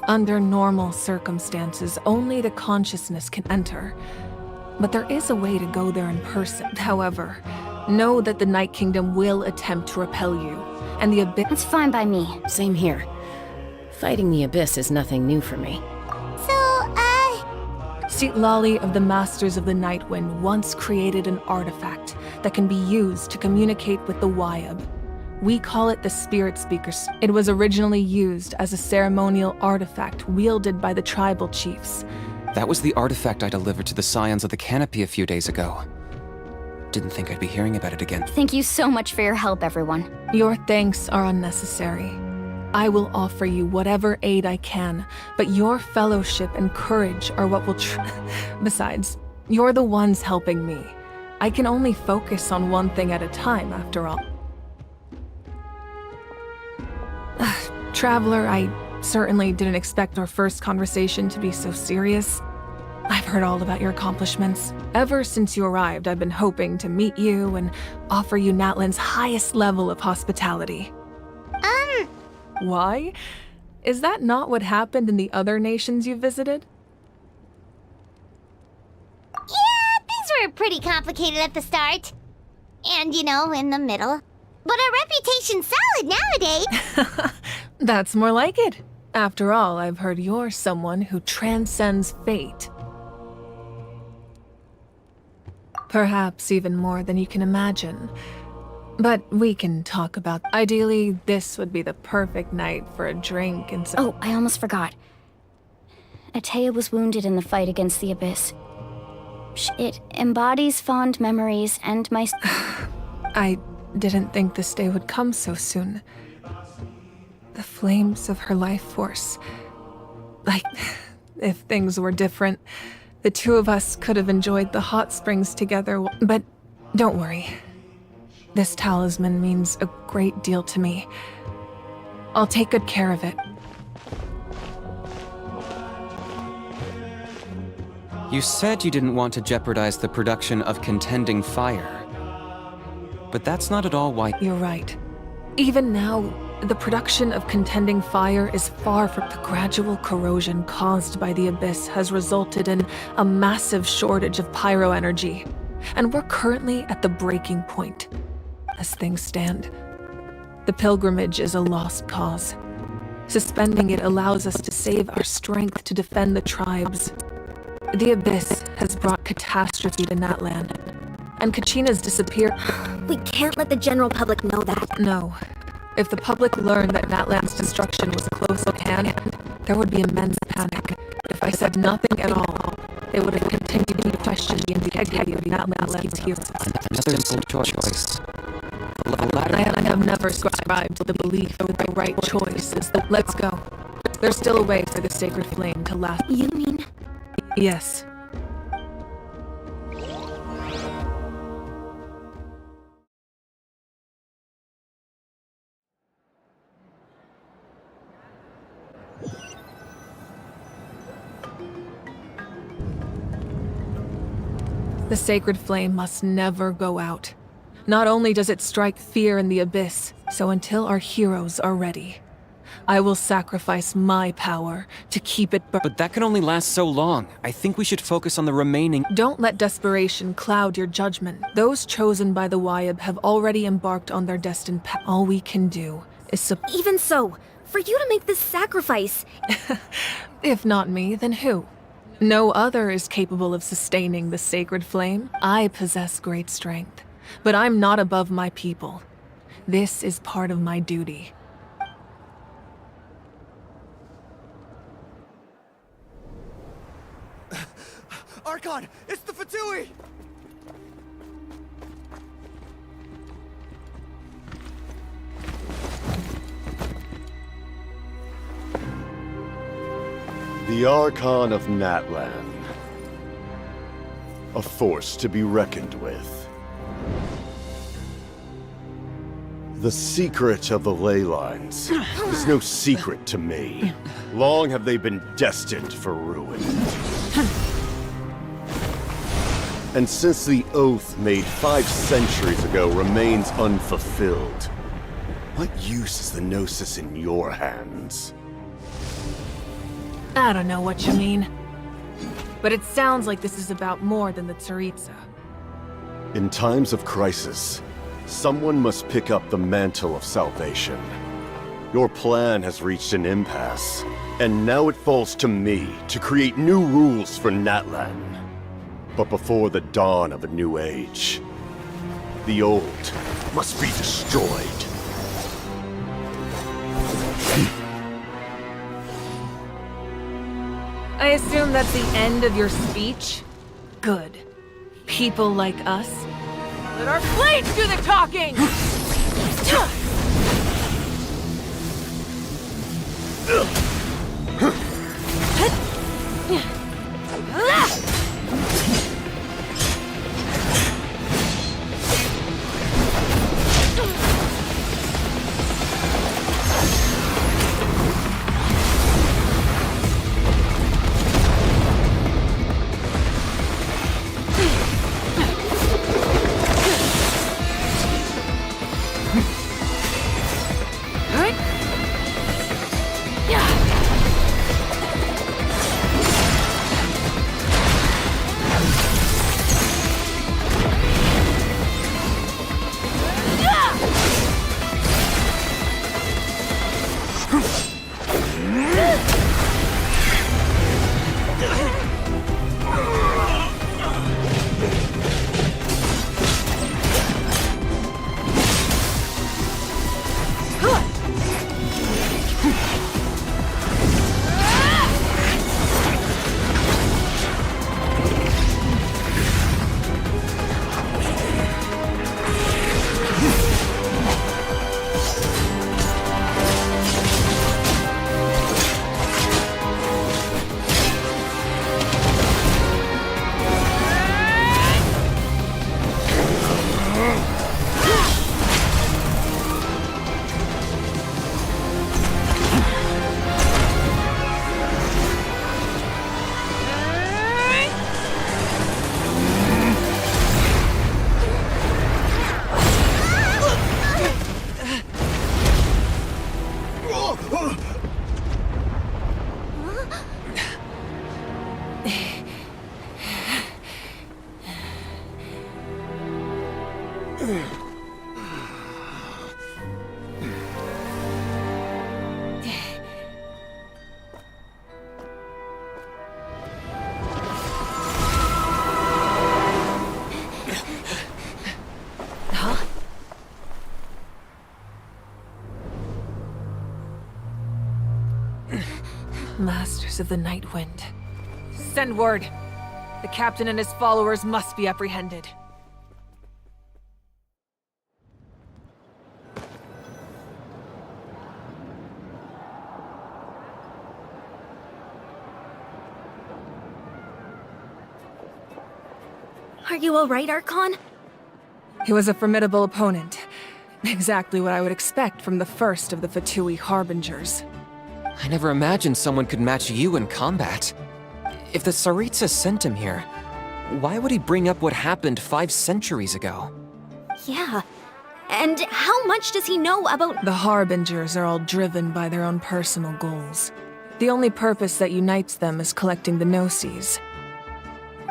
Under normal circumstances, only the consciousness can enter. But there is a way to go there in person. However, know that the Night Kingdom will attempt to repel you, and the Abyss— It's fine by me. Same here. Fighting the Abyss is nothing new for me. Lali of the Masters of the Nightwind once created an artifact that can be used to communicate with the Wyab. We call it the Spirit Speakers. It was originally used as a ceremonial artifact wielded by the tribal chiefs. That was the artifact I delivered to the Scions of the Canopy a few days ago. Didn't think I'd be hearing about it again. Thank you so much for your help, everyone. Your thanks are unnecessary. I will offer you whatever aid I can, but your fellowship and courage are what will Besides, you're the ones helping me. I can only focus on one thing at a time, after all. Traveler, I certainly didn't expect our first conversation to be so serious. I've heard all about your accomplishments. Ever since you arrived, I've been hoping to meet you and offer you Natlan's highest level of hospitality. Why? Is that not what happened in the other nations you visited? Yeah, things were pretty complicated at the start. And, in the middle. But our reputation's solid nowadays. That's more like it. After all, I've heard you're someone who transcends fate. Perhaps even more than you can imagine. But we can talk about— Ideally, this would be the perfect night for a drink and Oh, I almost forgot. Atea was wounded in the fight against the Abyss. It embodies fond memories and my— I didn't think this day would come so soon. The flames of her life force. Like, if things were different, the two of us could have enjoyed the hot springs together. But don't worry. This talisman means a great deal to me. I'll take good care of it. You said you didn't want to jeopardize the production of contending fire. But that's not at all why— You're right. Even now, the production of contending fire is far from— The gradual corrosion caused by the Abyss has resulted in a massive shortage of pyro energy, and we're currently at the breaking point. As things stand, the pilgrimage is a lost cause. Suspending it allows us to save our strength to defend the tribes. The Abyss has brought catastrophe to Natlan, and Kachina's disappear— We can't let the general public know that. No. If the public learned that Natlan's destruction was close at hand, there would be immense panic. If I said nothing at all, they would have continued to question the integrity of Natlan's heroes. Another simple choice. I have never subscribed to the belief that the right choice is the— Let's go. There's still a way for the sacred flame to last. You mean? Yes. The sacred flame must never go out. Not only does it strike fear in the Abyss, so until our heroes are ready, I will sacrifice my power to keep it But that can only last so long. I think we should focus on the remaining— Don't let desperation cloud your judgment. Those chosen by the Wyab have already embarked on their destined path. All we can do is Even so, for you to make this sacrifice— If not me, then who? No other is capable of sustaining the sacred flame. I possess great strength, but I'm not above my people. This is part of my duty. Archon, it's the Fatui! The Archon of Natlan. A force to be reckoned with. The secret of the ley lines is no secret to me. Long have they been destined for ruin. And since the oath made 5 centuries ago remains unfulfilled, what use is the Gnosis in your hands? I don't know what you mean. But it sounds like this is about more than the Tsaritsa. In times of crisis, someone must pick up the mantle of salvation. Your plan has reached an impasse, and now it falls to me to create new rules for Natlan. But before the dawn of a new age, the old must be destroyed. I assume that's the end of your speech? Good. People like us. Let our blades do the talking! Masters of the Night Wind. Send word. The captain and his followers must be apprehended. Are you alright, Archon? He was a formidable opponent. Exactly what I would expect from the first of the Fatui Harbingers. I never imagined someone could match you in combat. If the Tsaritsa sent him here, why would he bring up what happened 5 centuries ago? Yeah. And how much does he know about— The Harbingers are all driven by their own personal goals. The only purpose that unites them is collecting the Gnosis.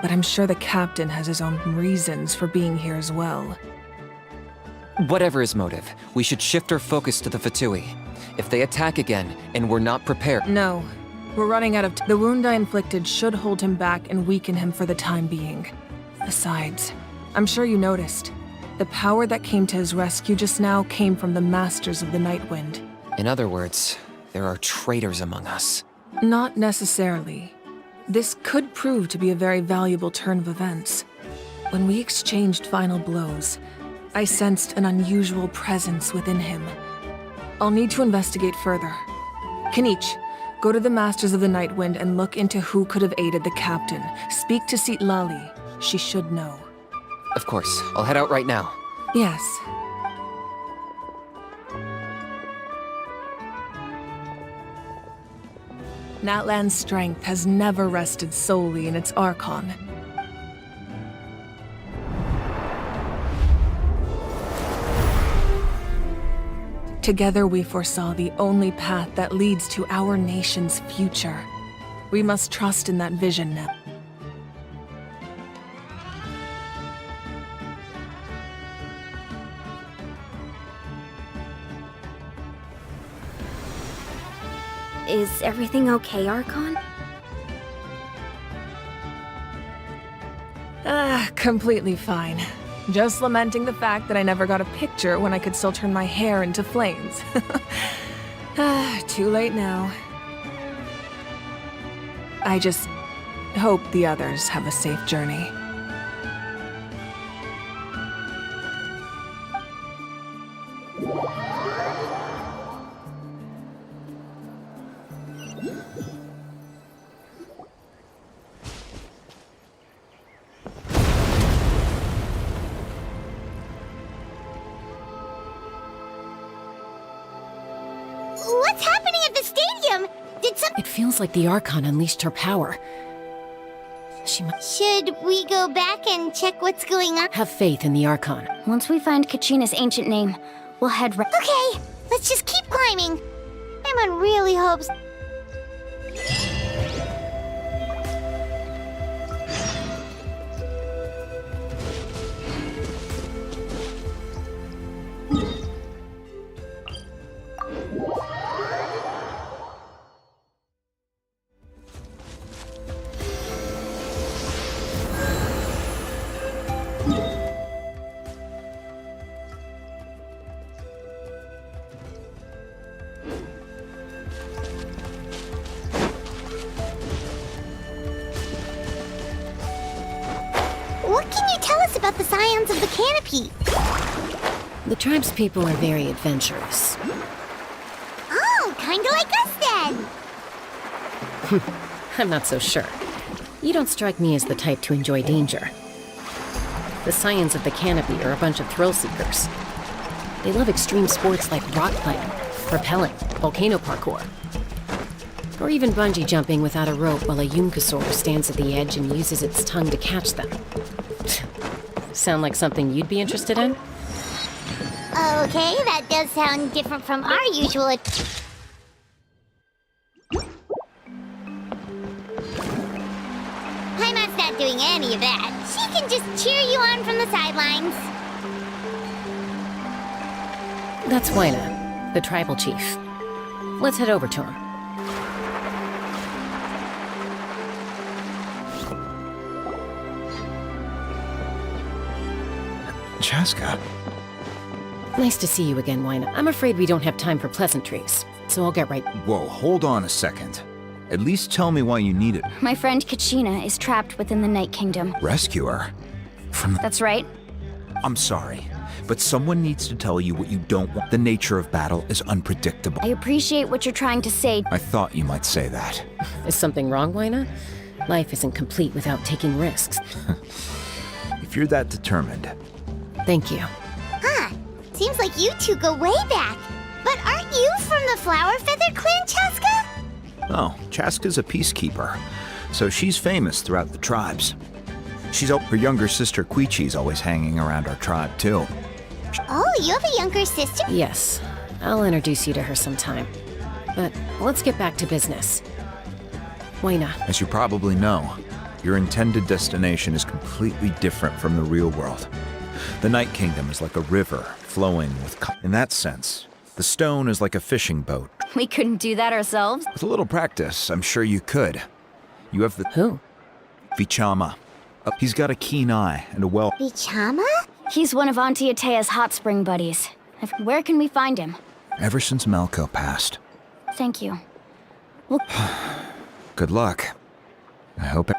But I'm sure the captain has his own reasons for being here as well. Whatever his motive, we should shift our focus to the Fatui. If they attack again, and we're not prepared— No. We're running out of the wound I inflicted should hold him back and weaken him for the time being. Besides, I'm sure you noticed. The power that came to his rescue just now came from the Masters of the Night Wind. In other words, there are traitors among us. Not necessarily. This could prove to be a very valuable turn of events. When we exchanged final blows, I sensed an unusual presence within him. I'll need to investigate further. Kenichi, go to the Masters of the Night Wind and look into who could have aided the captain. Speak to Citlali. She should know. Of course. I'll head out right now. Yes. Natlan's strength has never rested solely in its Archon. Together we foresaw the only path that leads to our nation's future. We must trust in that vision now. Is everything okay, Archon? Completely fine. Just lamenting the fact that I never got a picture when I could still turn my hair into flames. Too late now. I just hope the others have a safe journey. What's happening at the stadium? Did some— It feels like the Archon unleashed her power. Should we go back and check what's going on? Have faith in the Archon. Once we find Kachina's ancient name, we'll head right— Okay, let's just keep climbing. Paimon really hopes— What can you tell us about the scions of the canopy? The tribespeople are very adventurous. Oh, kinda like us then. I'm not so sure. You don't strike me as the type to enjoy danger. The scions of the canopy are a bunch of thrill seekers. They love extreme sports like rock climbing, rappelling, volcano parkour, or even bungee jumping without a rope while a Yunkasaur stands at the edge and uses its tongue to catch them. Sound like something you'd be interested in? Okay, that does sound different from our usual— Paimon's not doing any of that. She can just cheer you on from the sidelines. That's Wyna, the tribal chief. Let's head over to him. Chaska. Nice to see you again, Wyna. I'm afraid we don't have time for pleasantries, so I'll get right— Whoa, hold on a second. At least tell me why you need it. My friend Kachina is trapped within the Night Kingdom. Rescue her? From the— That's right. I'm sorry, but someone needs to tell you what you don't want. The nature of battle is unpredictable. I appreciate what you're trying to say. I thought you might say that. Is something wrong, Wyna? Life isn't complete without taking risks. If you're that determined. Thank you. Huh. Seems like you two go way back. But aren't you from the Flower Feather clan, Chaska? Oh, Chaska's a peacekeeper, so she's famous throughout the tribes. Her younger sister Quichi's always hanging around our tribe, too. Oh, you have a younger sister? Yes. I'll introduce you to her sometime. But let's get back to business. Wyna. As you probably know, your intended destination is completely different from the real world. The Night Kingdom is like a river flowing with... In that sense, the stone is like a fishing boat. We couldn't do that ourselves. With a little practice, I'm sure you could. You have the... Who? Vichama. He's got a keen eye and a well... Vichama? He's one of Auntie Atea's hot spring buddies. Where can we find him? Ever since Malco passed. Thank you. Good luck. I hope...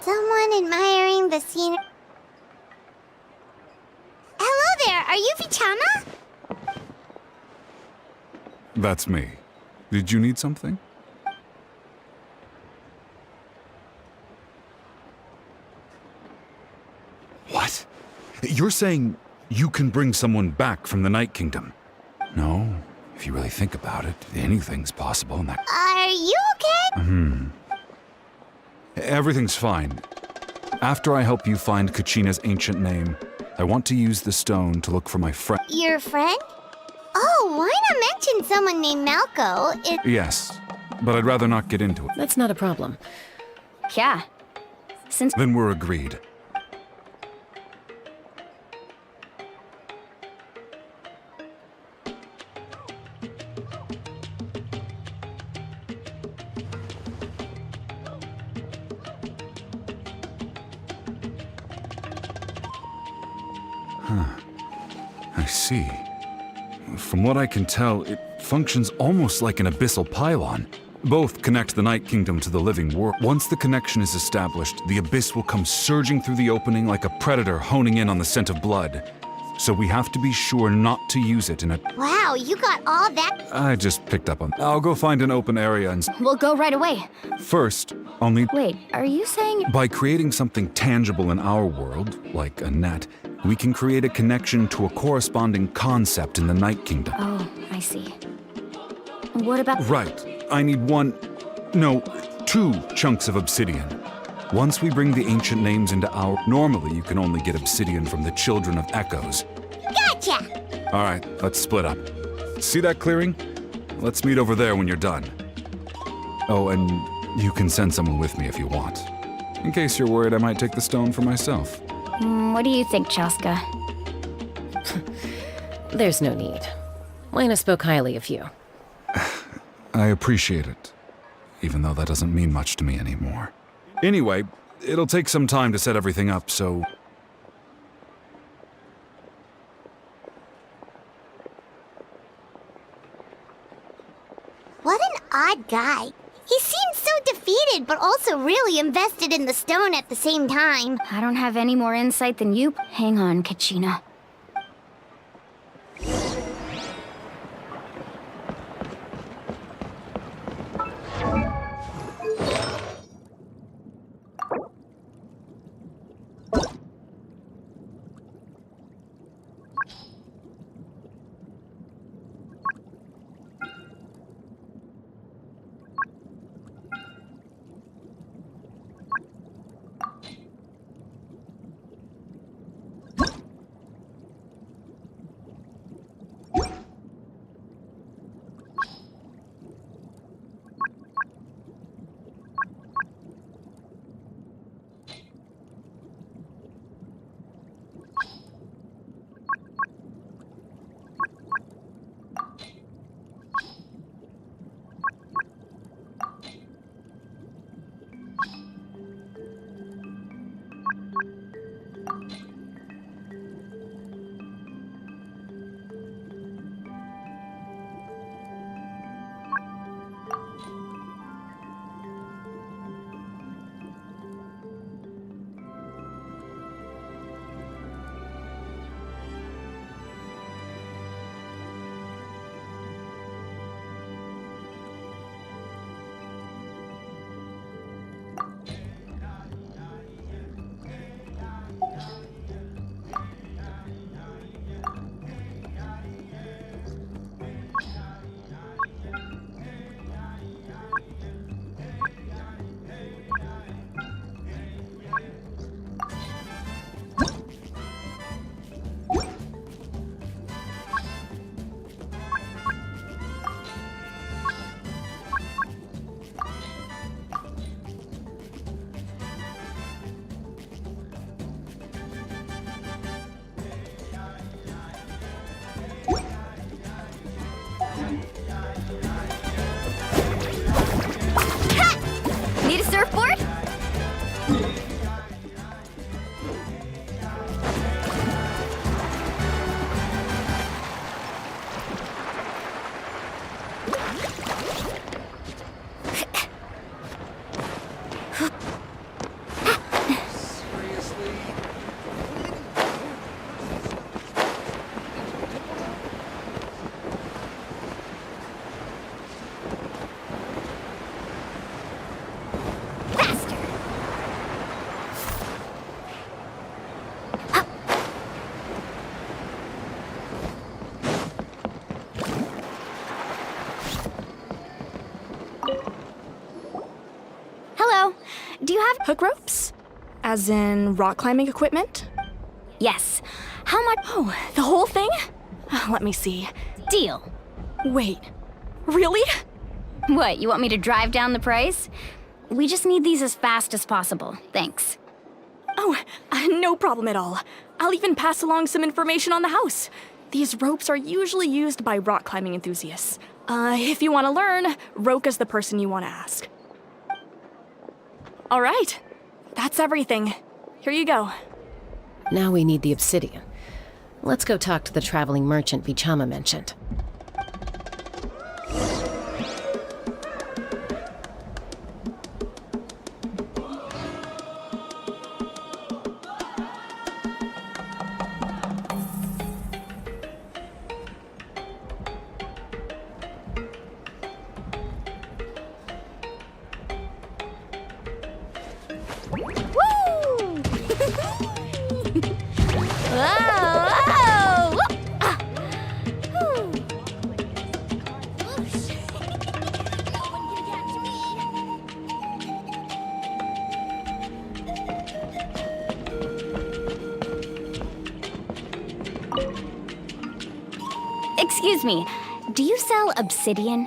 Someone admiring the scenery. Hello there, are you Vichama? That's me. Did you need something? What? You're saying You can bring someone back from the Night Kingdom. No, if you really think about it, anything's possible in that. Are you okay? Everything's fine. After I help you find Kachina's ancient name, I want to use the stone to look for my friend. Your friend? Oh, why not mention someone named Malco? Yes, but I'd rather not get into it. That's not a problem. Yeah. Since Then we're agreed. I see. From what I can tell, it functions almost like an abyssal pylon. Both connect the Night Kingdom to the living world. Once the connection is established, the abyss will come surging through the opening like a predator honing in on the scent of blood. So we have to be sure not to use it in a... Wow, you got all that? I just picked up on... I'll go find an open area and... we'll go right away. First, I'll need... Wait, are you saying... By creating something tangible in our world, like a net, we can create a connection to a corresponding concept in the Night Kingdom. Oh, I see. What about... Right. I need two chunks of obsidian. Once we bring the ancient names into our... Normally, you can only get obsidian from the Children of Echoes. Gotcha! All right, let's split up. See that clearing? Let's meet over there when you're done. Oh, and you can send someone with me if you want. In case you're worried I might take the stone for myself. What do you think, Chaska? There's no need. Lena spoke highly of you. I appreciate it, even though that doesn't mean much to me anymore. Anyway, it'll take some time to set everything up, so... What an odd guy. He seems so defeated, but also really invested in the stone at the same time. I don't have any more insight than you. Hang on, Kachina. Do you have hook ropes? As in rock climbing equipment? Yes. How much? Oh, the whole thing? Let me see. Deal. Wait. Really? What, you want me to drive down the price? We just need these as fast as possible. Thanks. Oh, no problem at all. I'll even pass along some information on the house. These ropes are usually used by rock climbing enthusiasts. If you want to learn, Roka's the person you want to ask. All right. That's everything. Here you go. Now we need the obsidian. Let's go talk to the traveling merchant Vichama mentioned. Excuse me, do you sell obsidian?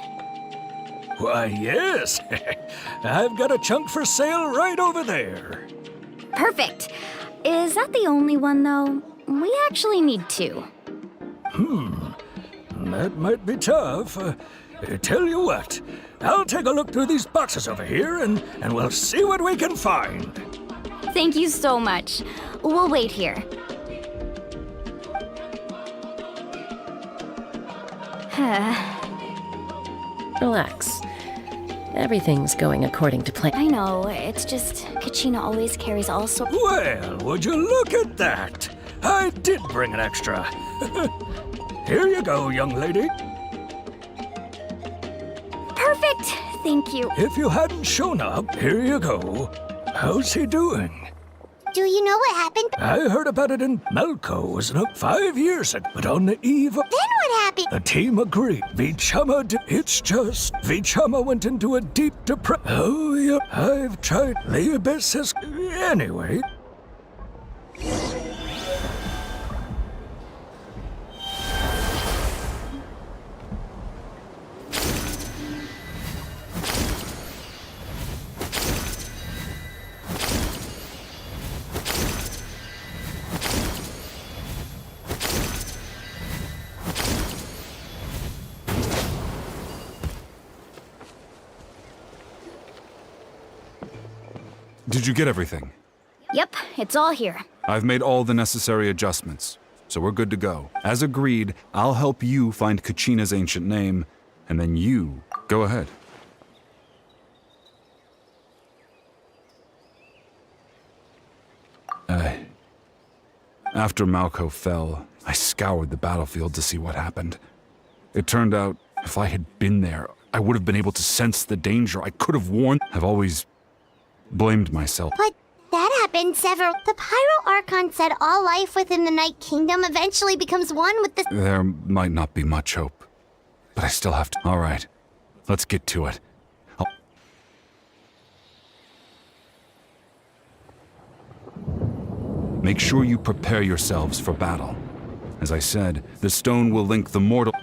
Why, yes. I've got a chunk for sale right over there. Perfect. Is that the only one, though? We actually need two. That might be tough. Tell you what, I'll take a look through these boxes over here and we'll see what we can find. Thank you so much. We'll wait here. Relax. Everything's going according to plan. I know, it's just Kachina always carries all sorts. Well, would you look at that? I did bring an extra. Here you go, young lady. Perfect! Thank you. If you hadn't shown up, here you go. How's he doing? Do you know what happened? I heard about it in Melko, wasn't it? 5 years ago. But on the eve of... Then what happened? The team agreed. It's just... Vichama went into a deep depression. Oh, yeah. I've tried. The abyss has... Anyway... Did you get everything? Yep, it's all here. I've made all the necessary adjustments, so we're good to go. As agreed, I'll help you find Kachina's ancient name, and then you go ahead. After Malko fell, I scoured the battlefield to see what happened. It turned out, if I had been there, I would have been able to sense the danger. I could have warned. I've always blamed myself. But that happened several... The Pyro Archon said all life within the Night Kingdom eventually becomes one with the... There might not be much hope, but I still have to... All right, let's get to it. Make sure you prepare yourselves for battle. As I said, the stone will link the mortal...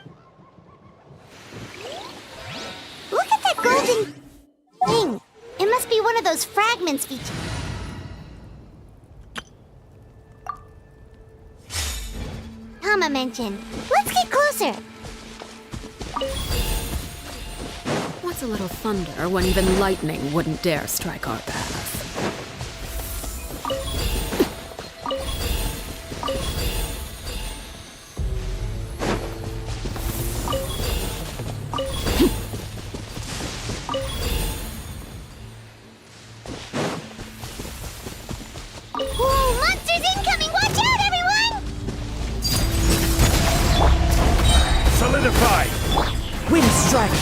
Look at that golden... thing. It must be one of those fragments featured. Tama mentioned. Let's get closer. What's a little thunder when even lightning wouldn't dare strike our path? Whoa, monsters incoming! Watch out, everyone! Solidify! Wind strike!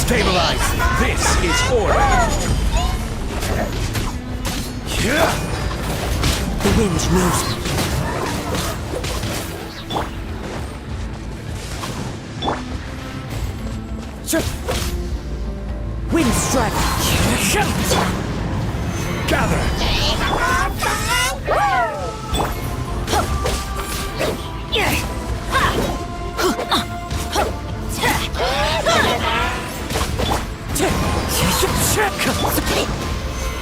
Stabilize! This is order! The wind knows me. Wind strike! Gather!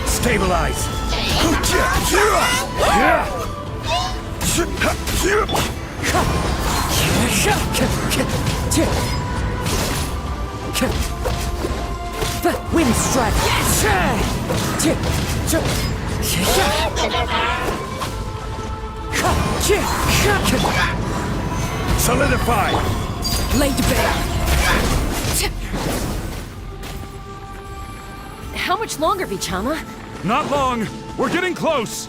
Stabilize! Wind strike! Solidify! Laid bare. How much longer, Vichama? Not long. We're getting close.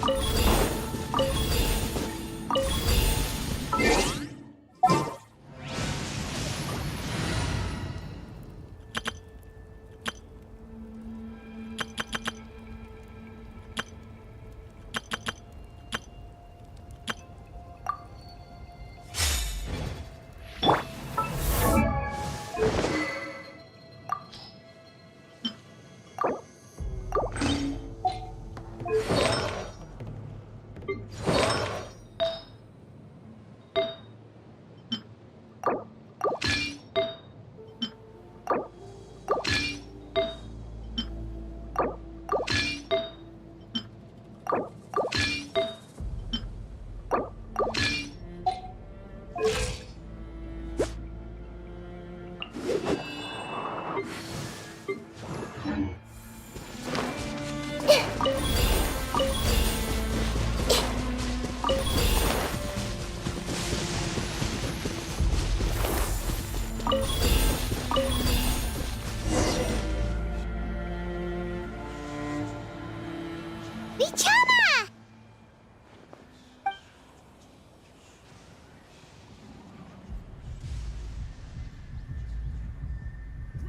Vichama!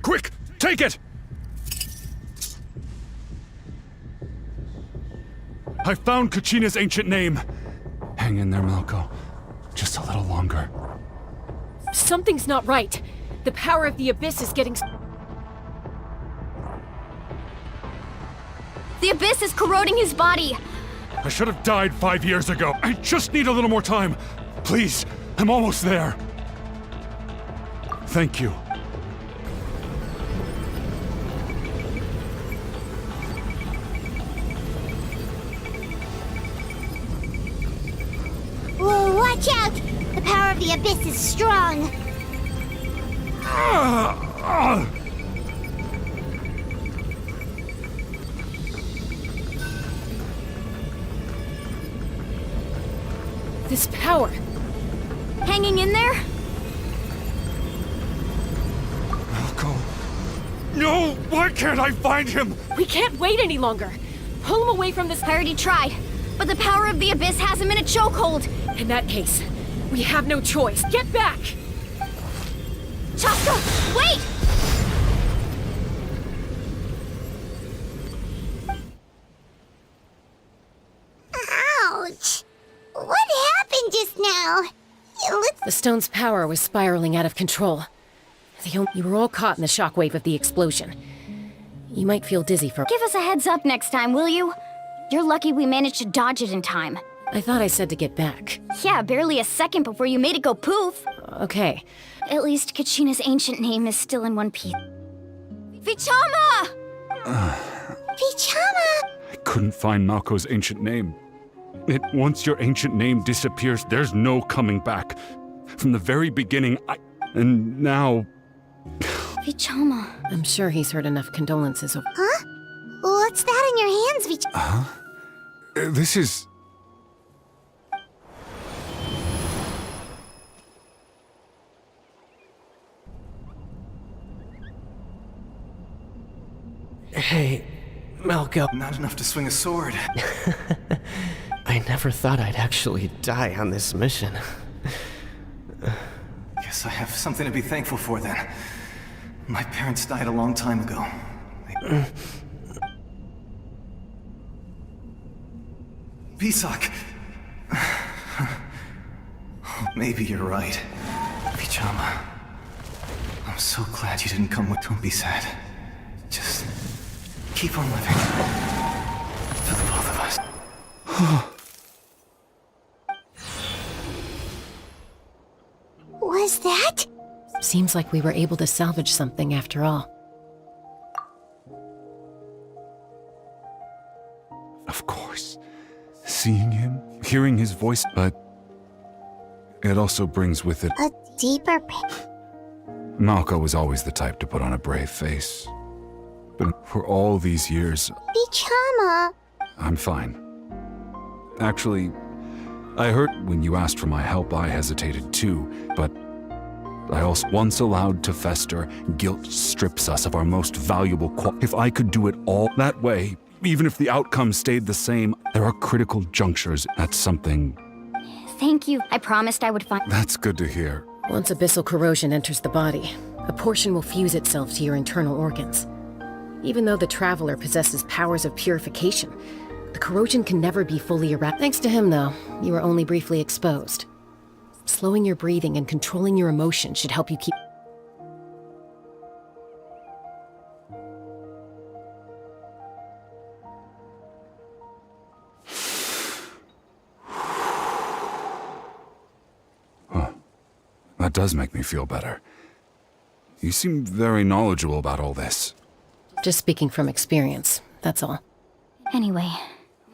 Quick! Take it! I found Kachina's ancient name. Hang in there, Malko. Just a little longer. Something's not right. The power of the Abyss is getting... The Abyss is corroding his body. I should have died 5 years ago. I just need a little more time. Please, I'm almost there. Thank you. Whoa, watch out! The power of the Abyss is strong. This power... Hanging in there? Malko. No! Why can't I find him? We can't wait any longer. Pull him away from this... I already tried, but the power of the Abyss has him in a chokehold. In that case, we have no choice. Get back! Chaska, wait! Ouch! What happened just now? It looks... The stone's power was spiraling out of control. You were all caught in the shockwave of the explosion. You might feel dizzy for... Give us a heads up next time, will you? You're lucky we managed to dodge it in time. I thought I said to get back. Yeah, barely a second before you made it go poof. Okay. At least Kachina's ancient name is still in one piece. Vichama! Vichama! I couldn't find Malko's ancient name. Once your ancient name disappears, there's no coming back. From the very beginning, and now... Vichama. I'm sure he's heard enough condolences of... Huh? What's that in your hands, Vichama? Huh? This is... Hey, Malko. Not enough to swing a sword. I never thought I'd actually die on this mission. Guess I have something to be thankful for then. My parents died a long time ago. Pisak! Maybe you're right. Pichama. I'm so glad you didn't come with. Don't be sad. Just keep on living. For the both of us. Was that? Seems like we were able to salvage something after all. Of course. Seeing him, hearing his voice, but it also brings with it... A deeper pain. Malko was always the type to put on a brave face. But for all these years, Bichama. I'm fine. Actually, I heard when you asked for my help, I hesitated too, but I also, once allowed to fester, guilt strips us of our most valuable If I could do it all that way, even if the outcome stayed the same, there are critical junctures. That's something... Thank you. I promised I would find... That's good to hear. Once abyssal corrosion enters the body, a portion will fuse itself to your internal organs. Even though the Traveler possesses powers of purification, the corrosion can never be fully eradicated. Thanks to him, though, you were only briefly exposed. Slowing your breathing and controlling your emotions should help you keep... That does make me feel better. You seem very knowledgeable about all this. Just speaking from experience, that's all. Anyway,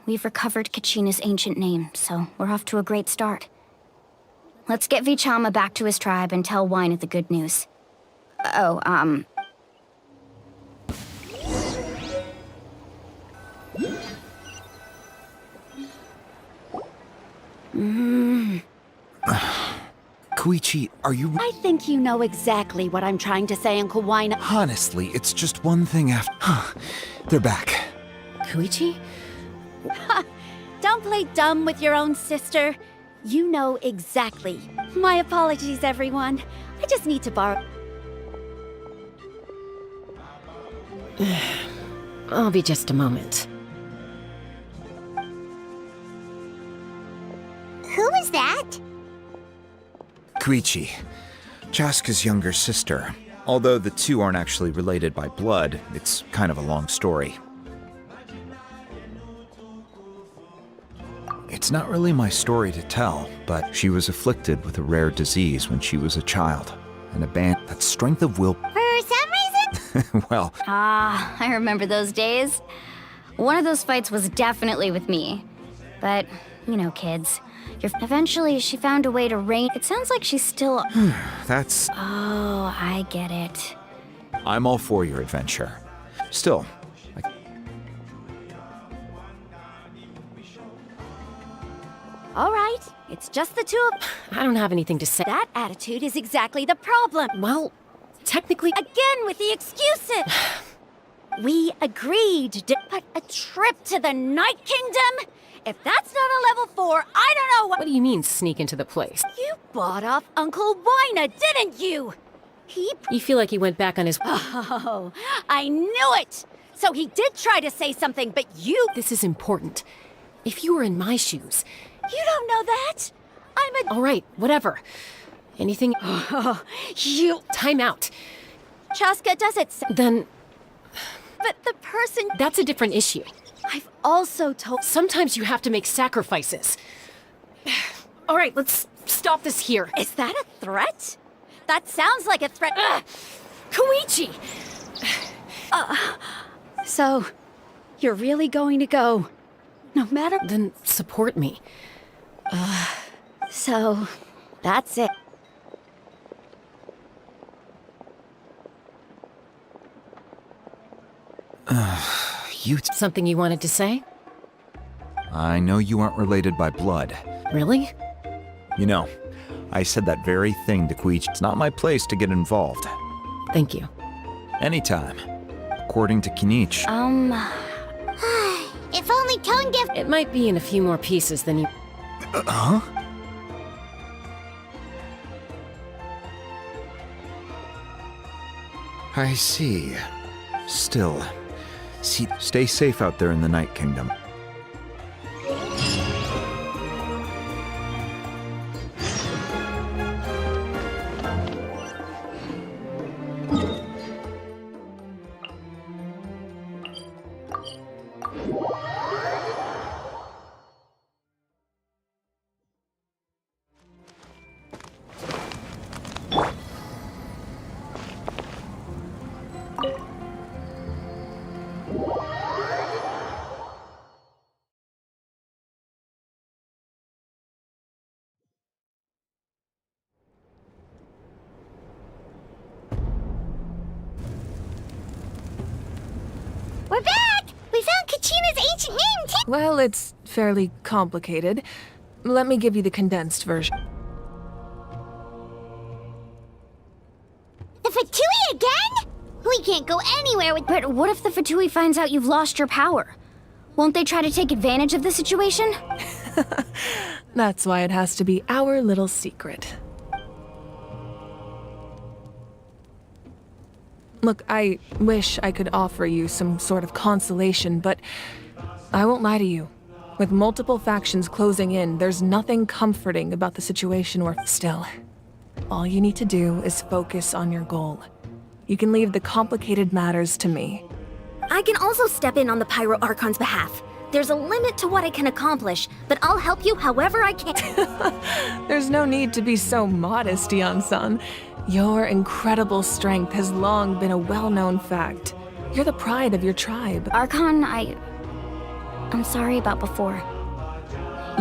we've recovered Kachina's ancient name, so we're off to a great start. Let's get Vichama back to his tribe and tell Wina the good news. Koichi, are you... I think you know exactly what I'm trying to say, Uncle Wina. Honestly, it's just one thing after... They're back. Koichi? Don't play dumb with your own sister. You know exactly. My apologies, everyone. I just need to borrow... I'll be just a moment. Who was that? Koichi, Chaska's younger sister. Although the two aren't actually related by blood, it's kind of a long story. It's not really my story to tell, but she was afflicted with a rare disease when she was a child. And that strength of will... For some reason? Well... I remember those days. One of those fights was definitely with me. But, you know, kids. Eventually, she found a way to rein... It sounds like she's still... That's... Oh, I get it. I'm all for your adventure. Still, All right, it's just the two of... I don't have anything to say. That attitude is exactly the problem. Well, technically... Again with the excuses! We agreed to... But a trip to the Night Kingdom? If that's not a level 4, I don't know what... What do you mean, sneak into the place? You bought off Uncle Wina, didn't you? You feel like he went back on his... Oh, I knew it! So he did try to say something, but you... This is important. If you were in my shoes... You don't know that! I'm a... All right, whatever. Anything... You... Time out. Chaska does it... Then... But the person... That's a different issue. I've also told... Sometimes you have to make sacrifices. All right, let's stop this here. Is that a threat? That sounds like a threat... Koichi! So, you're really going to go, no matter... Then support me. So, that's it. Something you wanted to say? I know you aren't related by blood. Really? You know, I said that very thing to Koichi. It's not my place to get involved. Thank you. Anytime. According to Kinich. If only Tone Gift... It might be in a few more pieces than you... Huh? I see. Still, stay safe out there in the Night Kingdom. We're back! We found Kachina's ancient name, too! Well, it's fairly complicated. Let me give you the condensed version. The Fatui again? We can't go anywhere with— But what if the Fatui finds out you've lost your power? Won't they try to take advantage of the situation? That's why it has to be our little secret. Look, I wish I could offer you some sort of consolation, but I won't lie to you. With multiple factions closing in, there's nothing comforting about the situation we're still. All you need to do is focus on your goal. You can leave the complicated matters to me. I can also step in on the Pyro Archon's behalf. There's a limit to what I can accomplish, but I'll help you however I can. There's no need to be so modest, Yan-san. Your incredible strength has long been a well-known fact. You're the pride of your tribe. Archon, I'm sorry about before.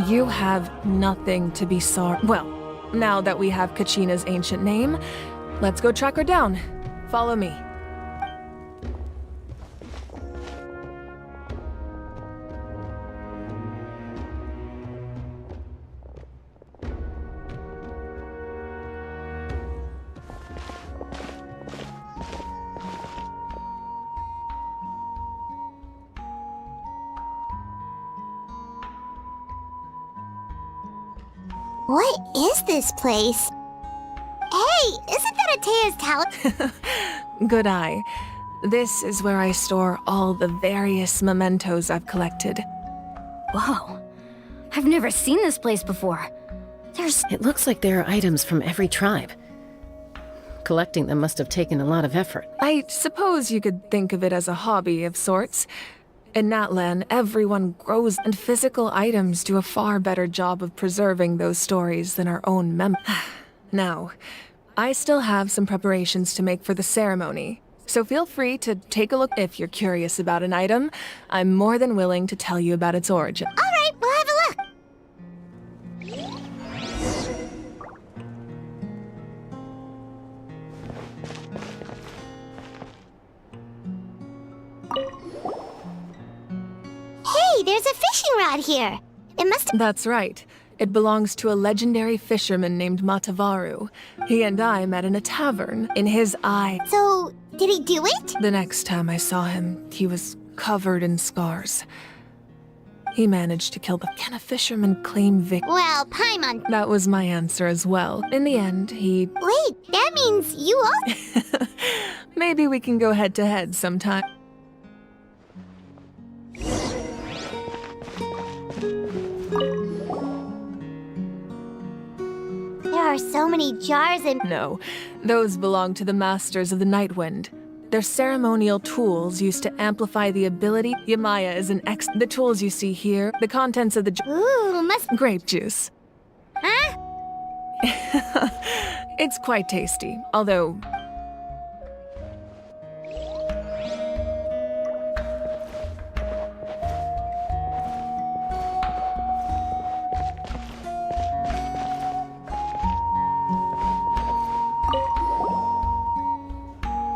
You have nothing to be sorry. Well, now that we have Kachina's ancient name, let's go track her down. Follow me. What is this place? Hey, isn't that Atea's talent? Good eye. This is where I store all the various mementos I've collected. Whoa. I've never seen this place before. It looks like there are items from every tribe. Collecting them must have taken a lot of effort. I suppose you could think of it as a hobby of sorts. In Natlan, everyone grows, and physical items do a far better job of preserving those stories than our own Now, I still have some preparations to make for the ceremony, so feel free to take a look. If you're curious about an item, I'm more than willing to tell you about its origin. All right, we'll have a look. Hey, there's a fishing rod here. It must have— That's right. It belongs to a legendary fisherman named Matavaru. He and I met in a tavern. In his eye— So, did he do it? The next time I saw him, he was covered in scars. He managed to kill the— Can a fisherman claim victory? Well, Paimon— That was my answer as well. In the end, he— Wait, that means you all— Maybe we can go head-to-head sometime. There are so many jars and— No, those belong to the Masters of the Nightwind. They're ceremonial tools used to amplify the ability. Yamaya is an The tools you see here, the contents of the Ooh, must— Grape juice. Huh? It's quite tasty, although—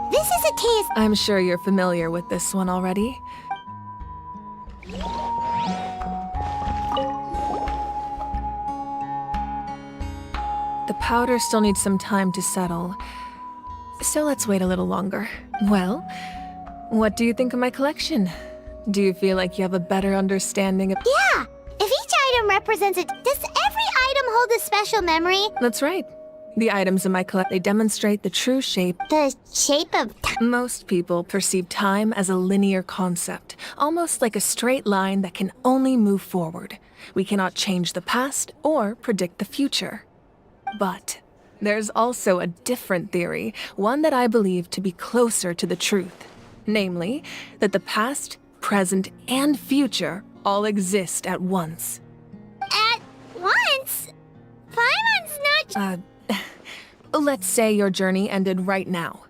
This is Atea's— I'm sure you're familiar with this one already. The powder still needs some time to settle, so let's wait a little longer. Well, what do you think of my collection? Do you feel like you have a better understanding of— Yeah! If each item represents it, does every item hold a special memory? That's right. The items in my collection, they demonstrate the true shape. The shape of time? Most people perceive time as a linear concept, almost like a straight line that can only move forward. We cannot change the past or predict the future. But there's also a different theory, one that I believe to be closer to the truth. Namely, that the past, present, and future all exist at once. At once? Paimon's not... Let's say your journey ended right now.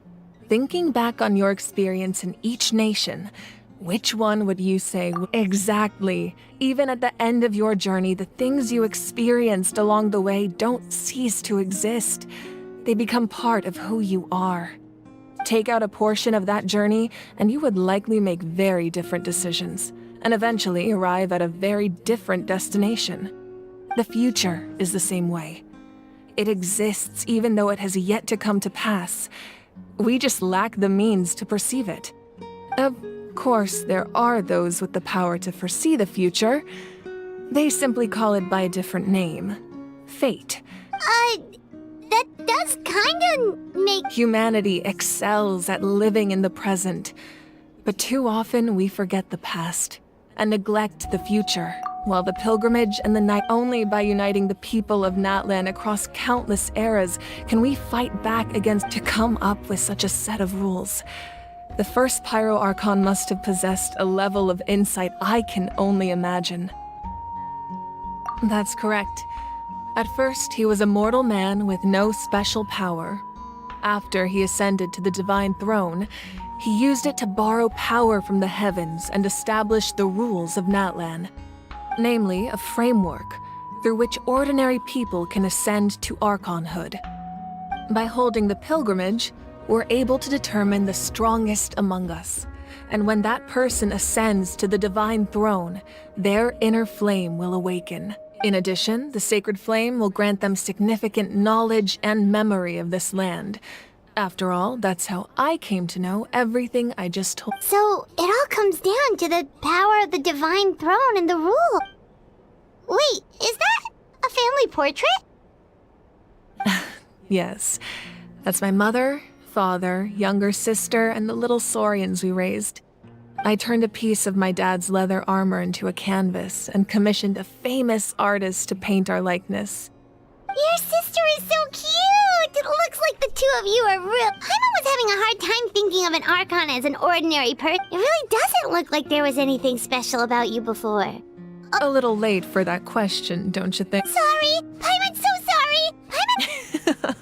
Thinking back on your experience in each nation, which one would you say exactly? Even at the end of your journey, the things you experienced along the way don't cease to exist. They become part of who you are. Take out a portion of that journey, and you would likely make very different decisions, and eventually arrive at a very different destination. The future is the same way. It exists even though it has yet to come to pass. We just lack the means to perceive it. Of course, there are those with the power to foresee the future. They simply call it by a different name. Fate. That does kinda make... Humanity excels at living in the present. But too often we forget the past and neglect the future. While the pilgrimage and the night, only by uniting the people of Natlan across countless eras can we fight back against to come up with such a set of rules. The first Pyro Archon must have possessed a level of insight I can only imagine. That's correct. At first, he was a mortal man with no special power. After he ascended to the divine throne, he used it to borrow power from the heavens and establish the rules of Natlan. Namely, a framework through which ordinary people can ascend to Archonhood. By holding the pilgrimage, we're able to determine the strongest among us, and when that person ascends to the divine throne, their inner flame will awaken. In addition, the sacred flame will grant them significant knowledge and memory of this land. After all, that's how I came to know everything I just told. So, it all comes down to the power of the divine throne and the rule. Wait, is that a family portrait? Yes. That's my mother, father, younger sister, and the little saurians we raised. I turned a piece of my dad's leather armor into a canvas and commissioned a famous artist to paint our likeness. Your sister is so cute! It looks like the two of you are real. Paimon was having a hard time thinking of an Archon as an ordinary person. It really doesn't look like there was anything special about you before. A little late for that question, don't you think? Sorry! Paimon's so sorry! Paimon...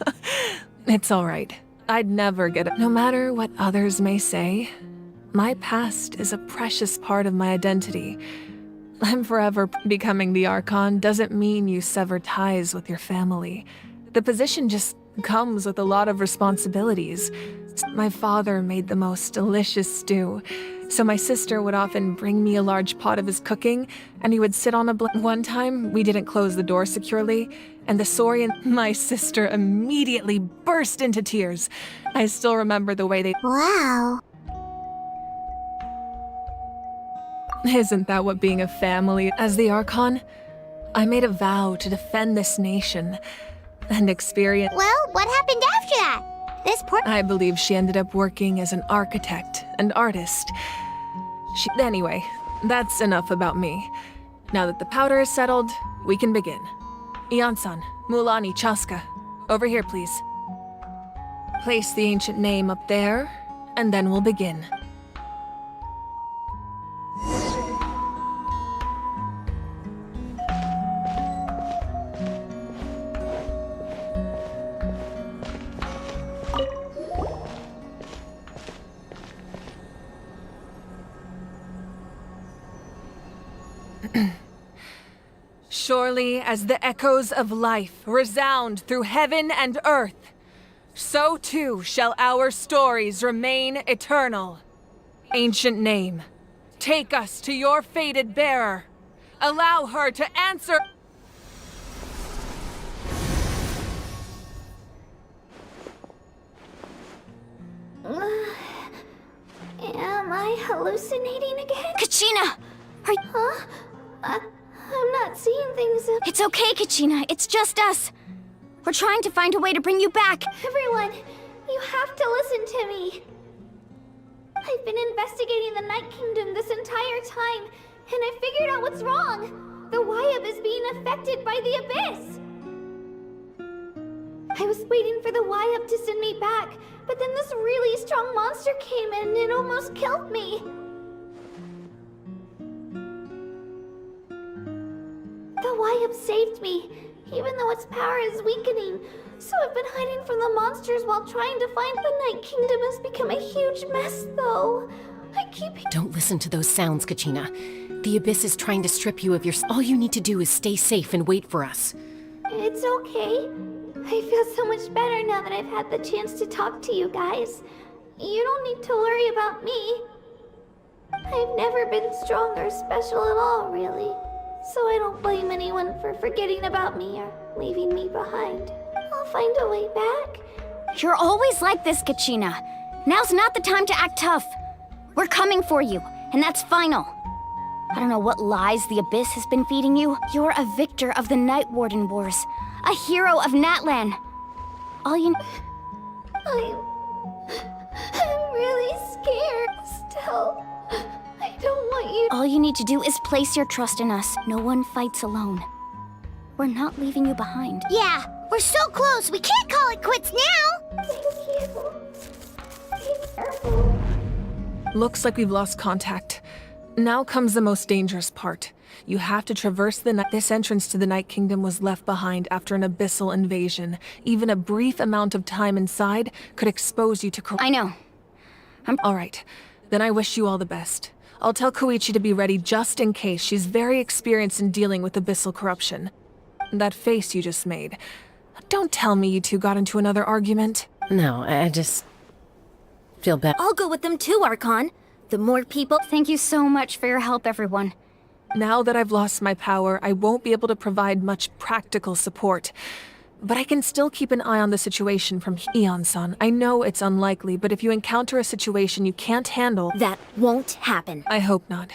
It's all right. I'd never get it. No matter what others may say, my past is a precious part of my identity. I'm forever becoming the Archon doesn't mean you sever ties with your family. The position just comes with a lot of responsibilities. My father made the most delicious stew, so my sister would often bring me a large pot of his cooking, and he would sit on a One time, we didn't close the door securely, and the Saurian, my sister, immediately burst into tears. I still remember the way they... Wow. Isn't that what being a family? As the Archon, I made a vow to defend this nation and experience... Well, what happened after that? I believe she ended up working as an architect and artist. Anyway, that's enough about me. Now that the powder is settled, we can begin. Ian-san, Mulani, Chaska, over here, please. Place the ancient name up there, and then we'll begin. Surely as the echoes of life resound through heaven and earth, so too shall our stories remain eternal. Ancient name, take us to your fated bearer. Allow her to answer... Am I hallucinating again? Kachina! Huh? I'm not seeing things. It's okay, Kachina. It's just us. We're trying to find a way to bring you back. Everyone, you have to listen to me. I've been investigating the Night Kingdom this entire time, and I figured out what's wrong. The Wyab is being affected by the Abyss. I was waiting for the Wyab to send me back, but then this really strong monster came in and it almost killed me. The Wyab saved me, even though its power is weakening. So I've been hiding from the monsters while trying to find the Night Kingdom has become a huge mess, though. I keep... Don't listen to those sounds, Kachina. The Abyss is trying to strip you of your... All you need to do is stay safe and wait for us. It's okay. I feel so much better now that I've had the chance to talk to you guys. You don't need to worry about me. I've never been strong or special at all, really. So I don't blame anyone for forgetting about me or leaving me behind. I'll find a way back. You're always like this, Kachina. Now's not the time to act tough. We're coming for you, and that's final. I don't know what lies the Abyss has been feeding you. You're a victor of the Night Warden Wars, a hero of Natlan. All you... I'm really scared still. I don't want you... All you need to do is place your trust in us. No one fights alone. We're not leaving you behind. Yeah, we're so close. We can't call it quits now. Thank you. Be careful. Looks like we've lost contact. Now comes the most dangerous part. You have to traverse the night. This entrance to the Night Kingdom was left behind after an abyssal invasion. Even a brief amount of time inside could expose you to I know. All right. Then I wish you all the best. I'll tell Koichi to be ready just in case. She's very experienced in dealing with abyssal corruption. That face you just made. Don't tell me you two got into another argument. No, I just... feel bad. I'll go with them too, Archon. The more people... Thank you so much for your help, everyone. Now that I've lost my power, I won't be able to provide much practical support. But I can still keep an eye on the situation from Eon-san. I know it's unlikely, but if you encounter a situation you can't handle... That won't happen. I hope not.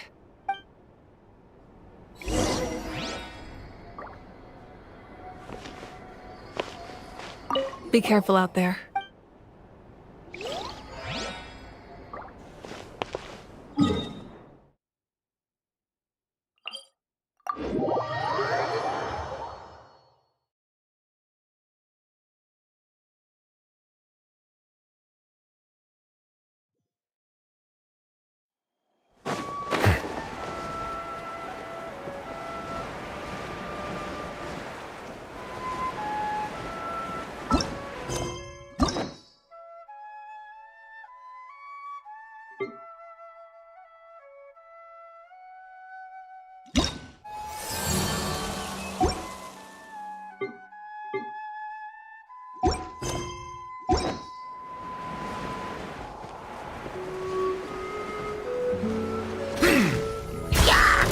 Be careful out there.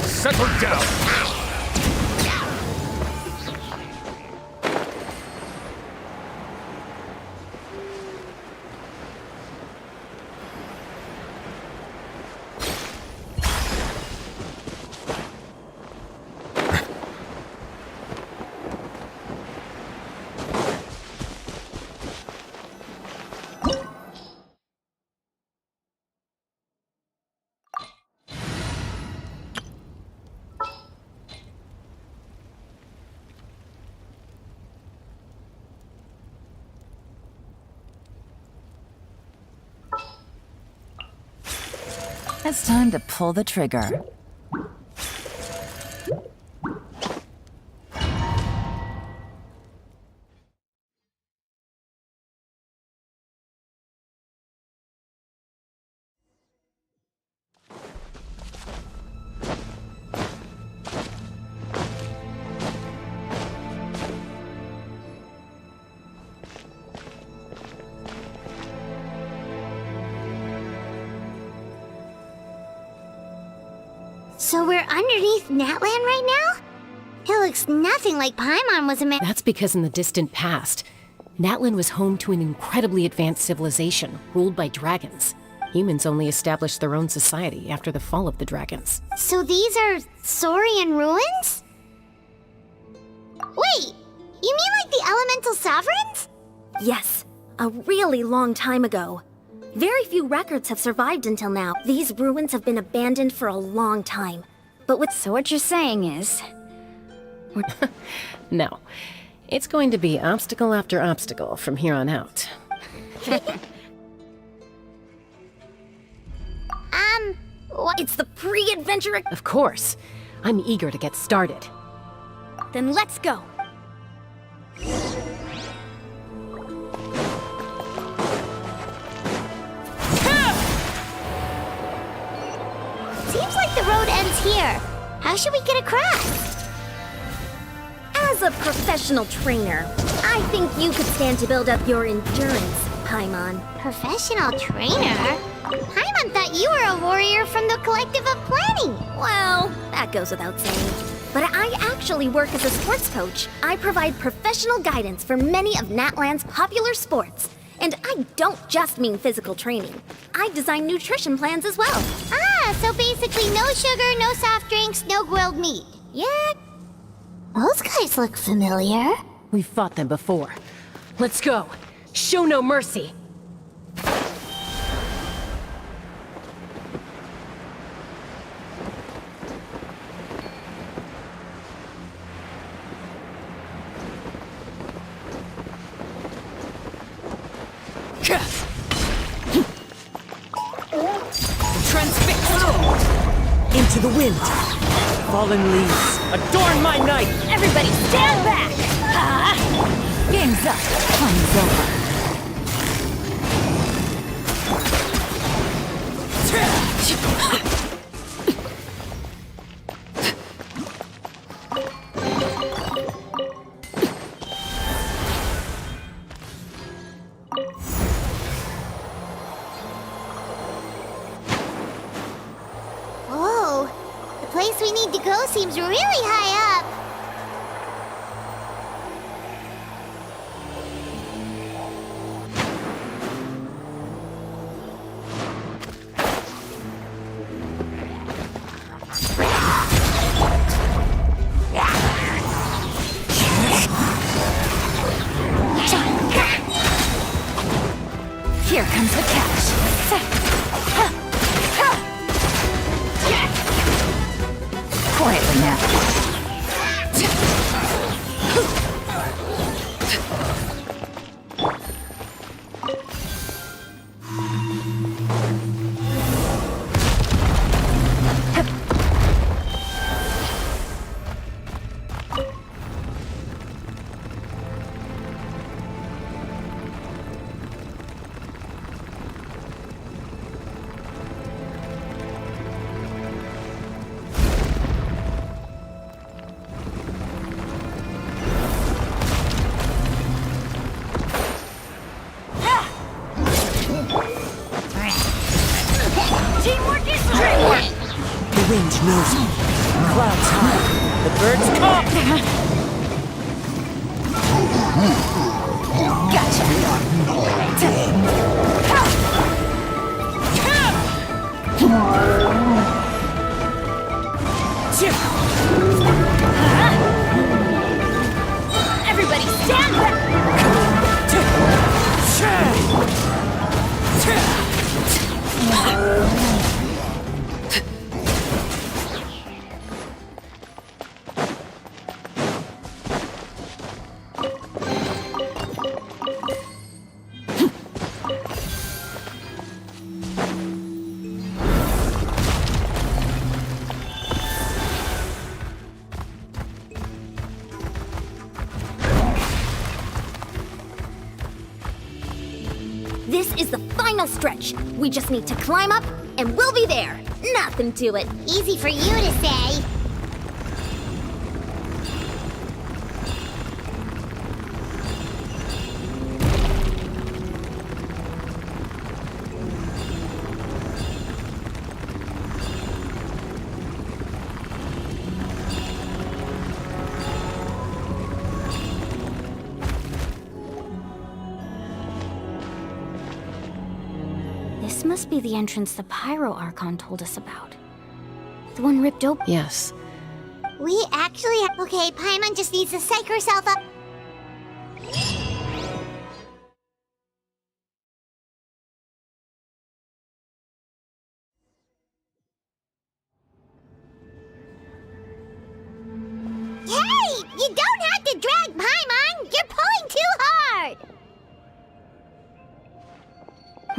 Settle down! It's time to pull the trigger. So we're underneath Natlan right now? It looks nothing like Paimon was a That's because in the distant past, Natlan was home to an incredibly advanced civilization ruled by dragons. Humans only established their own society after the fall of the dragons. So these are Saurian ruins? Wait, You mean like the elemental sovereigns? Yes, a really long time ago. Very few records have survived until now. These ruins have been abandoned for a long time. But So what you're saying is... No. It's going to be obstacle after obstacle from here on out. What? It's the pre-adventure... Of course. I'm eager to get started. Then let's go. Seems like the road ends here. How should we get across? As a professional trainer, I think you could stand to build up your endurance, Paimon. Professional trainer? Paimon thought you were a warrior from the Collective of Planning. Well, that goes without saying. But I actually work as a sports coach. I provide professional guidance for many of Natlan's popular sports. And I don't just mean physical training. I design nutrition plans as well. Ah, so basically no sugar, no soft drinks, no grilled meat. Yeah. Those guys look familiar. We've fought them before. Let's go. Show no mercy. Into the wind. Fallen leaves. Adorn my night. Everybody stand back! Game's up. Time's over. Whoa, the place we need to go seems really high up. Here comes the catch. Quietly now. Teamwork is teamwork! The wind knows me. Clouds high. The birds come. Everybody stand back! This is the final stretch. We just need to climb up, and we'll be there. Nothing to it. Easy for you to say. This must be the entrance the Pyro Archon told us about. The one ripped open. Yes. We actually Okay, Paimon just needs to psych herself up.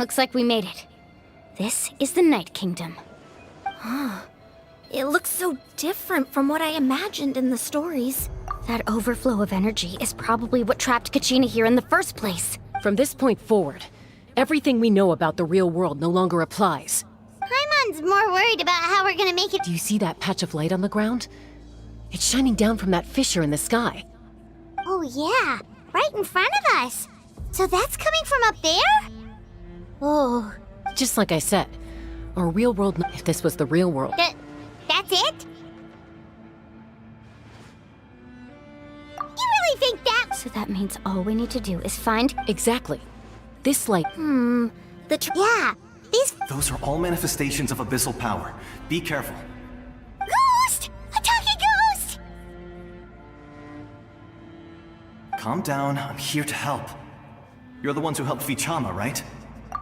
Looks like we made it. This is the Night Kingdom. It looks so different from what I imagined in the stories. That overflow of energy is probably what trapped Kachina here in the first place. From this point forward, everything we know about the real world no longer applies. Paimon's more worried about how we're gonna make it. Do you see that patch of light on the ground? It's shining down from that fissure in the sky. Oh yeah, right in front of us. So that's coming from up there? Oh. Just like I said, our real world, if this was the real world. That's it? You really think that? So that means all we need to do is find... Exactly. This light... Yeah, these... Those are all manifestations of abyssal power. Be careful. Ghost! A talking ghost! Calm down, I'm here to help. You're the ones who helped Vichama, right?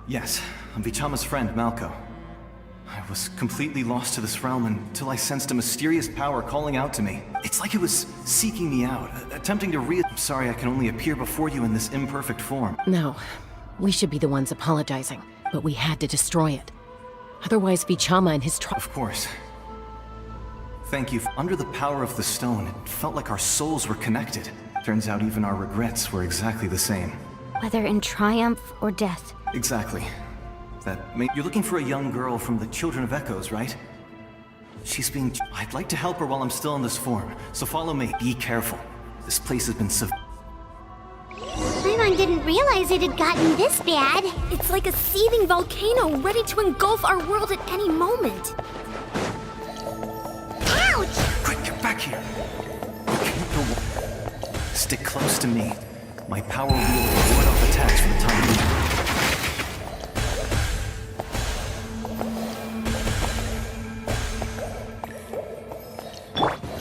Yes, I'm Vichama's friend, Malko. I was completely lost to this realm until I sensed a mysterious power calling out to me. It's like it was seeking me out, attempting to I'm sorry I can only appear before you in this imperfect form. No, we should be the ones apologizing, but we had to destroy it. Otherwise, Vichama and his Of course. Thank you. Under the power of the stone, it felt like our souls were connected. Turns out even our regrets were exactly the same. Whether in triumph or death. Exactly. You're looking for a young girl from the Children of Echoes, right? She's being... I'd like to help her while I'm still in this form, so follow me. Be careful. This place has been Paimon didn't realize it had gotten this bad. It's like a seething volcano ready to engulf our world at any moment. Ouch! Quick, get back here! You can't go... Stick close to me. My power wheel will ward off attacks for the time being.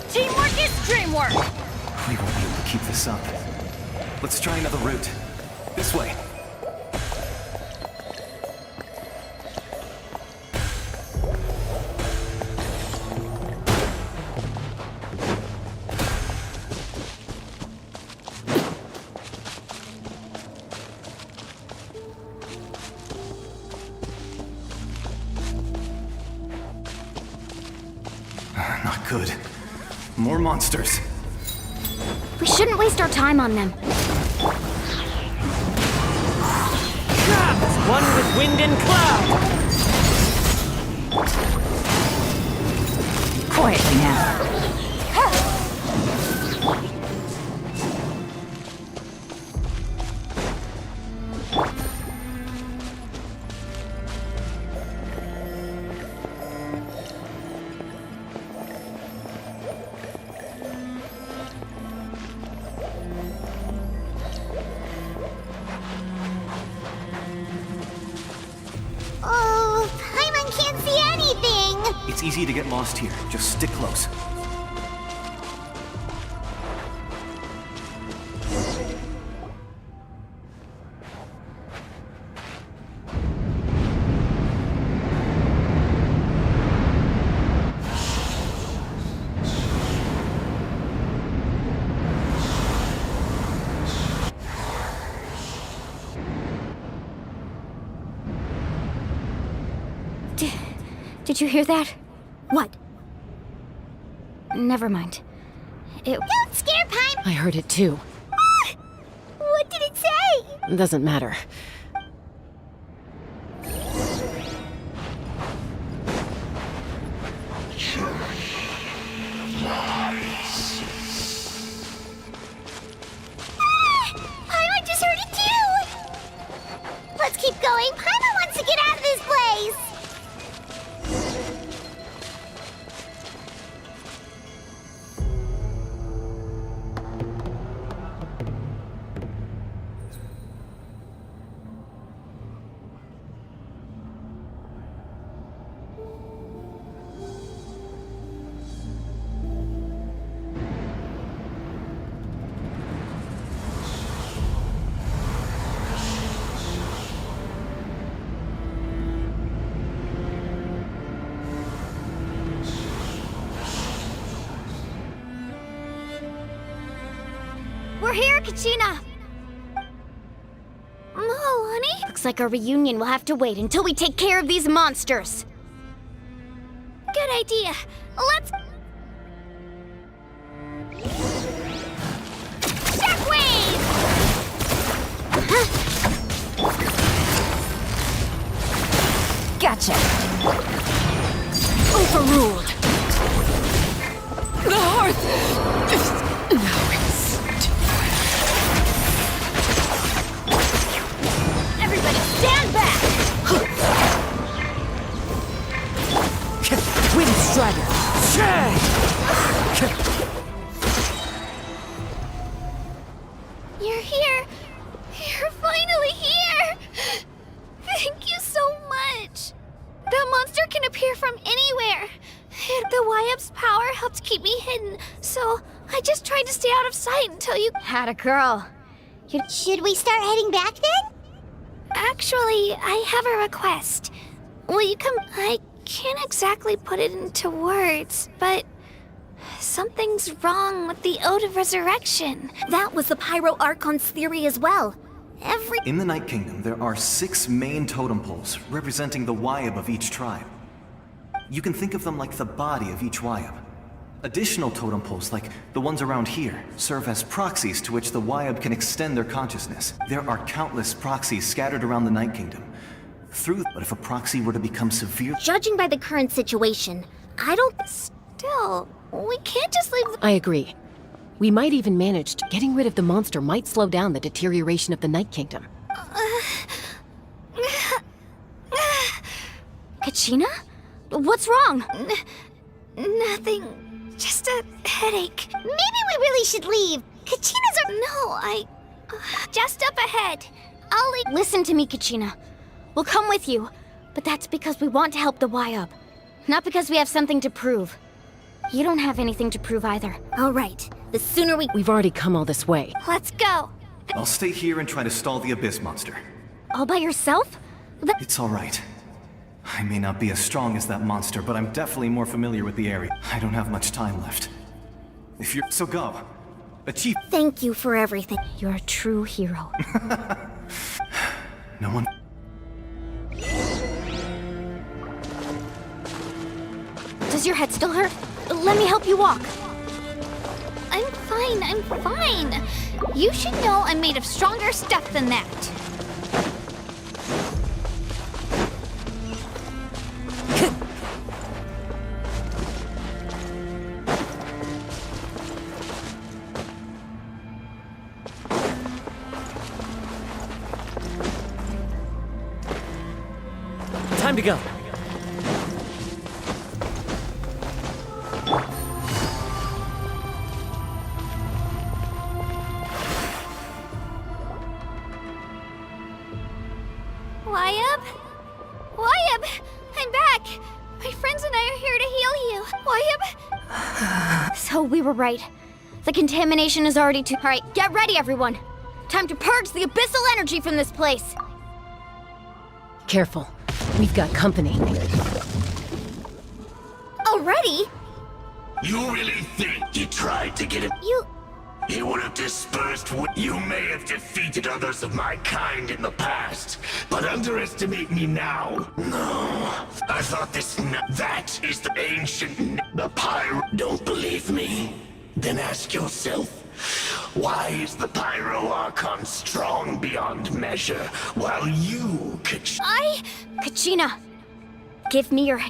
Teamwork is dreamwork! We won't be able to keep this up. Let's try another route. This way. Not good. More monsters. We shouldn't waste our time on them. One with wind and cloud! Quietly now. Oh, Paimon can't see anything! It's easy to get lost here. Just stick close. Did you hear that? What? Never mind. It... Don't scare Paimon! I heard it too. What did it say? It doesn't matter. Paimon just heard it too! Let's keep going. Paimon wants to get out of this place! We're here, Kachina! Oh, honey? The Looks like our reunion will have to wait until we take care of these monsters. Good idea. Let's... Shockwave! Gotcha. Overruled. The hearth! Now it's... Everybody stand back! Wind Strider! You're here! You're finally here! Thank you so much! That monster can appear from anywhere. And the Wyab's power helped keep me hidden, so I just tried to stay out of sight until you... Had a girl. Should we start heading back then? Actually, I have a request. Will you come... I can't exactly put it into words, but... something's wrong with the Ode of Resurrection. That was the Pyro Archon's theory as well. In the Night Kingdom, there are 6 main totem poles representing the Wyab of each tribe. You can think of them like the body of each Wyab. Additional totem poles, like the ones around here, serve as proxies to which the Wyab can extend their consciousness. There are countless proxies scattered around the Night Kingdom. But if a proxy were to become severe... Judging by the current situation, I don't... Still, we can't just leave the... I agree. We might even manage to... Getting rid of the monster might slow down the deterioration of the Night Kingdom. Kachina? What's wrong? Nothing. Just a headache. Maybe we really should leave. Kachina's are... No, just up ahead. I'll leave... Listen to me, Kachina. We'll come with you, but that's because we want to help the Wyab, not because we have something to prove. You don't have anything to prove either. All right. The sooner we... We've already come all this way. Let's go. I'll stay here and try to stall the Abyss monster. All by yourself? It's all right. I may not be as strong as that monster, but I'm definitely more familiar with the area. I don't have much time left. If you're... So go. Achieve... Thank you for everything. You're a true hero. No one... Does your head still hurt? Let me help you walk. I'm fine. You should know I'm made of stronger stuff than that. Time to go. Wyab! I'm back! My friends and I are here to heal you. Wyab? So we were right. The contamination is already too... All right, get ready, everyone. Time to purge the abyssal energy from this place. Careful. We've got company. Already? You really think you tried to get him? He would have dispersed what you may have defeated others of my kind in the past, but underestimate me now? No. I thought that is the ancient, the Pyro. Don't believe me? Then ask yourself, why is the Pyro Archon strong beyond measure, while you, Kachina, give me your...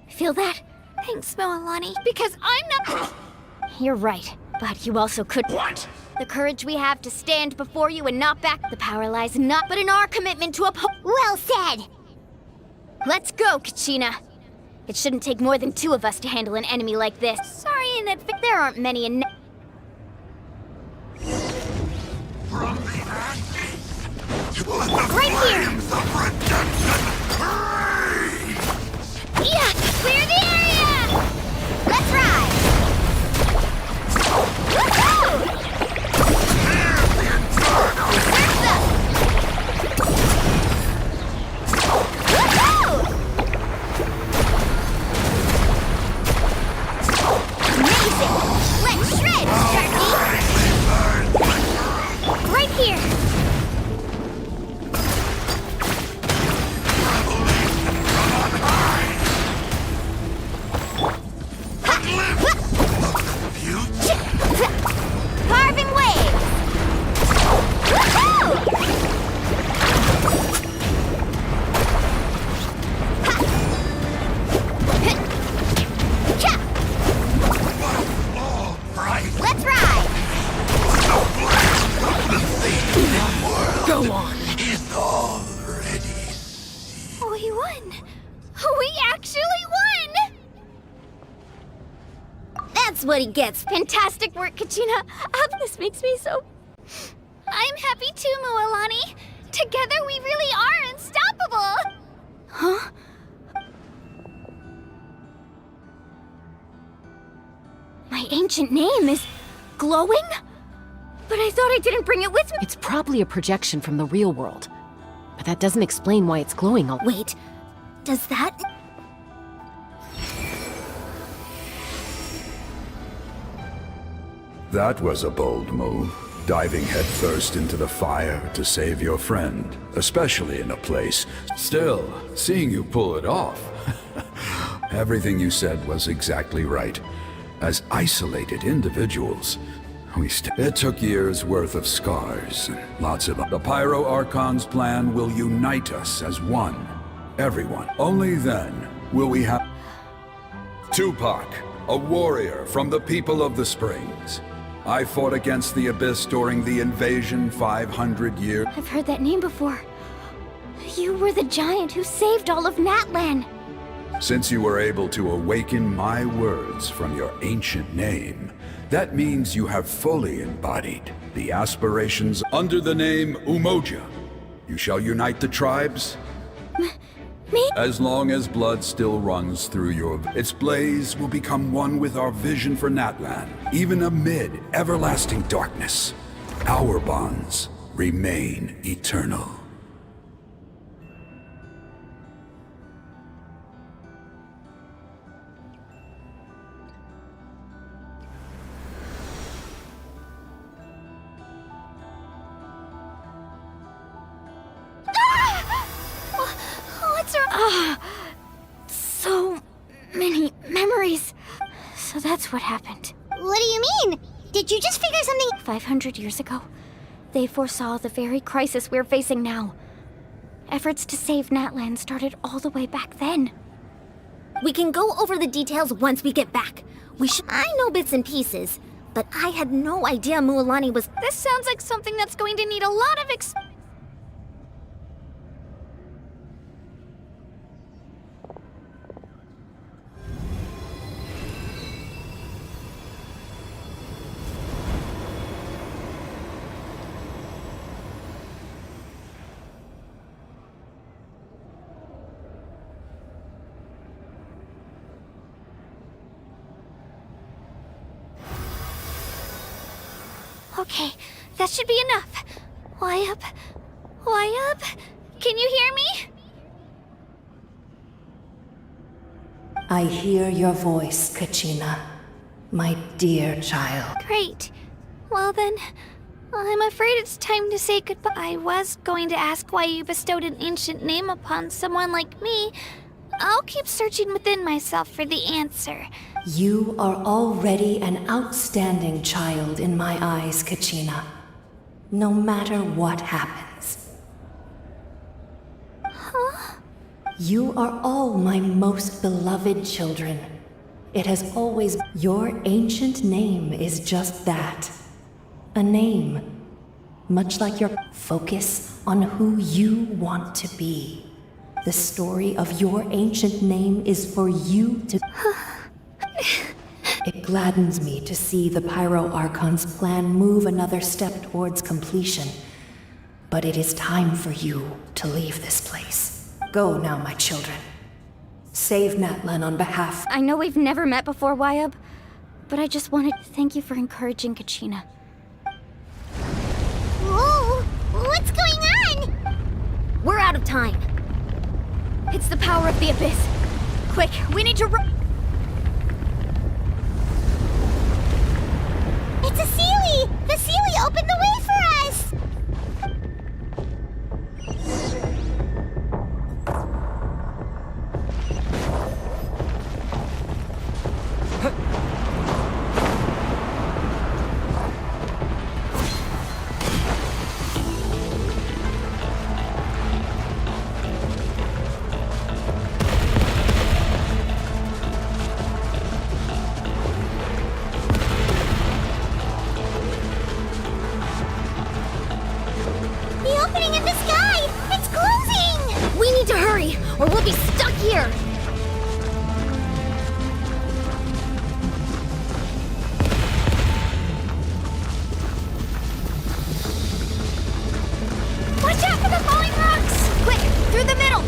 Feel that? Thanks, Moalani, because I'm not... You're right, but you also could... What? The courage we have to stand before you and not back. The power lies not but in our commitment to uphold... Well said! Let's go, Kachina. It shouldn't take more than 2 of us to handle an enemy like this. Sorry in advance. There aren't many in... Right here! Yeah! Clear the area! Let's ride! Woohoo! Amazing! Let's Here. Carving waves! Woohoo! Let's ride! Go on. We won! We actually won! That's what he gets. Fantastic work, Kachina. This makes me so... I'm happy too, Mualani. Together we really are unstoppable! Huh? My ancient name is glowing? But I thought I didn't bring it with me. It's probably a projection from the real world. But that doesn't explain why it's glowing all... Wait, does that... That was a bold move, diving headfirst into the fire to save your friend, especially in a place. Still, seeing you pull it off. Everything you said was exactly right. As isolated individuals, it took years' worth of scars and lots of... The Pyro Archon's plan will unite us as one. Everyone. Only then will we have... Tupac, a warrior from the people of the Springs. I fought against the Abyss during the invasion 500 years... I've heard that name before. You were the giant who saved all of Natlan. Since you were able to awaken my words from your ancient name, that means you have fully embodied the aspirations under the name Umoja. You shall unite the tribes. Me? As long as blood still runs through its blaze will become one with our vision for Natlan, even amid everlasting darkness. Our bonds remain eternal. So many memories. So that's what happened. What do you mean? Did you just figure something? 500 years ago, they foresaw the very crisis we're facing now. Efforts to save Natlan started all the way back then. We can go over the details once we get back. I know bits and pieces, but I had no idea Mualani was... This sounds like something that's going to need a lot of Okay, that should be enough. Why up? Why up? Can you hear me? I hear your voice, Kachina. My dear child. Great. Well then, I'm afraid it's time to say goodbye. I was going to ask why you bestowed an ancient name upon someone like me. I'll keep searching within myself for the answer. You are already an outstanding child in my eyes, Kachina. No matter what happens. Huh? You are all my most beloved children. It has always... Your ancient name is just that. A name. Much like your focus on who you want to be. The story of your ancient name is for you to... It gladdens me to see the Pyro Archon's plan move another step towards completion. But it is time for you to leave this place. Go now, my children. Save Natlan on behalf... I know we've never met before, Wyub, but I just wanted to thank you for encouraging Kachina. Whoa! What's going on? We're out of time. It's the power of the Abyss. Quick, we need to run. It's a Seelie! The Seelie opened the way for us! happening in the sky? It's closing! We need to hurry, or we'll be stuck here! Watch out for the falling rocks! Quick, through the middle!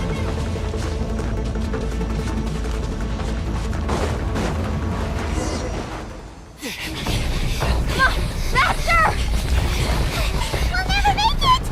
Come on, faster! We'll never make it!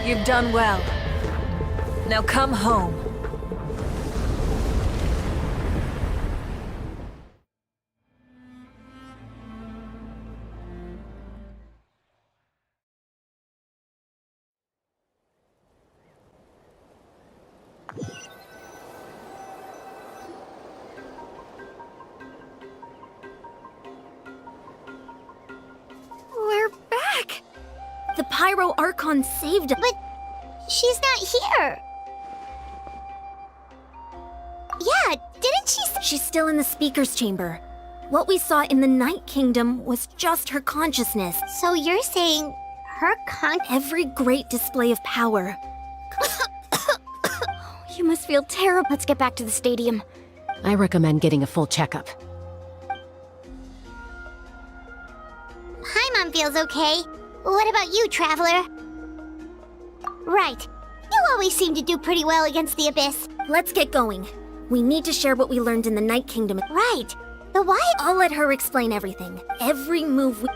You've done well. Now come home. We're back! The Pyro Archon saved us. But she's not here. Yeah, didn't she She's still in the speaker's chamber. What we saw in the Night Kingdom was just her consciousness. So you're saying her Every great display of power. You must feel terrible. Let's get back to the stadium. I recommend getting a full checkup. Paimon feels okay. What about you, Traveler? Right. You always seem to do pretty well against the Abyss. Let's get going. We need to share what we learned in the Night Kingdom. Right. The what? I'll let her explain everything. Every move we...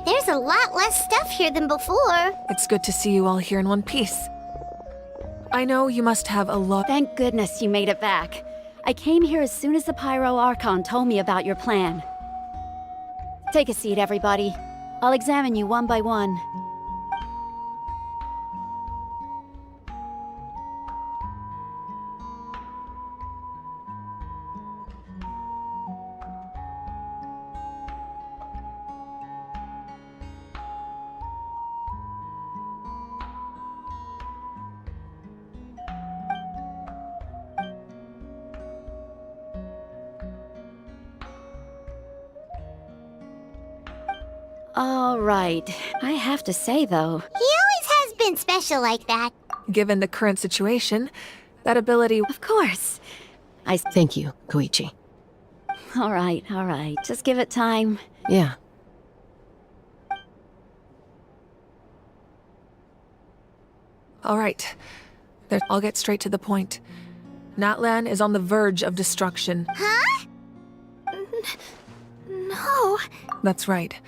There's a lot less stuff here than before. It's good to see you all here in one piece. I know you must have a lot. Thank goodness you made it back. I came here as soon as the Pyro Archon told me about your plan. Take a seat, everybody. I'll examine you one by one. All right. I have to say, though, He always has been special like that. Given the current situation, that ability. of course. I thank you, Koichi. All right. Just give it time. Yeah. All right. I'll get straight to the point. Natlan is on the verge of destruction. Huh? No. That's right.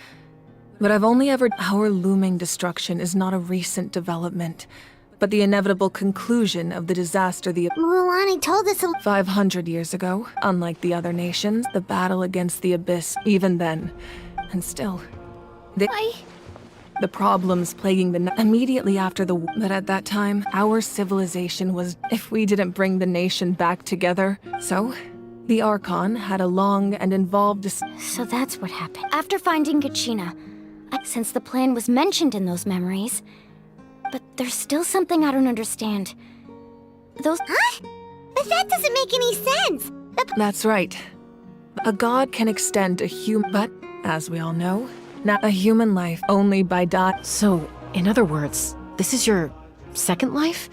But I've only ever... Our looming destruction is not a recent development, but the inevitable conclusion of the disaster the... Mualani told us 500 years ago. Unlike the other nations, the battle against the Abyss, even then. And still... The problems plaguing immediately after the... But at that time, our civilization was... If we didn't bring the nation back together... So... The Archon had a long and involved... So that's what happened. After finding Kachina, since the plan was mentioned in those memories, but there's still something I don't understand. Those... Huh? But that doesn't make any sense! That's right. A god can extend a human... But, as we all know, not a human life only by So, in other words, this is your second life?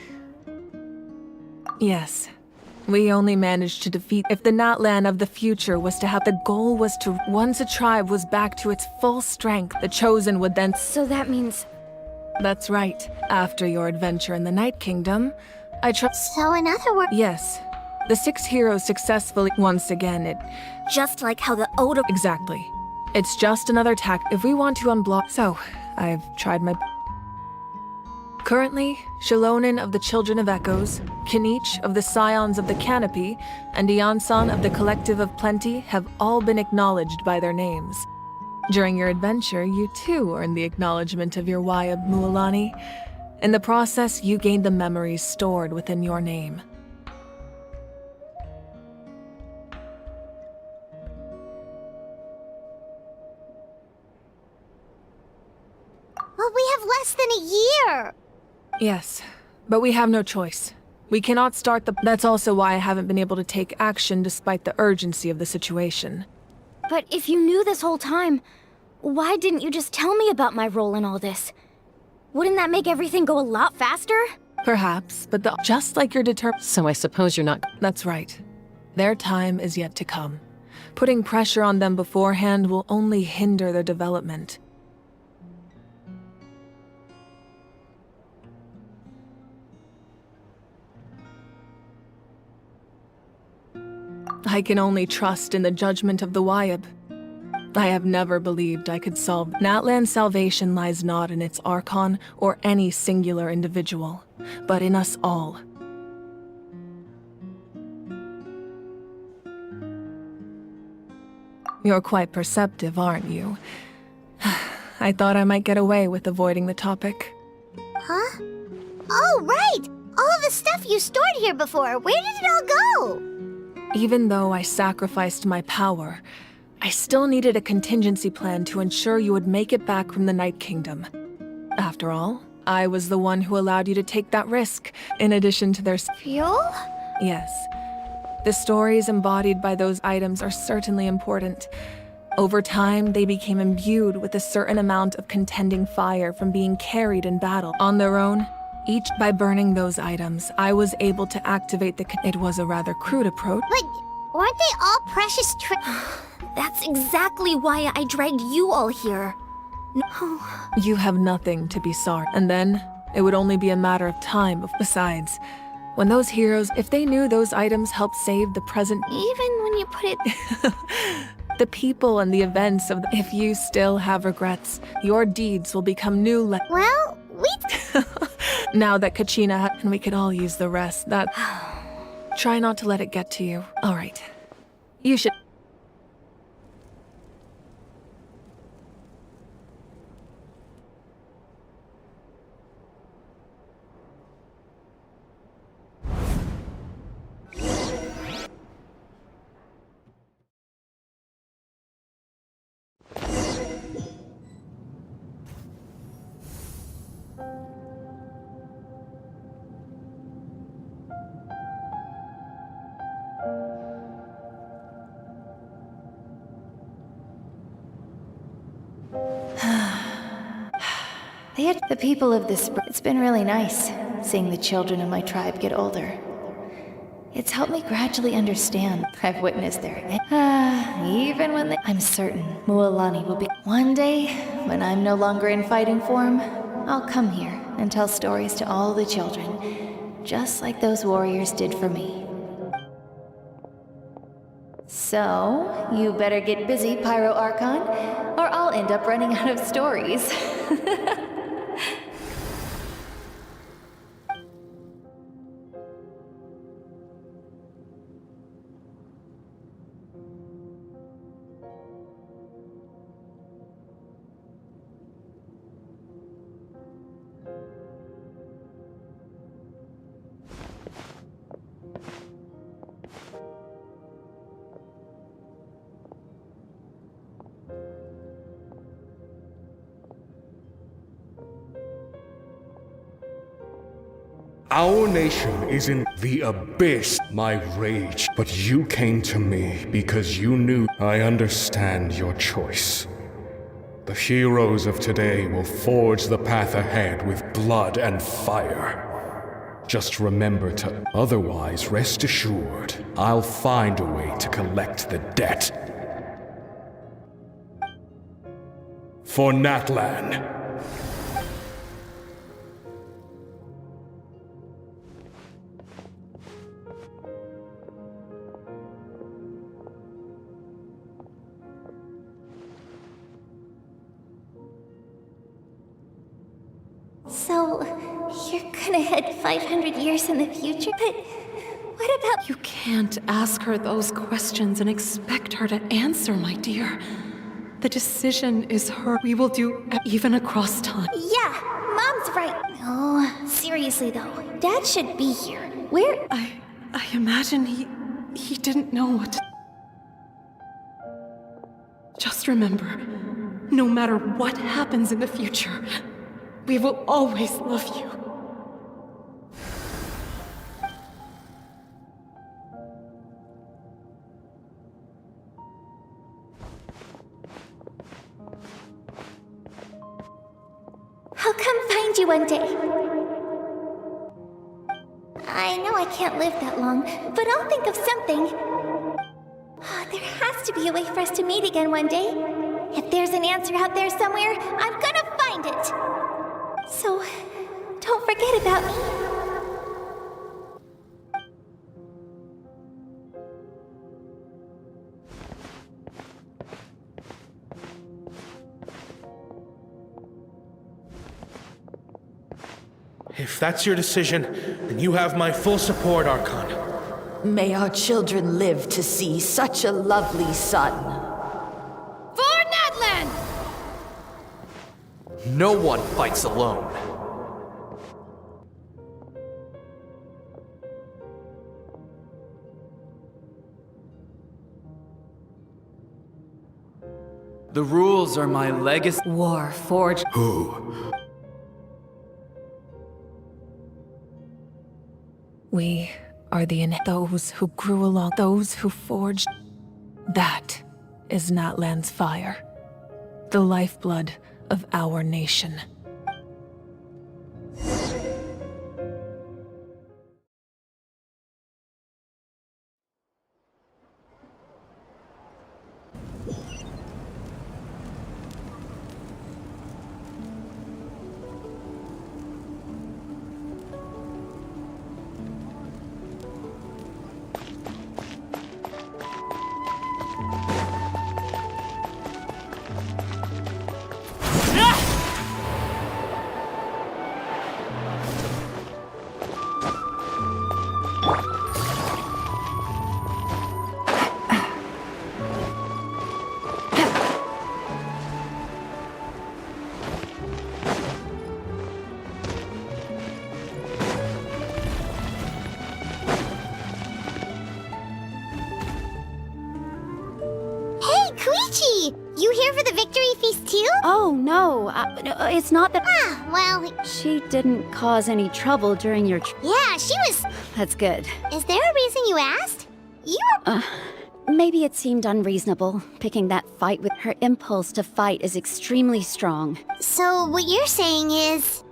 Yes. We only managed to defeat... If the Natlan of the future was to have... The goal was to... Once a tribe was back to its full strength, the Chosen would then... So that means... That's right. After your adventure in the Night Kingdom, I trust... So in other words... Yes. The 6 heroes successfully... Once again, it... Just like how the Oda... Exactly. It's just another tack if we want to unblock... So, I've tried my... Currently, Shilonin of the Children of Echoes, Kinich of the Scions of the Canopy, and Iansan of the Collective of Plenty have all been acknowledged by their names. During your adventure, you too earned the acknowledgement of your Wayab Mualani. In the process, you gained the memories stored within your name. Well, we have less than a year! Yes, but we have no choice. We cannot start the... That's also why I haven't been able to take action despite the urgency of the situation. But if you knew this whole time, why didn't you just tell me about my role in all this? Wouldn't that make everything go a lot faster? Perhaps, but just like you're determined... So I suppose you're not... That's right. Their time is yet to come. Putting pressure on them beforehand will only hinder their development. I can only trust in the judgment of the Wayab. I have never believed I could solve... Natlan's salvation lies not in its Archon or any singular individual, but in us all. You're quite perceptive, aren't you? I thought I might get away with avoiding the topic. Huh? Oh, right! All of the stuff you stored here before, where did it all go? Even though I sacrificed my power, I still needed a contingency plan to ensure you would make it back from the Night Kingdom. After all, I was the one who allowed you to take that risk, in addition to their... Fuel? Yes. The stories embodied by those items are certainly important. Over time, they became imbued with a certain amount of contending fire from being carried in battle. On their own, each by burning those items, I was able to activate the... It was a rather crude approach. But weren't they all precious That's exactly why I dragged you all here. No. You have nothing to be sorry. And then, it would only be a matter of time. Besides, when those heroes, if they knew those items helped save the present... Even when you put it... the people and the events of... If you still have regrets, your deeds will become new Well, we... Now that Kachina and we could all use the rest, that... Try not to let it get to you. All right. You should... The people of this... It's been really nice, seeing the children of my tribe get older. It's helped me gradually understand. I've witnessed their... even when they... I'm certain Mualani will be... One day, when I'm no longer in fighting form, I'll come here and tell stories to all the children, just like those warriors did for me. So, you better get busy, Pyro Archon, or I'll end up running out of stories. Our nation is in the abyss, my rage. But you came to me because you knew. I understand your choice. The heroes of today will forge the path ahead with blood and fire. Just remember to... Otherwise, rest assured, I'll find a way to collect the debt. For Natlan. So, you're gonna head 500 years in the future? But what about... You can't ask her those questions and expect her to answer, my dear. The decision is her. We will do even across time. Yeah, Mom's right. Oh, seriously though, Dad should be here. Where... I imagine he didn't know what to... Just remember, no matter what happens in the future, we will always love you. I'll come find you one day. I know I can't live that long, but I'll think of something. Oh, there has to be a way for us to meet again one day. If there's an answer out there somewhere, I'm gonna find it. So, don't forget about me. If that's your decision, then you have my full support, Archon. May our children live to see such a lovely son. For Natlan! No one fights alone. The rules are my legacy. War forged. Who? We are those who grew along, those who forged. That is Natlan's fire, the lifeblood of our nation. You here for the victory feast too? Oh, no. It's not that... Ah, well... She didn't cause any trouble during your... Yeah, she was... That's good. Is there a reason you asked? You were... Maybe it seemed unreasonable, picking that fight with her impulse to fight is extremely strong. So what you're saying is...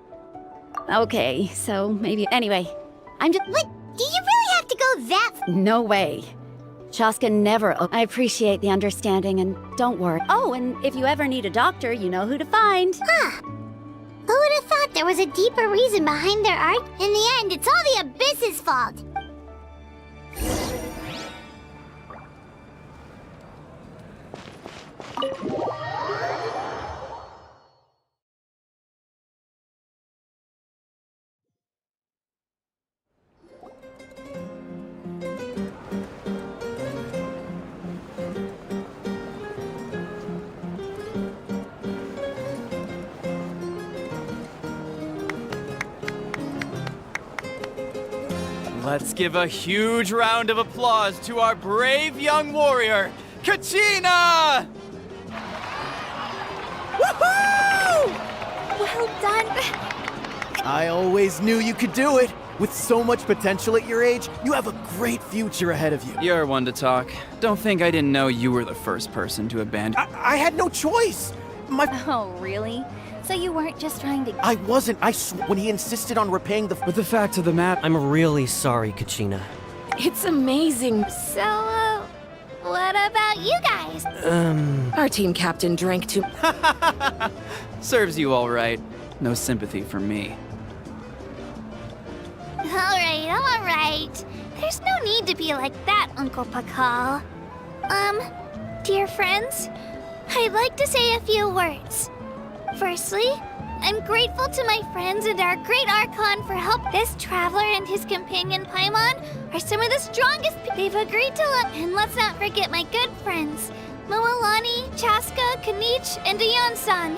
Okay, so maybe... Anyway, I'm just... What? Do you really have to go that... No way. Shaska never... I appreciate the understanding, and don't worry. Oh, and if you ever need a doctor, you know who to find. Huh. Who would have thought there was a deeper reason behind their art? In the end, it's all the Abyss's fault. Let's give a huge round of applause to our brave young warrior, Kachina! Woohoo! Well done. I always knew you could do it. With so much potential at your age, you have a great future ahead of you. You're one to talk. Don't think I didn't know you were the first person to abandon. I had no choice. Oh, really? So you weren't just trying to... I wasn't. When he insisted on repaying the... But the fact of the matter... I'm really sorry, Kachina. It's amazing. So, what about you guys? Our team captain drank too... Serves you all right. No sympathy for me. Alright. There's no need to be like that, Uncle Pakal. Dear friends, I'd like to say a few words. Firstly, I'm grateful to my friends and our great Archon for help. This traveler and his companion Paimon are some of the strongest. They've agreed to and let's not forget my good friends, Moalani, Chaska, Kanich, and Aeon-san.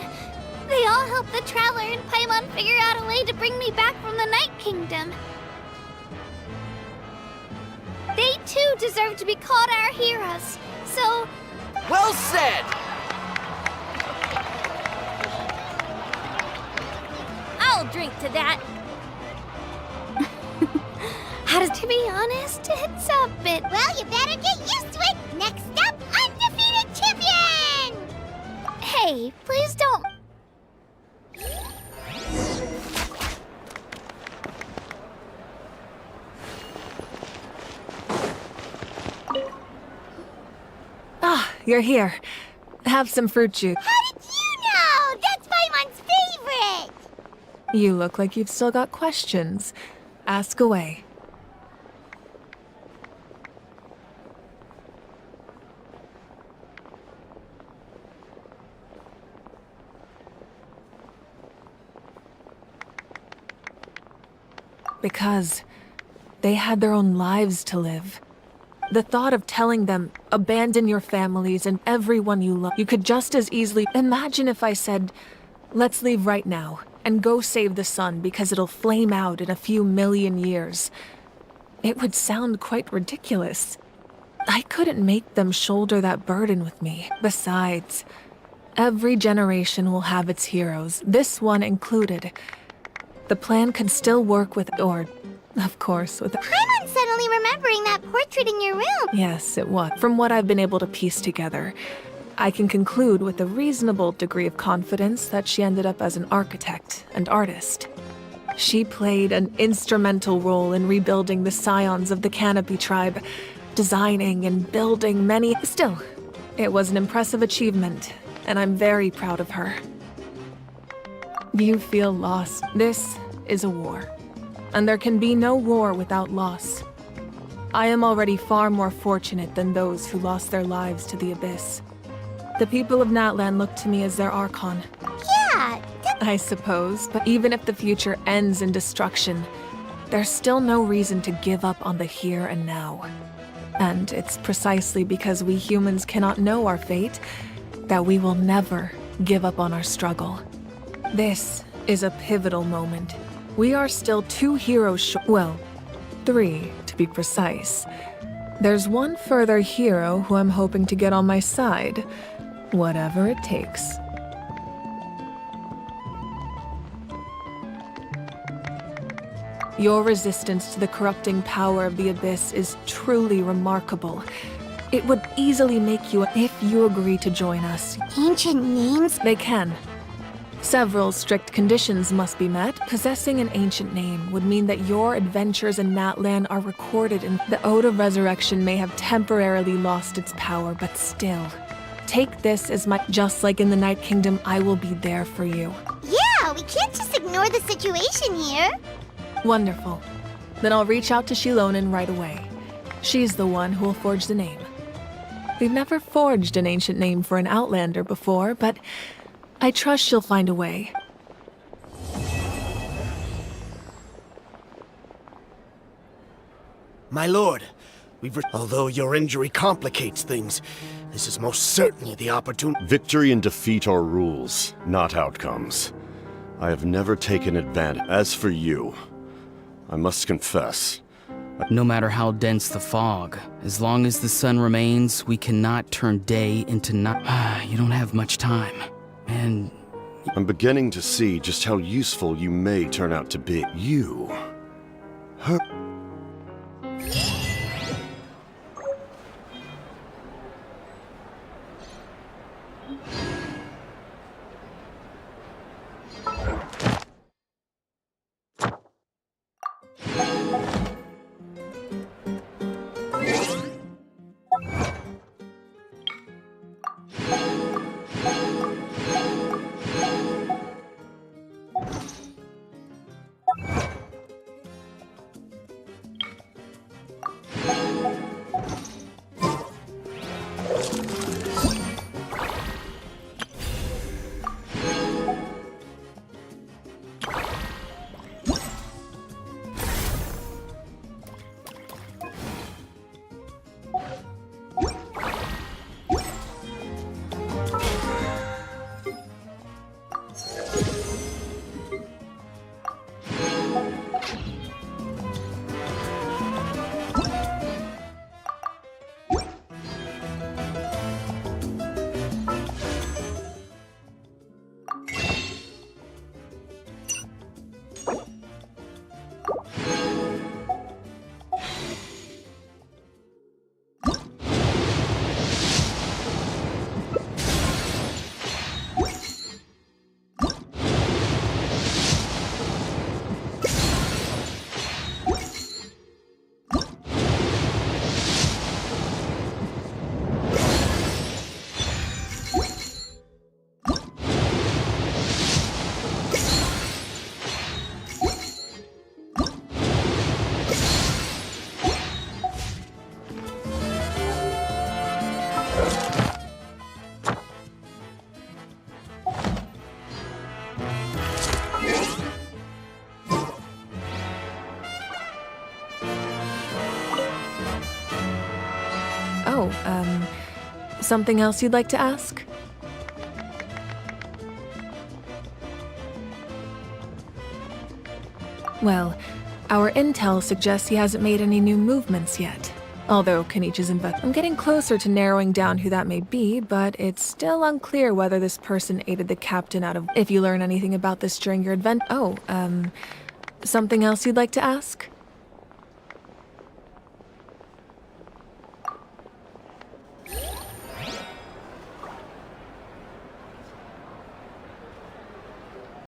They all helped the traveler and Paimon figure out a way to bring me back from the Night Kingdom. They too deserve to be called our heroes, so... Well said! I'll drink to that. To be honest, it's a bit... Well, you better get used to it! Next up, undefeated champion! Hey, please don't... Ah, you're here. Have some fruit juice. How did you know? That's Paimon's favorite! You look like you've still got questions. Ask away. Because they had their own lives to live. The thought of telling them, abandon your families and everyone you love, you could just as easily imagine if I said, let's leave right now and go save the sun because it'll flame out in a few million years. It would sound quite ridiculous. I couldn't make them shoulder that burden with me. Besides, every generation will have its heroes, this one included. The plan could still work with, or, of course, with... Paimon's suddenly remembering that portrait in your room. Yes, it was. From what I've been able to piece together, I can conclude with a reasonable degree of confidence that she ended up as an architect and artist. She played an instrumental role in rebuilding the scions of the Canopy tribe, designing and building many... Still, it was an impressive achievement, and I'm very proud of her. You feel lost. This is a war, and there can be no war without loss. I am already far more fortunate than those who lost their lives to the Abyss. The people of Natlan look to me as their Archon. Yeah, I suppose, but even if the future ends in destruction, there's still no reason to give up on the here and now. And it's precisely because we humans cannot know our fate that we will never give up on our struggle. This is a pivotal moment. We are still 2 heroes short. Well, 3 to be precise. There's one further hero who I'm hoping to get on my side, whatever it takes. Your resistance to the corrupting power of the Abyss is truly remarkable. It would easily make you if you agree to join us. Ancient names? They can. Several strict conditions must be met. Possessing an ancient name would mean that your adventures in Natlan are recorded, and the Ode of Resurrection may have temporarily lost its power, but still. Take this as my— just like in the Night Kingdom, I will be there for you. Yeah, we can't just ignore the situation here. Wonderful. Then I'll reach out to Shilonen right away. She's the one who will forge the name. We've never forged an ancient name for an Outlander before, but I trust she'll find a way. My lord, although your injury complicates things, this is most certainly the opportunity. Victory and defeat are rules, not outcomes. I have never taken advantage. As for you, I must confess. No matter how dense the fog, as long as the sun remains, we cannot turn day into night. You don't have much time, and I'm beginning to see just how useful you may turn out to be. You. Her. Something else you'd like to ask? Well, our intel suggests he hasn't made any new movements yet. Although Kenichi's I'm getting closer to narrowing down who that may be, but it's still unclear whether this person aided the captain out of— If you learn anything about this during your something else you'd like to ask?